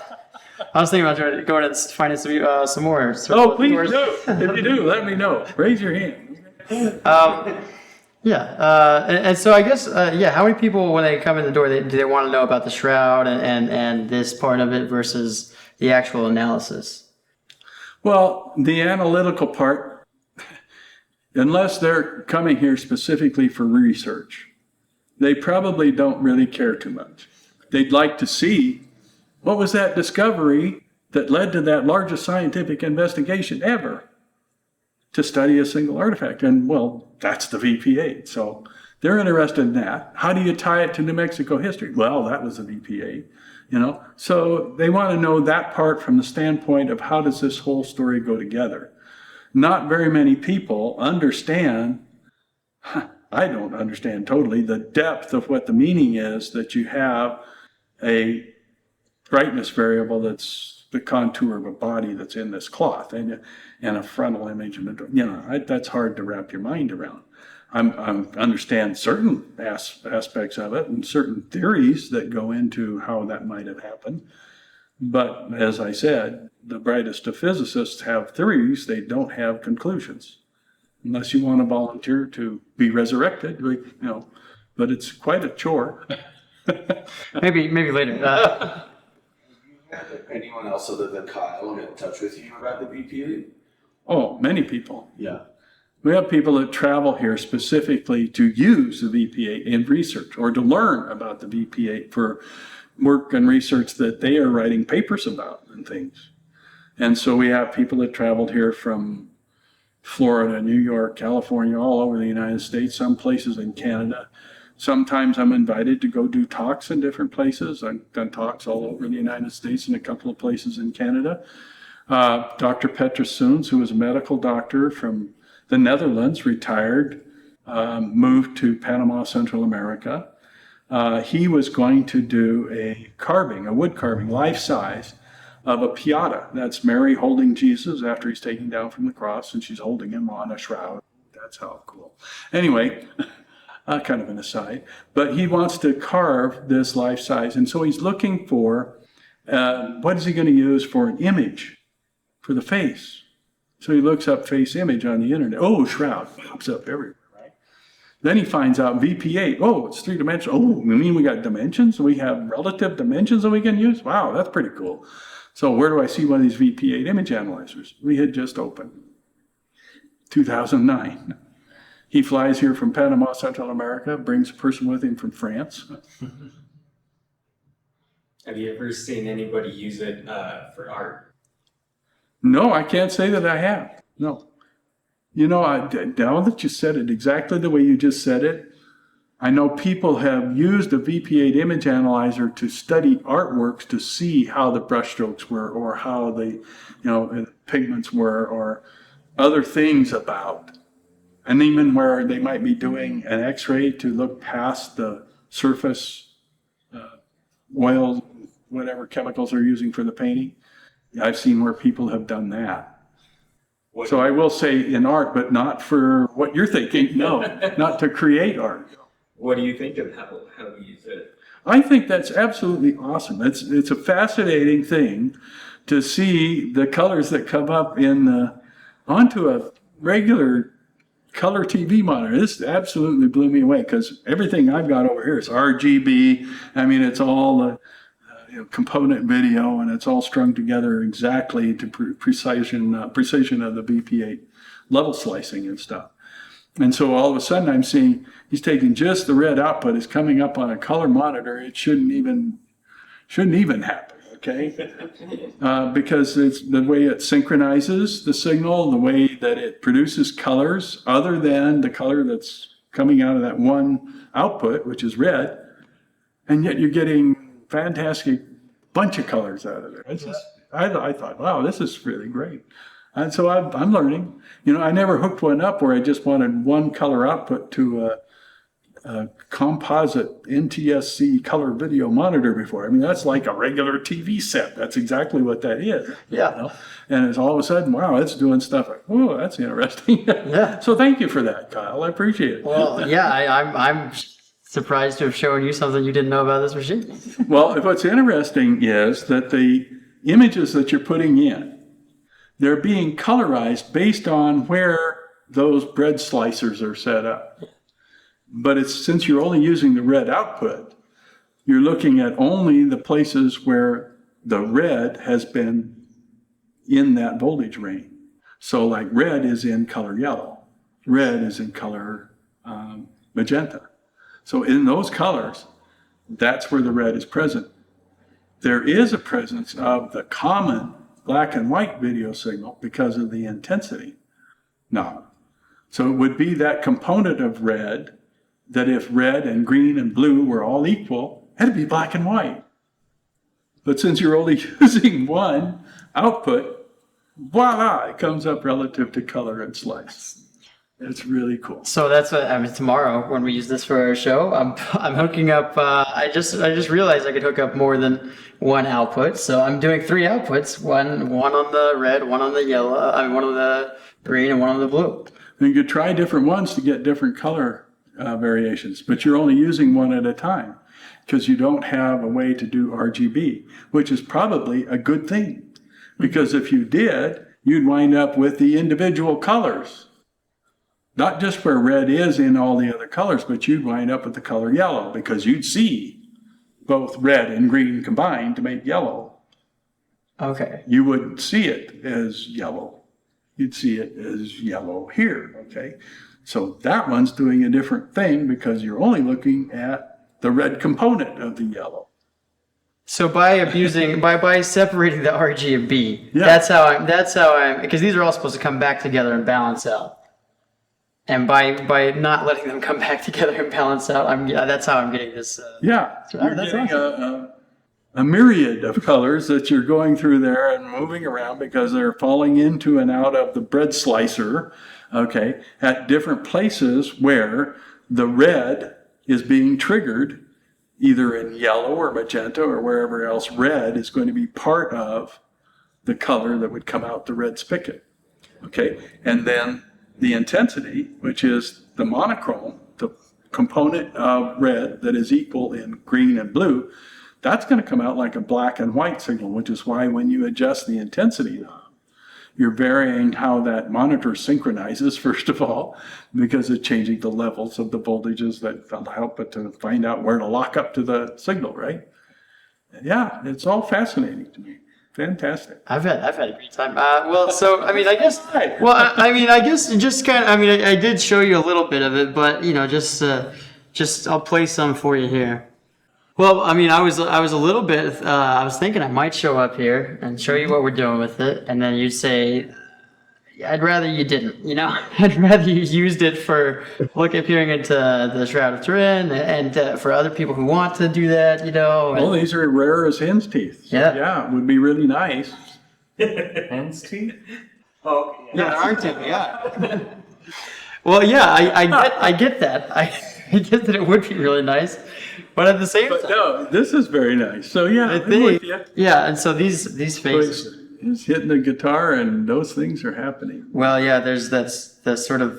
I was thinking about trying to go and find some more. Oh, please do. If you do, let me know. Raise your hand. And so I guess, how many people, when they come in the door, do they want to know about the shroud and this part of it versus the actual analysis? Well, the analytical part, unless they're coming here specifically for research, they probably don't really care too much. They'd like to see what was that discovery that led to that largest scientific investigation ever to study a single artifact. And, well, that's the VP8. So they're interested in that. How do you tie it to New Mexico history? Well, that was the VP8, you know. So they want to know that part from the standpoint of how does this whole story go together. Not very many people understand, I don't understand totally, the depth of what the meaning is that you have a brightness variable that's the contour of a body that's in this cloth and a frontal image and that's hard to wrap your mind around. I understand certain aspects of it and certain theories that go into how that might have happened. But as I said, the brightest of physicists have theories, they don't have conclusions. Unless you want to volunteer to be resurrected, but it's quite a chore. Maybe later. Anyone else other than Kyle get in touch with you about the VP8? Oh, many people. Yeah. We have people that travel here specifically to use the VP8 in research or to learn about the VP8 for work and research that they are writing papers about and things. And so we have people that traveled here from Florida, New York, California, all over the United States, some places in Canada. Sometimes I'm invited to go do talks in different places. I've done talks all over the United States and a couple of places in Canada. Dr. Petrus Soens, who was a medical doctor from the Netherlands, retired, moved to Panama, Central America. He was going to do a wood carving, life-size, of a Pieta. That's Mary holding Jesus after he's taken down from the cross, and she's holding him on a shroud. That's how cool. Anyway, kind of an aside, but he wants to carve this life-size, and so he's looking for what is he going to use for an image for the face. So he looks up face image on the internet. Oh, shroud pops up everywhere, right? Then he finds out VP8. Oh, it's three-dimensional. Oh, you mean we got dimensions? We have relative dimensions that we can use? Wow, that's pretty cool. So where do I see one of these VP8 image analyzers? We had just opened. 2009. He flies here from Panama, Central America, brings a person with him from France. Have you ever seen anybody use it for art? No, I can't say that I have. No. Now that you said it exactly the way you just said it, I know people have used a VP8 image analyzer to study artworks to see how the brushstrokes were or how the pigments were or other things about. And even where they might be doing an x-ray to look past the surface oils, whatever chemicals they're using for the painting. I've seen where people have done that. So I will say in art, but not for what you're thinking. No, not to create art. What do you think of how we use it? I think that's absolutely awesome. It's a fascinating thing to see the colors that come up onto a regular color TV monitor. This absolutely blew me away because everything I've got over here is RGB. I mean, it's all the component video, and it's all strung together exactly to precision of the VP8 level slicing and stuff. And so all of a sudden I'm seeing he's taking just the red output, is coming up on a color monitor. It shouldn't even happen, okay? Because it's the way it synchronizes the signal, the way that it produces colors other than the color that's coming out of that one output, which is red, and yet you're getting fantastic bunch of colors out of it. It's just, I thought, wow, this is really great. And so I'm learning. You know, I never hooked one up where I just wanted one color output to a composite NTSC color video monitor before. I mean, that's like a regular TV set. That's exactly what that is. Yeah. You know? And it's all of a sudden, wow, it's doing stuff like, oh, that's interesting. Yeah. So thank you for that, Kyle. I appreciate it. Well, yeah, I'm surprised to have shown you something you didn't know about this machine. Well, what's interesting is that the images that you're putting in, they're being colorized based on where those bread slicers are set up. But it's since you're only using the red output, you're looking at only the places where the red has been in that voltage range. So like red is in color yellow, red is in color magenta. So in those colors, that's where the red is present. There is a presence of the common black and white video signal because of the intensity. No. So it would be that component of red that if red and green and blue were all equal, it'd be black and white. But since you're only using one output, voila, it comes up relative to color and slice. It's really cool. So that's what I mean. Tomorrow, when we use this for our show, I'm hooking up. I just realized I could hook up more than one output. So I'm doing 3 outputs: one on the red, one on the yellow, one on the green, and one on the blue. And you could try different ones to get different color variations, but you're only using one at a time because you don't have a way to do RGB, which is probably a good thing. Because if you did, you'd wind up with the individual colors. Not just where red is in all the other colors, but you'd wind up with the color yellow because you'd see both red and green combined to make yellow. Okay. You wouldn't see it as yellow. You'd see it as yellow here, okay? So that one's doing a different thing because you're only looking at the red component of the yellow. So by separating the RG and B, Yeah. that's how I'm, because these are all supposed to come back together and balance out. And by not letting them come back together and balance out, that's how I'm getting this. Yeah, you're that's getting awesome. a myriad of colors that you're going through there and moving around because they're falling into and out of the bread slicer, okay, at different places where the red is being triggered, either in yellow or magenta or wherever else red is going to be part of the color that would come out the red spigot, okay? And then the intensity, which is the monochrome, the component of red that is equal in green and blue, that's going to come out like a black and white signal, which is why when you adjust the intensity knob, you're varying how that monitor synchronizes, first of all, because it's changing the levels of the voltages that allow it to find out where to lock up to the signal, right? Yeah, it's all fascinating to me. Fantastic. I've had a great time. Well, so I mean, I guess. Well, I mean, I guess just kind of. I mean, I did show you a little bit of it, but you know, just I'll play some for you here. Well, I mean, I was a little bit. I was thinking I might show up here and show you what we're doing with it, and then you'd say, "I'd rather you didn't." You know, I'd rather you used it for peering into the Shroud of Turin, and for other people who want to do that. You know. Well, these are rare as hen's teeth. So yeah, it would be really nice. Hen's teeth? Oh, Yeah, there aren't any. Yeah. Well, yeah, I get that. I get that it would be really nice, but at the same time, No, this is very nice. So yeah, I I'm with think, you. yeah, and so these faces. He's hitting the guitar and those things are happening. Well, yeah, there's the sort of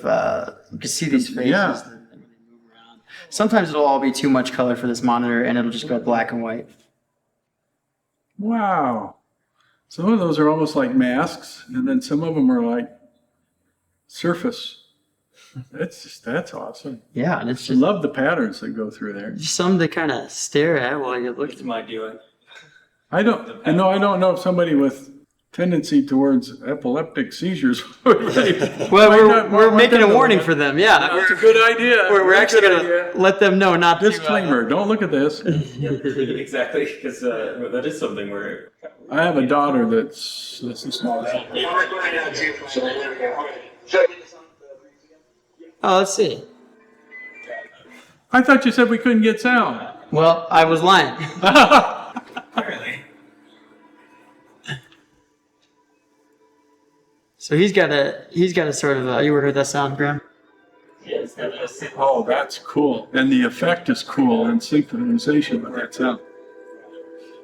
you can see these faces. Yeah. That when they move around. Sometimes it'll all be too much color for this monitor, and it'll just go black and white. Wow. Some of those are almost like masks, and then some of them are like surface. That's awesome. Yeah, and it's I just love the patterns that go through there. something to kind of stare at while you're looking. It's my doing. I don't know if somebody with tendency towards epileptic seizures. Well, Well, we're making a warning for them. Yeah, That's a good idea. we're actually Good going idea. to let them know not to. Disclaimer: don't look at this. Exactly, because that is something where. I have a daughter that's a small. Oh, let's see. I thought you said we couldn't get sound. Well, I was lying. Apparently. So he's got a sort of, you work with that sound, Graham? Yes, that is. Oh, that's cool. And the effect is cool and synchronization with that sound.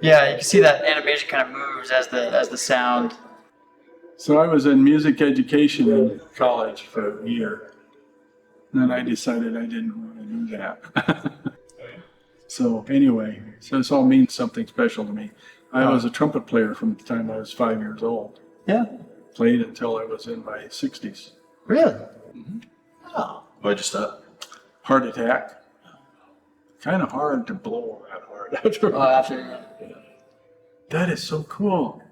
Yeah, you can see that animation kind of moves as the sound. So I was in music education in college for a year. Then I decided I didn't want to do that. So anyway, so this all means something special to me. I was a trumpet player from the time I was 5 years old. Yeah. Played until I was in my 60s. Really? Oh. Why'd you stop? Heart attack. Kind of hard to blow that hard after. Oh, after. That is so cool.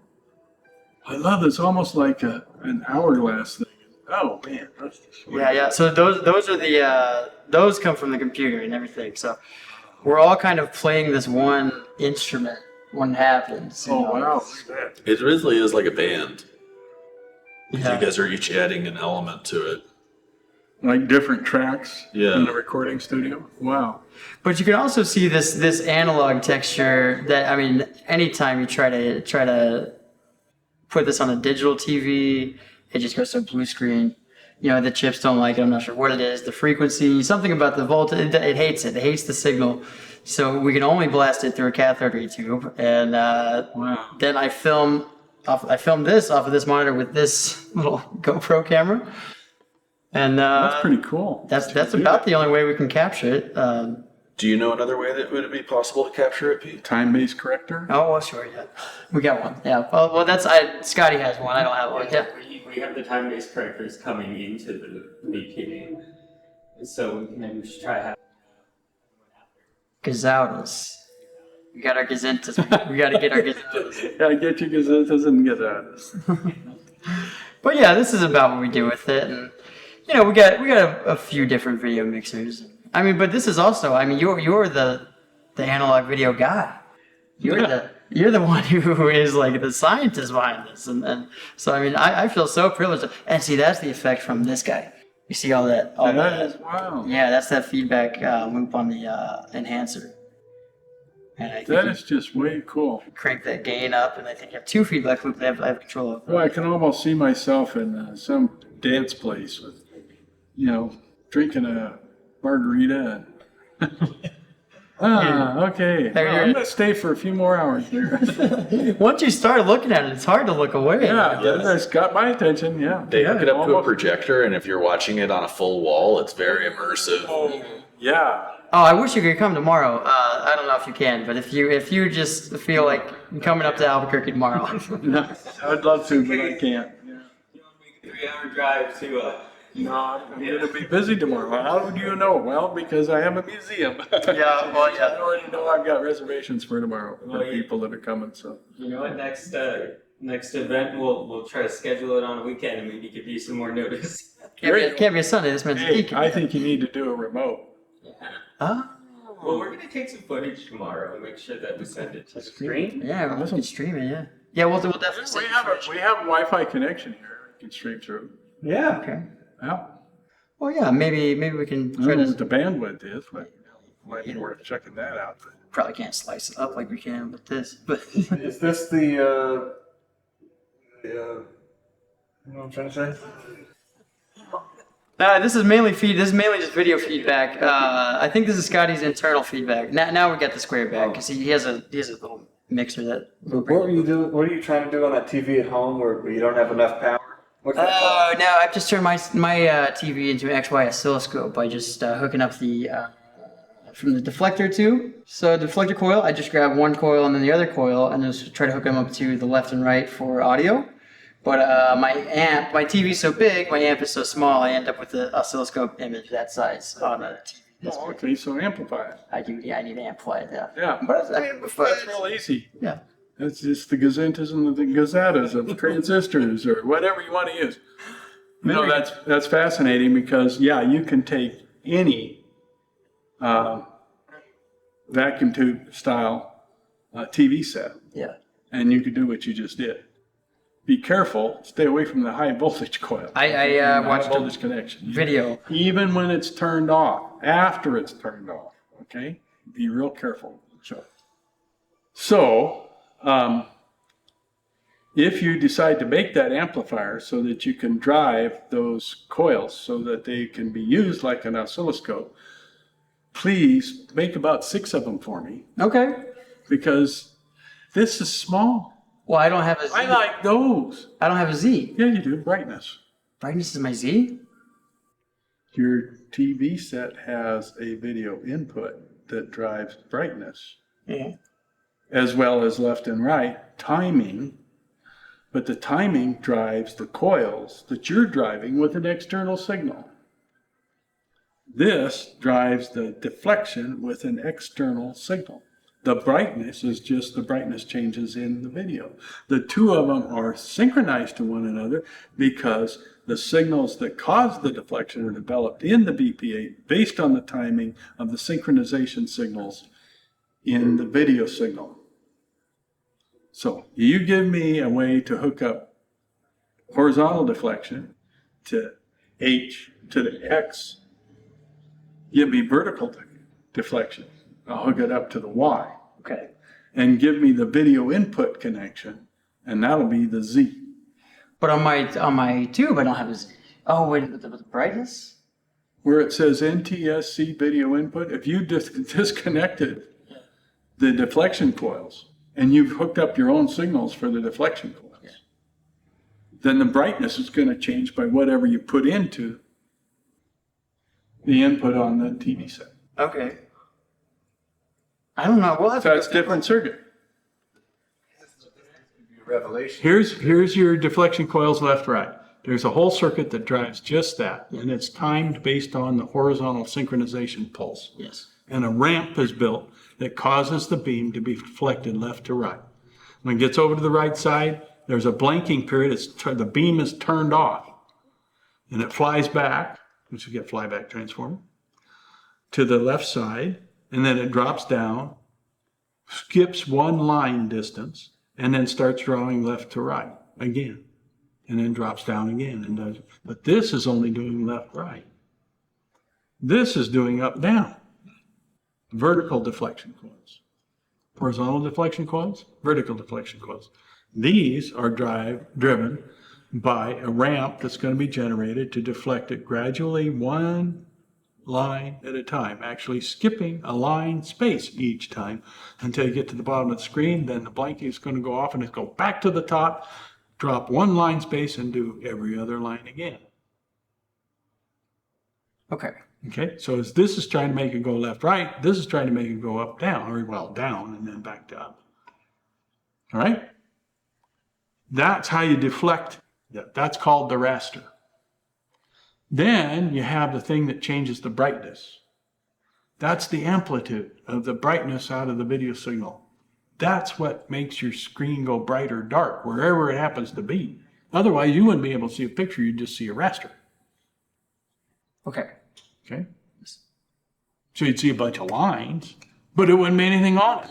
I love this, almost like an hourglass thing. Oh man, that's just sweet. Yeah. So those are the those come from the computer and everything. So we're all kind of playing this one instrument when it happens. You Oh know? wow, look at that. It really is like a band. Yeah. You guys are each adding an element to it. Like different tracks Yeah. in the recording studio. Wow. But you can also see this analog texture that, I mean, anytime you try to put this on a digital TV, it just goes to a blue screen. You know, the chips don't like it. I'm not sure what it is. The frequency, something about the voltage, it hates it. It hates the signal. So we can only blast it through a cathode ray tube. And Wow. then I film this off of this monitor with this little GoPro camera. And That's pretty cool. that's about the only way we can capture it. Do you know another way that would it be possible to capture it, Pete? Time-based corrector. Oh, well, sure, yeah. We got one. Yeah. Well, Scotty has one. I don't have one. Yeah. We have the time-based characters coming into the VP. So maybe we should try having Gazaudas. We got our gazintas. We got to get our gazintas. Yeah, I get you because it doesn't get that. But yeah, this is about what we do with it, and you know, we got a few different video mixers. I mean, but this is also. I mean, you're the analog video guy. You're the one who is like the scientist behind this, and so I mean, I feel so privileged. And see, that's the effect from this guy. You see all that? That is wow. Yeah, that's that feedback loop on the enhancer. And I think That you is just way cool. crank that gain up, and I think you have two feedback loops that I have control of. Well, I can almost see myself in some dance place with, you know, drinking a margarita. Okay. There Well, you're- I'm going to stay for a few more hours there. Once you start looking at it, it's hard to look away. Yeah, that's got my attention, yeah. They hook it up to a almost- projector, and if you're watching it on a full wall, it's very immersive. Yeah. Oh, I wish you could come tomorrow. I don't know if you can, but if you just feel like coming up to Albuquerque tomorrow. No, I'd love to, but I can't. Yeah. You want to make a 3-hour drive to No, I'm going to be busy tomorrow. How do you know? Well, because I have a museum. Yeah, well, I yeah. already know I've got reservations for tomorrow for Well, yeah. people that are coming, so. You know what? Next event, we'll try to schedule it on a weekend and maybe give you some more notice. Can't be a Sunday. This man's a Hey, deacon. I think you need to do a remote. Oh, Well, we're gonna take some footage tomorrow and make sure that we send it to the screen. yeah, we can stream it. Yeah, yeah. We'll definitely. We send have footage. we have a Wi-Fi connection here. We can stream through. Yeah. Okay. Yeah. Well, yeah. Maybe we can I try don't know what to. the bandwidth is, but might be worth checking that out. Probably can't slice it up like we can with this, but. Is this the you know what I'm trying to say? This is mainly just video feedback. I think this is Scotty's internal feedback. Now we got the square back because he has a little mixer that. What were you doing? What are you trying to do on that TV at home where you don't have enough power? What's that called? No, I've just turned my TV into an XY oscilloscope by just hooking up the from the deflector tube. So the deflector coil, I just grab one coil and then the other coil and just try to hook them up to the left and right for audio. But my TV's so big, my amp is so small, I end up with an oscilloscope image that size on a TV. Oh, okay, so amplify it. I need to amplify it, yeah. Yeah. But I mean, That's real easy. yeah. It's just the gazintas and the gazettas of transistors or whatever you want to use. You know, that's fascinating because, yeah, you can take any vacuum tube style TV set Yeah. and you could do what you just did. be careful, stay away from the high voltage coil. I High watched voltage a connection. video. Even when it's turned off, after it's turned off, okay? Be real careful. So, if you decide to make that amplifier so that you can drive those coils so that they can be used like an oscilloscope, please make about 6 of them for me, Okay. because this is small. Well, I don't have a Z. I like those. I don't have a Z. Yeah, you do. Brightness. Brightness is my Z? Your TV set has a video input that drives brightness, Yeah. as well as left and right timing, but the timing drives the coils that you're driving with an external signal. This drives the deflection with an external signal. The brightness is just the brightness changes in the video. The two of them are synchronized to one another because the signals that cause the deflection are developed in the VP8 based on the timing of the synchronization signals in the video signal. So you give me a way to hook up horizontal deflection to H to the X. Give me vertical deflection. I'll hook it up to the Y. Okay. And give me the video input connection, and that'll be the Z. But on my tube, I don't have a Z. Oh, wait, with the brightness? Where it says NTSC video input, if you disconnected the deflection coils and you've hooked up your own signals for the deflection coils, then the brightness is going to change by whatever you put into the input on the TV set. Okay. I don't know. We'll have So to it's a different circuit. Revelation. Here's your deflection coils left, right. There's a whole circuit that drives just that, and it's timed based on the horizontal synchronization pulse. Yes. And a ramp is built that causes the beam to be deflected left to right. When it gets over to the right side, there's a blanking period. The beam is turned off, and it flies back, which we get flyback transformer, to the left side, and then it drops down, skips one line distance, and then starts drawing left to right again, and then drops down again. And does. But this is only doing left, right. This is doing up, down. Vertical deflection coils. Horizontal deflection coils, vertical deflection coils. These are driven by a ramp that's going to be generated to deflect it gradually one line at a time, actually skipping a line space each time until you get to the bottom of the screen. Then the blanking is going to go off and it's go back to the top, drop one line space, and do every other line again. Okay. Okay, so as this is trying to make it go left, right, this is trying to make it go up, down, or well, down and then back to up. All right? That's how you deflect. That's called the raster. Then you have the thing that changes the brightness. That's the amplitude of the brightness out of the video signal. That's what makes your screen go bright or dark, wherever it happens to be. Otherwise, you wouldn't be able to see a picture, you'd just see a raster. Okay. Okay? So you'd see a bunch of lines, but it wouldn't be anything on it.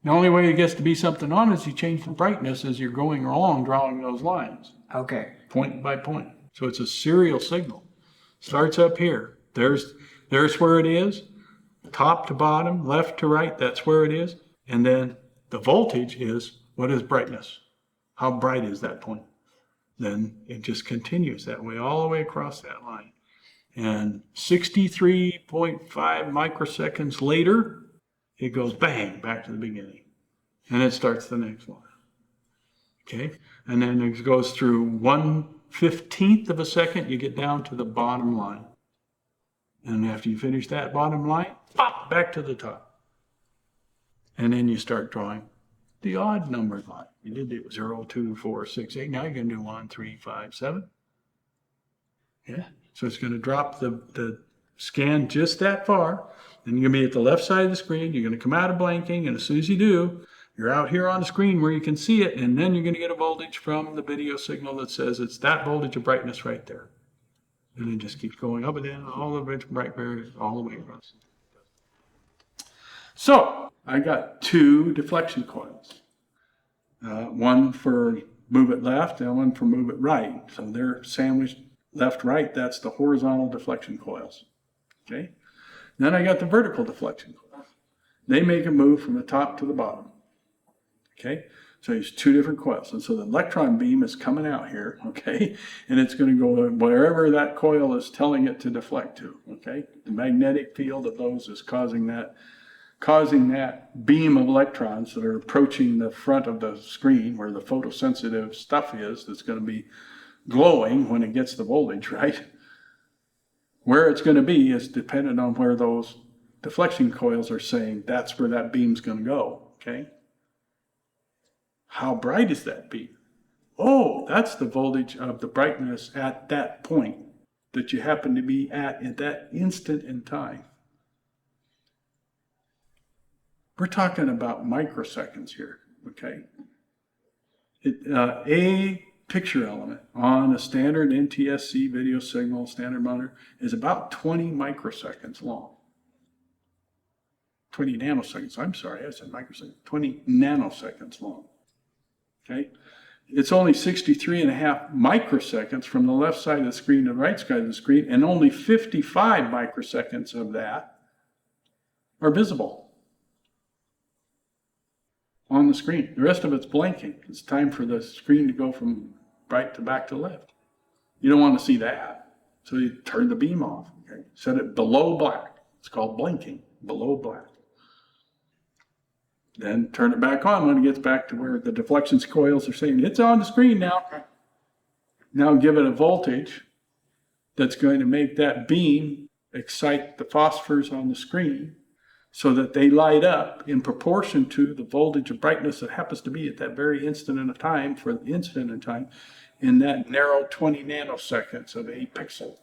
The only way it gets to be something on it is you change the brightness as you're going along, drawing those lines, Okay. point by point. So it's a serial signal. Starts up here. There's where it is. Top to bottom, left to right, that's where it is. And then the voltage is, what is brightness? How bright is that point? Then it just continues that way all the way across that line. And 63.5 microseconds later, it goes bang, back to the beginning. And it starts the next one. Okay? And then it goes through 1/15 of a second, you get down to the bottom line. And after you finish that bottom line, pop, back to the top. And then you start drawing the odd number line. You did it 0, 2, 4, 6, 8. Now you're going to do 1, 3, 5, 7. Yeah. So it's going to drop the scan just that far. Then you're going to be at the left side of the screen. You're going to come out of blanking. And as soon as you do, you're out here on the screen where you can see it. And then you're going to get a voltage from the video signal that says it's that voltage of brightness right there. And it just keeps going up and down, all the way to bright barriers, all the way across. So I got 2 deflection coils. One for move it left and one for move it right. So they're sandwiched left, right. That's the horizontal deflection coils. Okay. Then I got the vertical deflection coils. They make a move from the top to the bottom. Okay. So there's two different coils. And so the electron beam is coming out here. Okay. And it's going to go wherever that coil is telling it to deflect to. Okay. The magnetic field of those is causing that beam of electrons that are approaching the front of the screen where the photosensitive stuff is that's going to be glowing when it gets the voltage, right? Where it's going to be is dependent on where those deflection coils are saying that's where that beam's going to go, okay? How bright is that beam? Oh, that's the voltage of the brightness at that point that you happen to be at that instant in time. We're talking about microseconds here, okay? A picture element on a standard NTSC video signal standard monitor is about 20 microseconds long. 20 nanoseconds, I'm sorry, I said microseconds, 20 nanoseconds long, okay? It's only 63.5 microseconds from the left side of the screen to the right side of the screen, and only 55 microseconds of that are visible on the screen. The rest of it's blinking. It's time for the screen to go from right to back to left. You don't want to see that. So you turn the beam off. Okay? Set it below black. It's called blinking, below black. Then turn it back on when it gets back to where the deflection coils are saying, it's on the screen now. Now give it a voltage that's going to make that beam excite the phosphors on the screen so that they light up in proportion to the voltage of brightness that happens to be at that very instant in time for the instant in time in that narrow 20 nanoseconds of a pixel.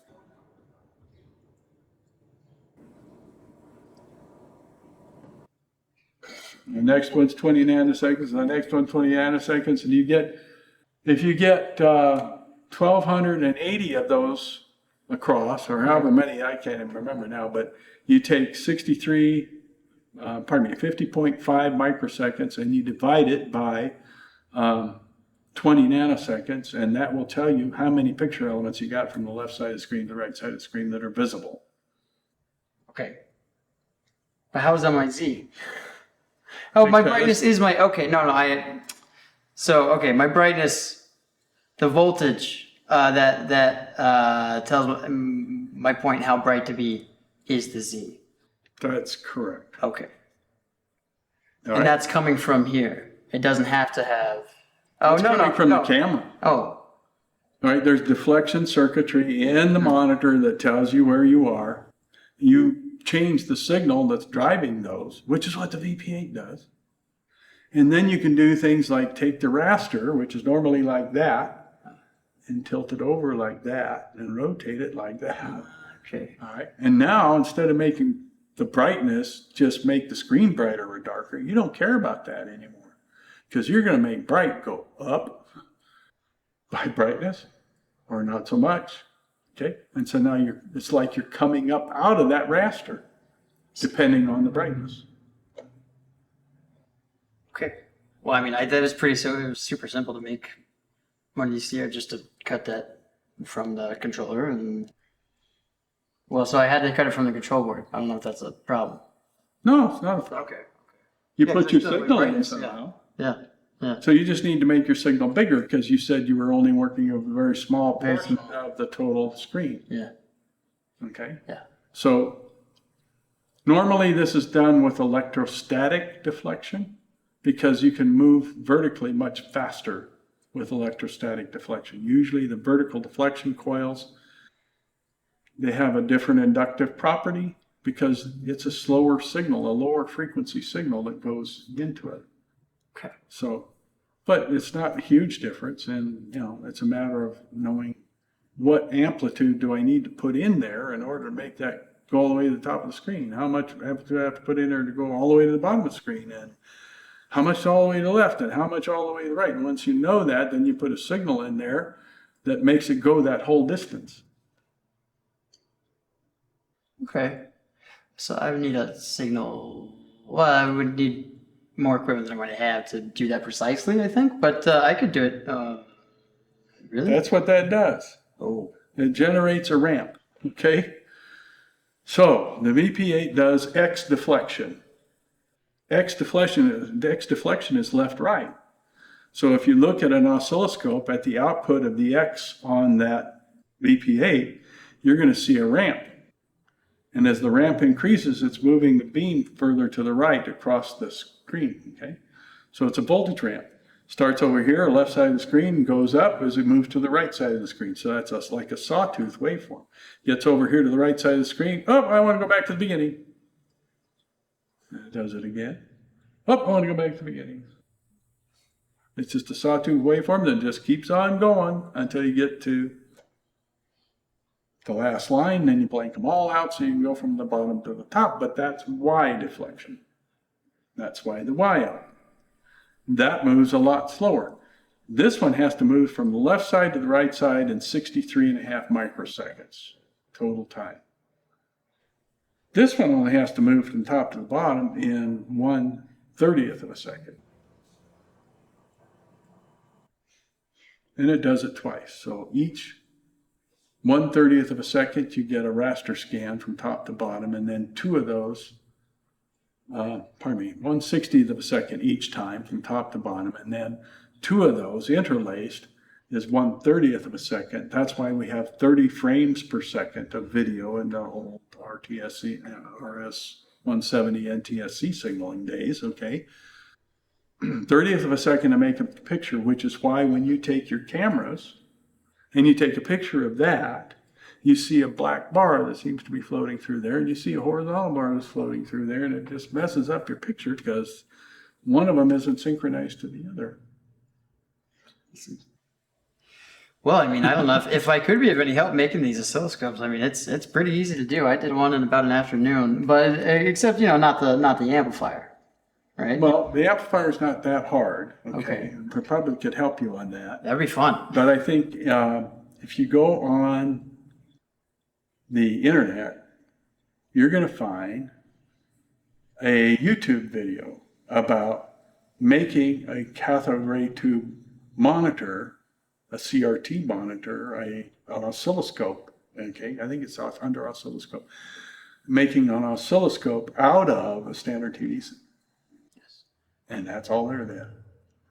The next one's 20 nanoseconds, and the next one's 20 nanoseconds, and if you get 1,280 of those across, or however many, I can't even remember now, but you take 50.5 microseconds and you divide it by 20 nanoseconds, and that will tell you how many picture elements you got from the left side of the screen to the right side of the screen that are visible. Okay. But how is that my Z? Oh, my brightness is my, okay, no, my brightness, the voltage that tells my point how bright to be is the Z. That's correct. Okay. All and right. that's coming from here. It doesn't have to have, It's coming from the camera. Oh. All right, there's deflection circuitry in the monitor that tells you where you are. You change the signal that's driving those, which is what the VP8 does. And then you can do things like take the raster, which is normally like that, and tilt it over like that, and rotate it like that. Okay. All right. And now, instead of making the brightness just make the screen brighter or darker, you don't care about that anymore. Because you're going to make bright go up by brightness, or not so much. Okay? And so now it's like you're coming up out of that raster, depending on the brightness. Okay. Well, I mean, that was it was super simple to make one DCR just to cut that from the controller. And well, so I had to cut it from the control board. I don't know if that's a problem. No, it's not a problem. Okay. You Yeah, put your it's still signal in brightness, somehow. Yeah. So you just need to make your signal bigger because you said you were only working with a very small portion of the total screen. Yeah. Okay? Yeah. So normally this is done with electrostatic deflection because you can move vertically much faster with electrostatic deflection. Usually the vertical deflection coils, they have a different inductive property because it's a slower signal, a lower frequency signal that goes into it. Okay. So, but it's not a huge difference, and it's a matter of knowing what amplitude do I need to put in there in order to make that go all the way to the top of the screen. How much amplitude do I have to put in there to go all the way to the bottom of the screen, and how much all the way to the left, and how much all the way to the right. And once you know that, then you put a signal in there that makes it go that whole distance. Okay. So I would need a signal. Well, I would need more equipment than I'm going to have to do that precisely, I think. But I could do it. Really? That's what that does. Oh. It generates a ramp, okay? So the VP8 does X deflection. X deflection is left-right. So if you look at an oscilloscope at the output of the X on that VP8, you're going to see a ramp. And as the ramp increases, it's moving the beam further to the right across the screen, okay? So it's a voltage ramp. Starts over here, left side of the screen, and goes up as it moves to the right side of the screen. So that's like a sawtooth waveform. Gets over here to the right side of the screen. Oh, I want to go back to the beginning. And it does it again. Oh, I want to go back to the beginning. It's just a sawtooth waveform that just keeps on going until you get to the last line. Then you blank them all out so you can go from the bottom to the top. But that's Y deflection. That's why the Y out. That moves a lot slower. This one has to move from the left side to the right side in 63.5 microseconds total time. This one only has to move from top to the bottom in 1/30th of a second. And it does it twice. So each 1/30th of a second, you get a raster scan from top to bottom, and then two of those 1/60th of a second each time from top to bottom, and then two of those interlaced is 1/30th of a second. That's why we have 30 frames per second of video in the old RS-170 NTSC signaling days, okay? 30th of a second to make a picture, which is why when you take your cameras and you take a picture of that, you see a black bar that seems to be floating through there, and you see a horizontal bar that's floating through there, and it just messes up your picture because one of them isn't synchronized to the other. Well, I mean, I don't know if I could be of any help making these oscilloscopes. I mean, it's pretty easy to do. I did one in about an afternoon, but except not the amplifier, right? Well, the amplifier is not that hard. Okay. I probably could help you on that. That'd be fun. But I think if you go on the internet, you're going to find a YouTube video about making a cathode ray tube monitor, a CRT monitor, an oscilloscope. Okay, I think it's under oscilloscope. Making an oscilloscope out of a standard TV. Yes. And that's all there then.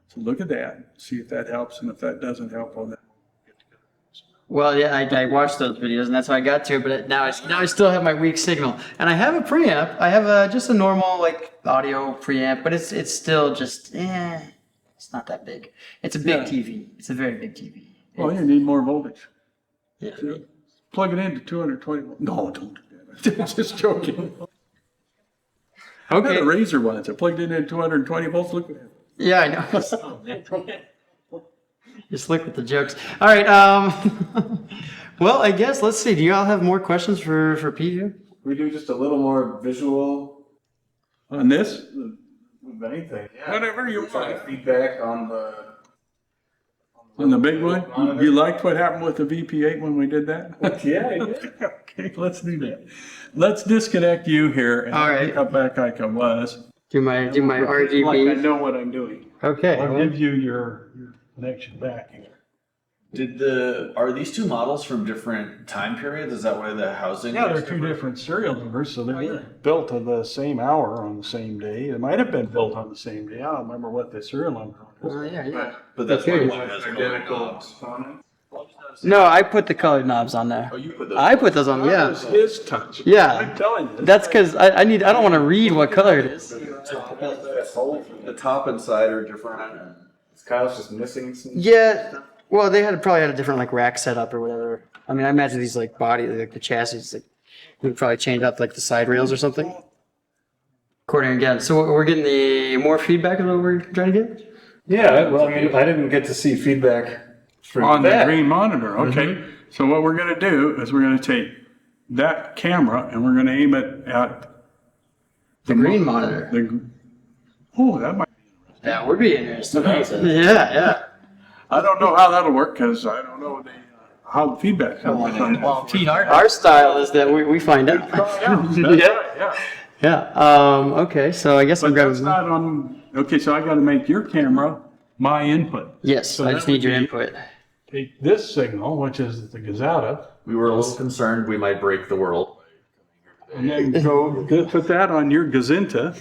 So look at that, see if that helps, and if that doesn't help, well, then Well, yeah, I watched those videos, and that's how I got to it. But now I still have my weak signal, and I have a preamp. I have just a normal audio preamp, but it's still just it's not that big. It's a big TV. It's a very big TV. well, you need more voltage. Yeah. Plug it into 220 volts. No, don't do that. Just joking. I had Okay. a Razor once. I plugged it in at 220 volts. Look at it. Yeah, I know. Just look with the jokes. All right. Well, I guess let's see. Do you all have more questions for Pete here? We do just a little more visual On this, of anything. Yeah. whatever you Trying want. feedback on the On the big one, you liked what happened with the VP8 when we did that? Yeah, I did. Okay, let's do that. Let's disconnect you here and All right. cut back like I was. Do my Like I RGB. know what I'm doing. Okay. I'll give you your connection back here. Are these two models from different time periods? Is that why the housing? Yeah, is they're two different serial numbers, so they weren't built on the same hour on the same day. It might have been built on the same day. I don't remember what the serial number was. Yeah. But that's why Okay. one has identical knobs. component. No, I put the colored knobs on there. Oh, you put those. I put those on. That Yeah. was his touch. Yeah. I'm telling you. That's because I don't want to read what color it is. The top and side are different. Kyle's just missing some. Yeah. Well, they probably had a different rack setup or whatever. I mean, I imagine these body, the chassis, we probably changed up the side rails or something. Recording again. So we're getting the more feedback is what we're trying to get? Yeah, well, I mean, I didn't get to see feedback for On the that. green monitor, okay. So what we're gonna do is we're gonna take that camera and we're gonna aim it at The green monitor. Oh, that might, That would be interesting. Yeah. I don't know how that'll work because I don't know how the feedback comes. Well, Pete, our style is that we find out. Yeah. Yeah. Okay, so I guess I'm But that's grabbing. not on Okay, so I got to make your camera my input. Yes, So I that just need your would be- input. Take this signal, which is the Gazetta, We were a little concerned we might break the world. and then go put that on your Gazinta,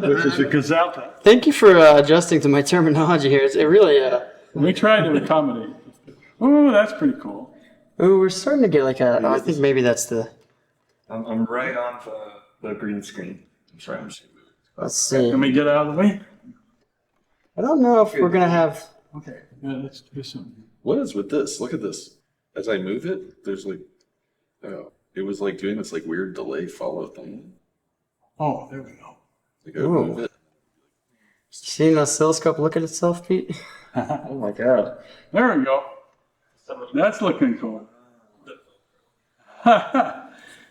which is a Gazetta. Thank you for adjusting to my terminology here. It really, We try to accommodate. Oh, that's pretty cool. ooh, we're starting to get like a, I think maybe that's the, I'm right on the green screen. I'm sorry, I'm just let's see. Can we get out of the way? I don't know if we're going to have, Okay, yeah, let's do something. What is with this? Look at this. As I move it, there's like, oh, it was like doing this like weird delay follow thing. Oh, there we go. Like I move it. seeing the oscilloscope look at itself, Pete? Oh my god. There we go. That's looking cool.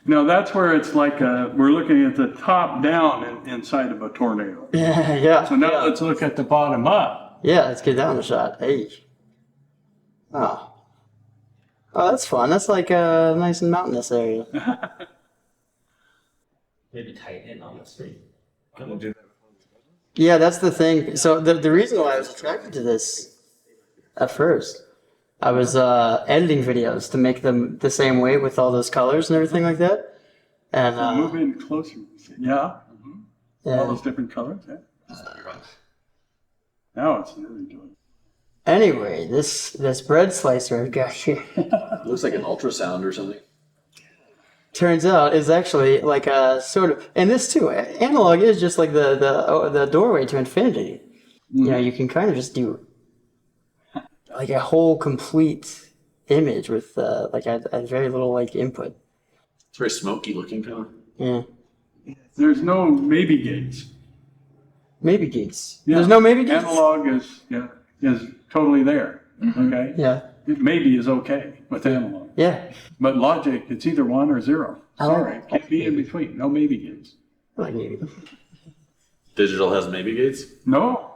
No, that's where it's like we're looking at the top down inside of a tornado. Yeah, yeah. So now yeah. let's look at the bottom up. Yeah, let's get down the shot. Hey. Oh. Oh, that's fun. That's like a nice and mountainous area. Maybe tighten in on the screen. Yeah, that's the thing. So the reason why I was attracted to this at first, I was editing videos to make them the same way with all those colors and everything like that. And Move in closer. Yeah. All yeah. those different colors. Yeah. Now it's really good. Anyway, this bread slicer I've got here It looks like an ultrasound or something. turns out is actually like a sort of, and this too, analog is just like the doorway to infinity. You know, you can kind of just do like a whole complete image with like a very little like input. It's very smoky looking kind of. Yeah. There's no maybe gates. Maybe gates. Yeah. There's no maybe gates? Analog is totally there. Okay. Yeah. Maybe is okay with analog, Yeah. but logic it's either 1 or 0. Oh. Sorry, can't be in between. No maybe gates. Like maybe. Digital has maybe gates? No.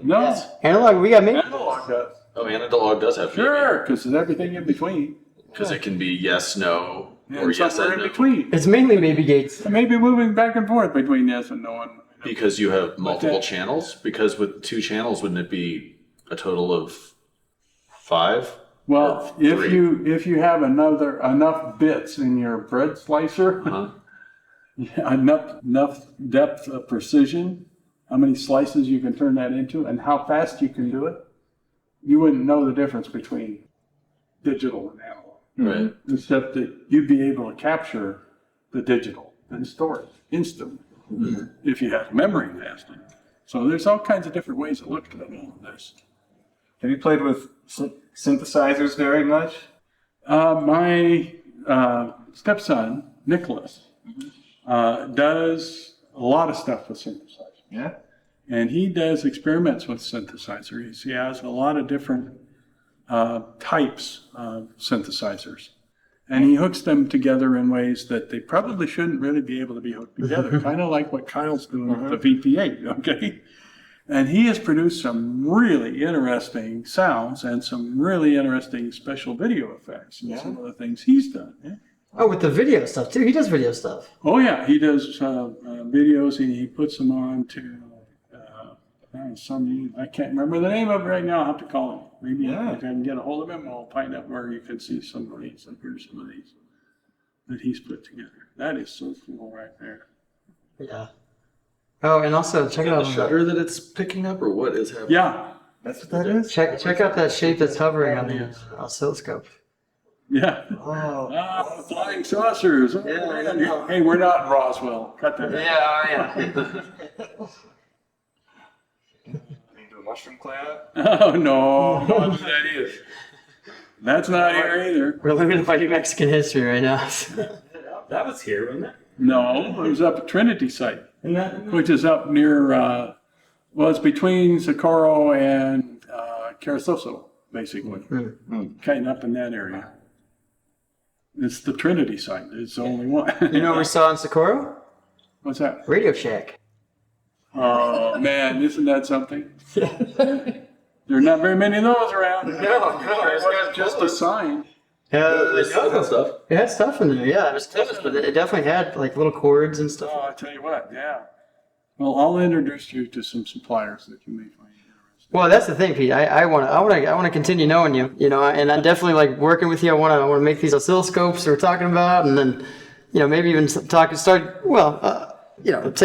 No. Analog, we got maybe. Analog does. Oh, analog does have Sure, because there's everything in between. Because it can be yes, no, or And yes somewhere and in no. between. It's mainly maybe gates. Maybe moving back and forth between yes and no. Because you have multiple that- channels? Because with 2 channels, wouldn't it be a total of 5? Well, Or 3? if you have enough bits in your bread slicer, Uh-huh. enough depth of precision, how many slices you can turn that into, and how fast you can do it, you wouldn't know the difference between digital and analog. Right. Except that you'd be able to capture the digital and store it instantly if you have memory fast enough. So there's all kinds of different ways to look at all of this. Have you played with synthesizers very much? My stepson, Nicholas, does a lot of stuff with synthesizers. Yeah. And he does experiments with synthesizers. He has a lot of different types of synthesizers. And he hooks them together in ways that they probably shouldn't really be able to be hooked together, kind of like what Kyle's doing with the VP8, okay? And he has produced some really interesting sounds and some really interesting special video effects and some of the things he's done. Yeah. Oh, with the video stuff too. He does video stuff. Oh yeah, he does videos. He puts them on to some. I can't remember the name of it right now. I'll have to call him. Maybe if I can get a hold of him, I'll find out where you can see some of these. And here's some of these that he's put together. That is so cool right there. Yeah. Oh, and also check The out shutter that it's picking up, or what is happening? Yeah, That's what that is? check out that shape that's hovering on the oscilloscope. yeah. Oh. Flying saucers. Oh, man. Hey, we're not in Roswell. Cut that. Yeah. Into a mushroom cloud? Oh no, not what that is. That's not here either. We're living in Mexican history right now. That was here, wasn't it? No, it was up at Trinity site, which is up near, well, it's between Socorro and Carasoso, basically. Kind of up in that area. It's the Trinity site. It's the only one. You know what we saw in Socorro? What's that? Radio Shack. Oh, man, isn't that something? There are not very many of those around. No, It wasn't just a sign. Stuff. It had stuff in there, yeah. It was close, but it definitely had like little chords and stuff. Oh, I tell you what, yeah. Well, I'll introduce you to some suppliers that you may find interesting. Well, that's the thing, Pete. I want to continue knowing you, and I definitely like working with you. I want to make these oscilloscopes we're talking about, and then, maybe even take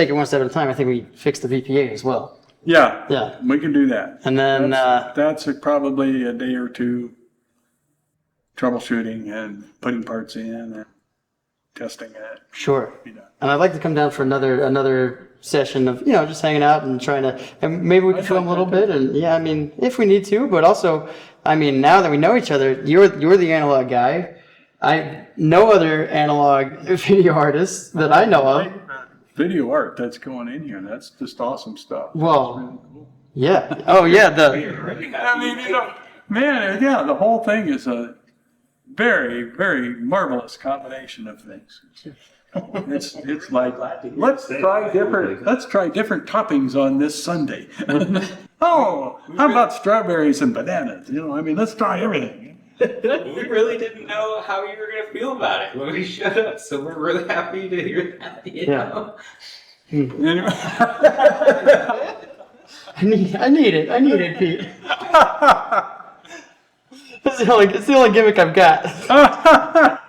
it one step at a time. I think we fix the VP8 as well. Yeah. Yeah. We can do that. And then, That's probably a day or two troubleshooting and putting parts in and testing it. sure. Be done. And I'd like to come down for another session of, just hanging out and trying to, and maybe we can film a little bit. And yeah, I mean, if we need to, but also, I mean, now that we know each other, you're the analog guy. No other analog video artist that I know of. Video art that's going in here. That's just awesome stuff. Well, yeah. Oh, yeah. I mean, man, yeah, the whole thing is a very, very marvelous combination of things. It's like, let's try different toppings on this sundae. Oh, how about strawberries and bananas? Let's try everything. We really didn't know how you were going to feel about it when we showed up, so we're really happy to hear that. Yeah. Anyway. I need it, Pete. It's the only gimmick I've got.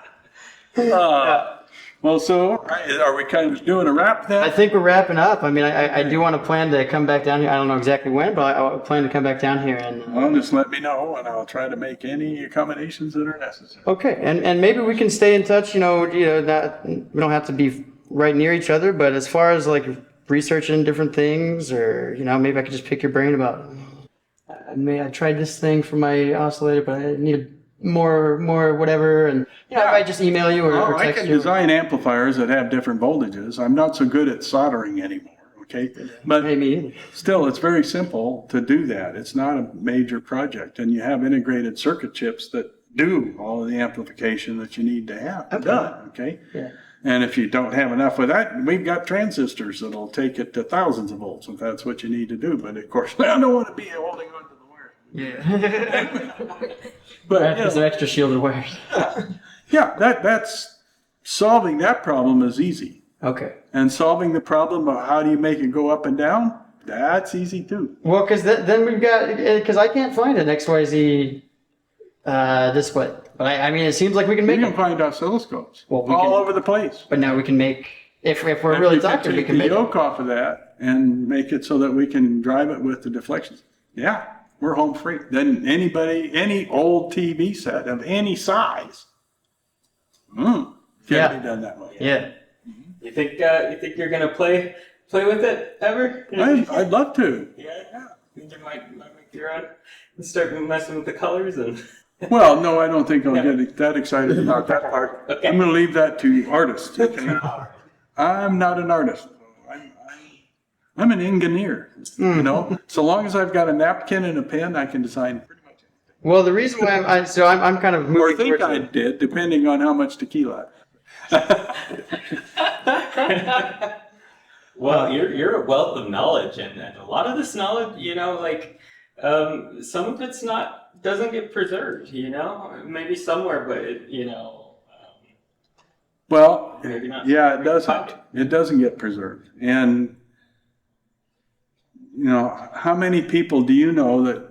Well, so are we kind of doing a wrap then? I think we're wrapping up. I mean, I do want to plan to come back down here. I don't know exactly when, but I plan to come back down here and. Well, just let me know, and I'll try to make any accommodations that are necessary. Okay, and maybe we can stay in touch. We don't have to be right near each other, but as far as like researching different things, or maybe I could just pick your brain about. I tried this thing for my oscillator, but I needed more whatever, and I might just email you or I text can you. design amplifiers that have different voltages. I'm not so good at soldering anymore. Okay, but Hey, me either. still, it's very simple to do that. It's not a major project, and you have integrated circuit chips that do all of the amplification that you need to have done. Okay. Yeah. And if you don't have enough of that, we've got transistors that'll take it to thousands of volts if that's what you need to do. But of course, I don't want to be holding on to the wire. Yeah. But There's an extra shielded wire. yeah, that's solving that problem is easy. Okay. And solving the problem of how do you make it go up and down, that's easy too. Well, because then we've got, because I can't find an XYZ display. But I mean, it seems like we can You make can them. find oscilloscopes Well, we all can- over the place. But now we can make, if we're If really you could doctored, we take can the make them. yoke off of that and make it so that we can drive it with the deflections. Yeah, we're home free. Then any old TV set of any size, can Yeah. be done that way. Yeah. You think you're going to play with it ever? I'd love to. Yeah. You might make your own and start messing with the colors and. Well, no, I don't think I'll get that excited about that part. Okay. I'm going to leave that to artists. Okay? I'm not an artist. I'm an engineer. So long as I've got a napkin and a pen, I can design pretty much anything. Well, the reason why I'm kind of Or moving think towards I it. did, depending on how much tequila. Well, you're a wealth of knowledge, and a lot of this knowledge, some of it's doesn't get preserved, maybe somewhere, but Well, maybe not. yeah, it doesn't. It doesn't get preserved. And, how many people do you know that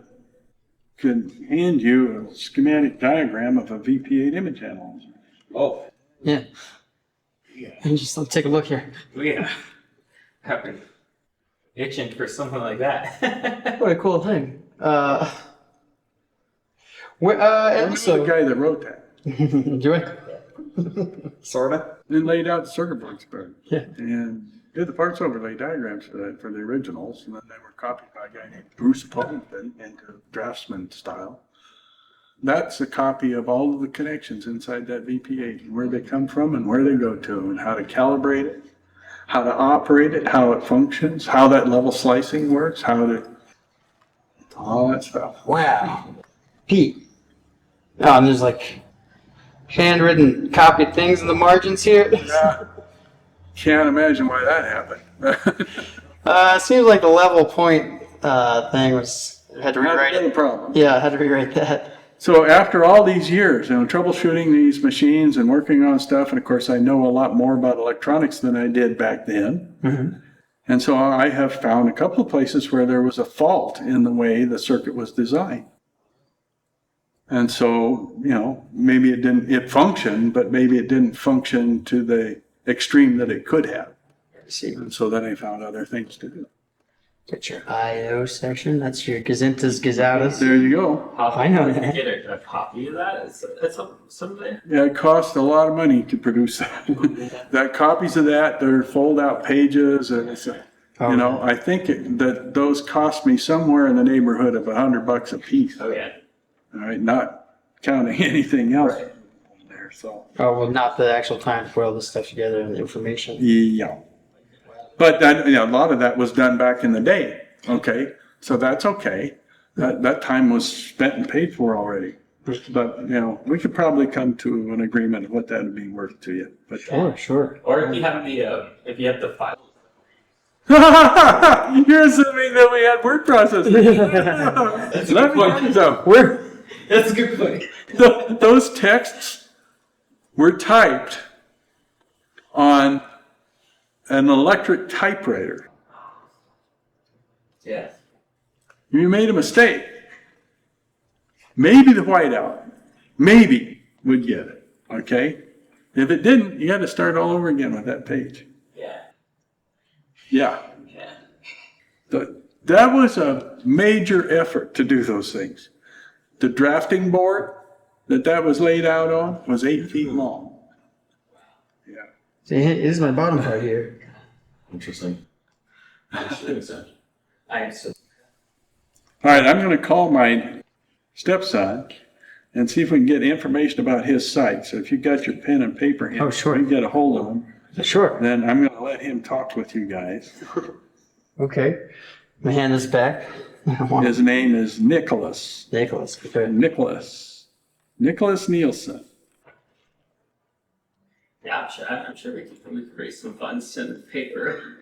could hand you a schematic diagram of a VP8 image analyzer? Oh, Yeah. And just take a look here. yeah. I've been itching for something like that. What a cool thing. And Who's the so, guy that wrote that? do it. Sorta. And laid out the circuit boards for it. Yeah. And did the parts overlay diagrams for that, for the originals. And then they were copied by a guy named Bruce Pope into draftsman style. That's a copy of all of the connections inside that VP8, and where they come from and where they go to, and how to calibrate it, how to operate it, how it functions, how that level slicing works, all that stuff. Wow. Pete. Oh, and there's like handwritten copied things in the margins here. Can't imagine why that happened. It seems like the level point thing had to rewrite That's the it. problem. Yeah, I had to rewrite that. So after all these years, troubleshooting these machines and working on stuff, and of course I know a lot more about electronics than I did back then. And so I have found a couple of places where there was a fault in the way the circuit was designed. And so, maybe it functioned, but maybe it didn't function to the extreme that it could have. See, And so then I found other things to do. get your IO section. That's your gazintas, gazoutas. There you go. I know that. Get a copy of that at some day. Yeah, it cost a lot of money to produce that. That copies of that, they're fold-out pages, and it's, I think that those cost me somewhere in the neighborhood of $100 a piece. Oh yeah. All right, not counting anything else there. So Oh, well, not the actual time to put all this stuff together and the information. yeah, but that, a lot of that was done back in the day. Okay, so that's okay. That time was spent and paid for already. But we could probably come to an agreement of what that would be worth to you. But Sure. Or if you have the file. you're assuming that we had word processing. Let me tell you something. That's a good point. Those texts were typed on an electric typewriter. Yeah. You made a mistake. Maybe the whiteout, maybe would get it. Okay? If it didn't, you had to start all over again with that page. Yeah. Yeah. Yeah. That was a major effort to do those things. The drafting board that was laid out on was 8 feet long. Yeah. See, here's my bottom part here. Interesting. I am so. All right, I'm going to call my stepson and see if we can get information about his site. So if you've got your pen and paper here, Oh, sure. we can get a hold of him. Sure. Then I'm going to let him talk with you guys. Okay. My hand is back. His name is Nicholas. Nicholas. Okay. Nicholas Nielsen. Yeah, I'm sure we could raise some funds, send the paper,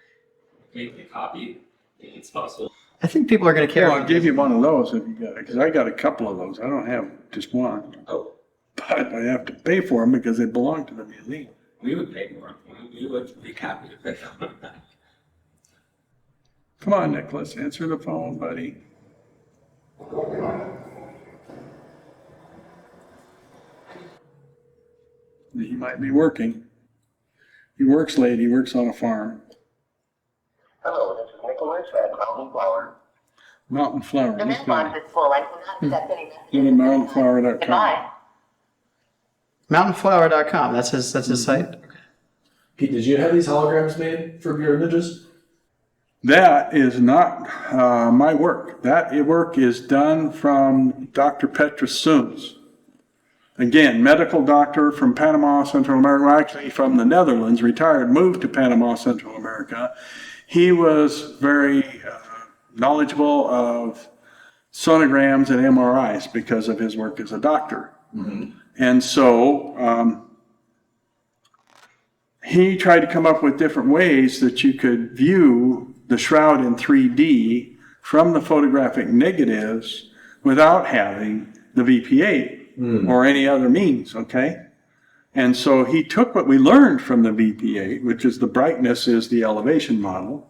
make a copy. I think it's possible. I think people are going to care. Well, I'll give you one of those if you got it, because I got a couple of those. I don't have just one. Oh, But I have to pay for them because they belong to the museum. we would pay more. We would be happy to pay them. Come on, Nicholas, answer the phone, buddy. He might be working. He works late. He works on a farm. Hello, this is Nicholas at Mountain Flower. Mountain Flower. The mailbox is full. I cannot accept any messages. Go to mountainflower.com. Goodbye. Mountainflower.com. That's his site. Pete, did you have these holograms made from your images? That is not my work. That work is done from Dr. Petrus Soens. Again, medical doctor from Panama, Central America, well, actually from the Netherlands, retired, moved to Panama, Central America. He was very knowledgeable of sonograms and MRIs because of his work as a doctor. Mm-hmm. And so he tried to come up with different ways that you could view the shroud in 3D from the photographic negatives without having the VP8 or any other means, okay? And so he took what we learned from the VP8, which is the brightness is the elevation model,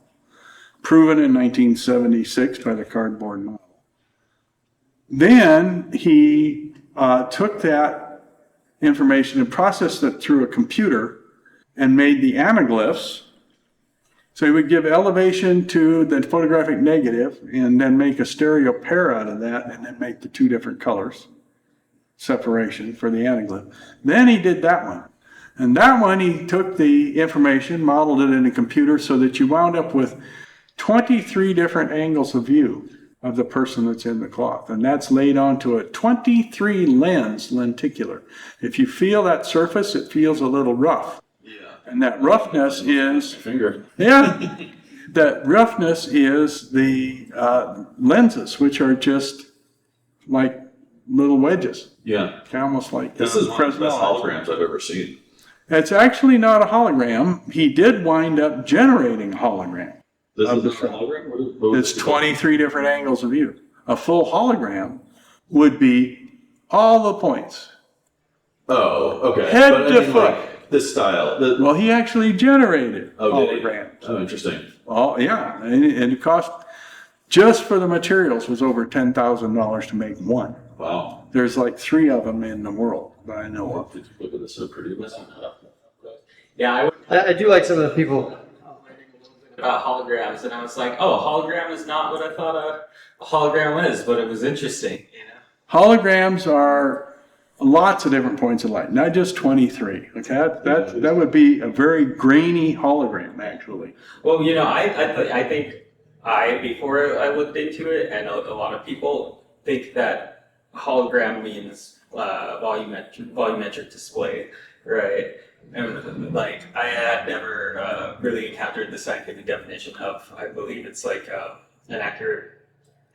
proven in 1976 by the cardboard model. Then he took that information and processed it through a computer and made the anaglyphs. So he would give elevation to the photographic negative and then make a stereo pair out of that and then make the two different colors separation for the anaglyph. Then he did that one. And that one he took the information, modeled it in a computer so that you wound up with 23 different angles of view of the person that's in the cloth. And that's laid onto a 23 lens lenticular. If you feel that surface, it feels a little rough. And that roughness is, that roughness is the lenses, which are just like little wedges. Yeah. Almost like This is one of the best Fresnel. holograms I've ever seen. It's actually not a hologram. He did wind up generating a hologram. This Of is the a shroud. hologram? What was It's it called? 23 different angles of view. A full hologram would be all the points, Oh, okay. head But I to mean, foot. like, this style. Well, he actually generated Oh, did he? holograms. Oh, interesting. Oh, yeah, and it cost, just for the materials, was over $10,000 to make one. Wow. There's like 3 of them in the world that I know of. Did you look at this so pretty? Yeah, I do like some of the people. about holograms, and I was like, oh, a hologram is not what I thought a hologram was, but it was interesting, you know? Holograms are lots of different points of light, not just 23. Okay, that would be a very grainy hologram, actually. Well, you know, I think before I looked into it, and a lot of people think that hologram means volumetric display, right? And like I had never really encountered the scientific definition of. I believe it's like an accurate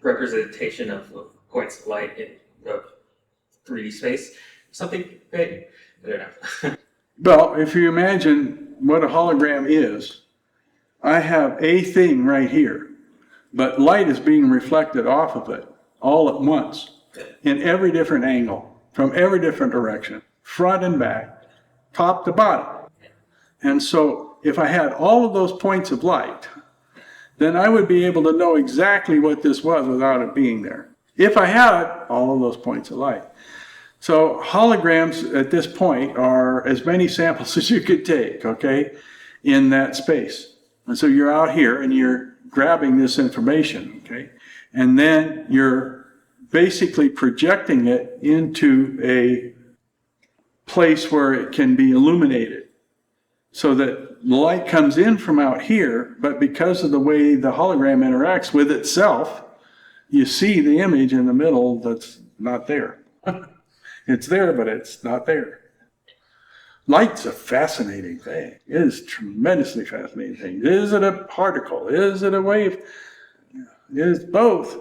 representation of points of light in 3D space, something. Right? I don't know. Well, if you imagine what a hologram is, I have a thing right here, but light is being reflected off of it all at once in every different angle, from every different direction, front and back, top to bottom. And so if I had all of those points of light, then I would be able to know exactly what this was without it being there, if I had all of those points of light. So holograms at this point are as many samples as you could take, okay, in that space. And so you're out here and you're grabbing this information, okay, and then you're basically projecting it into a place where it can be illuminated so that the light comes in from out here, but because of the way the hologram interacts with itself, you see the image in the middle that's not there. It's there, but it's not there. Light's a fascinating thing. It is a tremendously fascinating thing. Is it a particle? Is it a wave? It is both.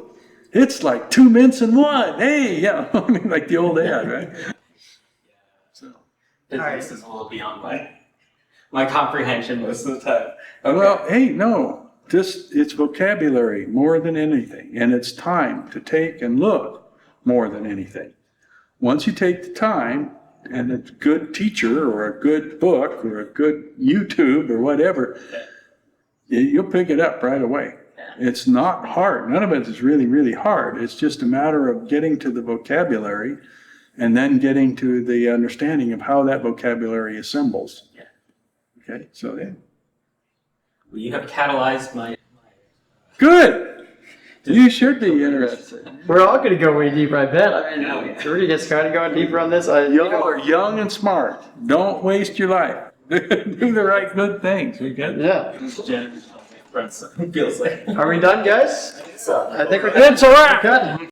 It's like 2 mints in one. Hey, yeah, I mean, like the old ad, right? Physics is a little beyond my comprehension most of the time. Okay. Well, hey, no, it's vocabulary more than anything, and it's time to take and look more than anything. Once you take the time, and a good teacher or a good book or a good YouTube or whatever, you'll pick it up right away. It's not hard. None of it is really, really hard. It's just a matter of getting to the vocabulary and then getting to the understanding of how that vocabulary assembles. Okay, so yeah. Well, you have catalyzed my. Good! You should be interested. We're all going to go way deeper, I bet. I mean, we're going to get started going deeper on this. Y'all are young and smart. Don't waste your life. Do the right good things. You get it? Yeah. Feels like. Are we done, guys? I think we're It's a wrap! Cut.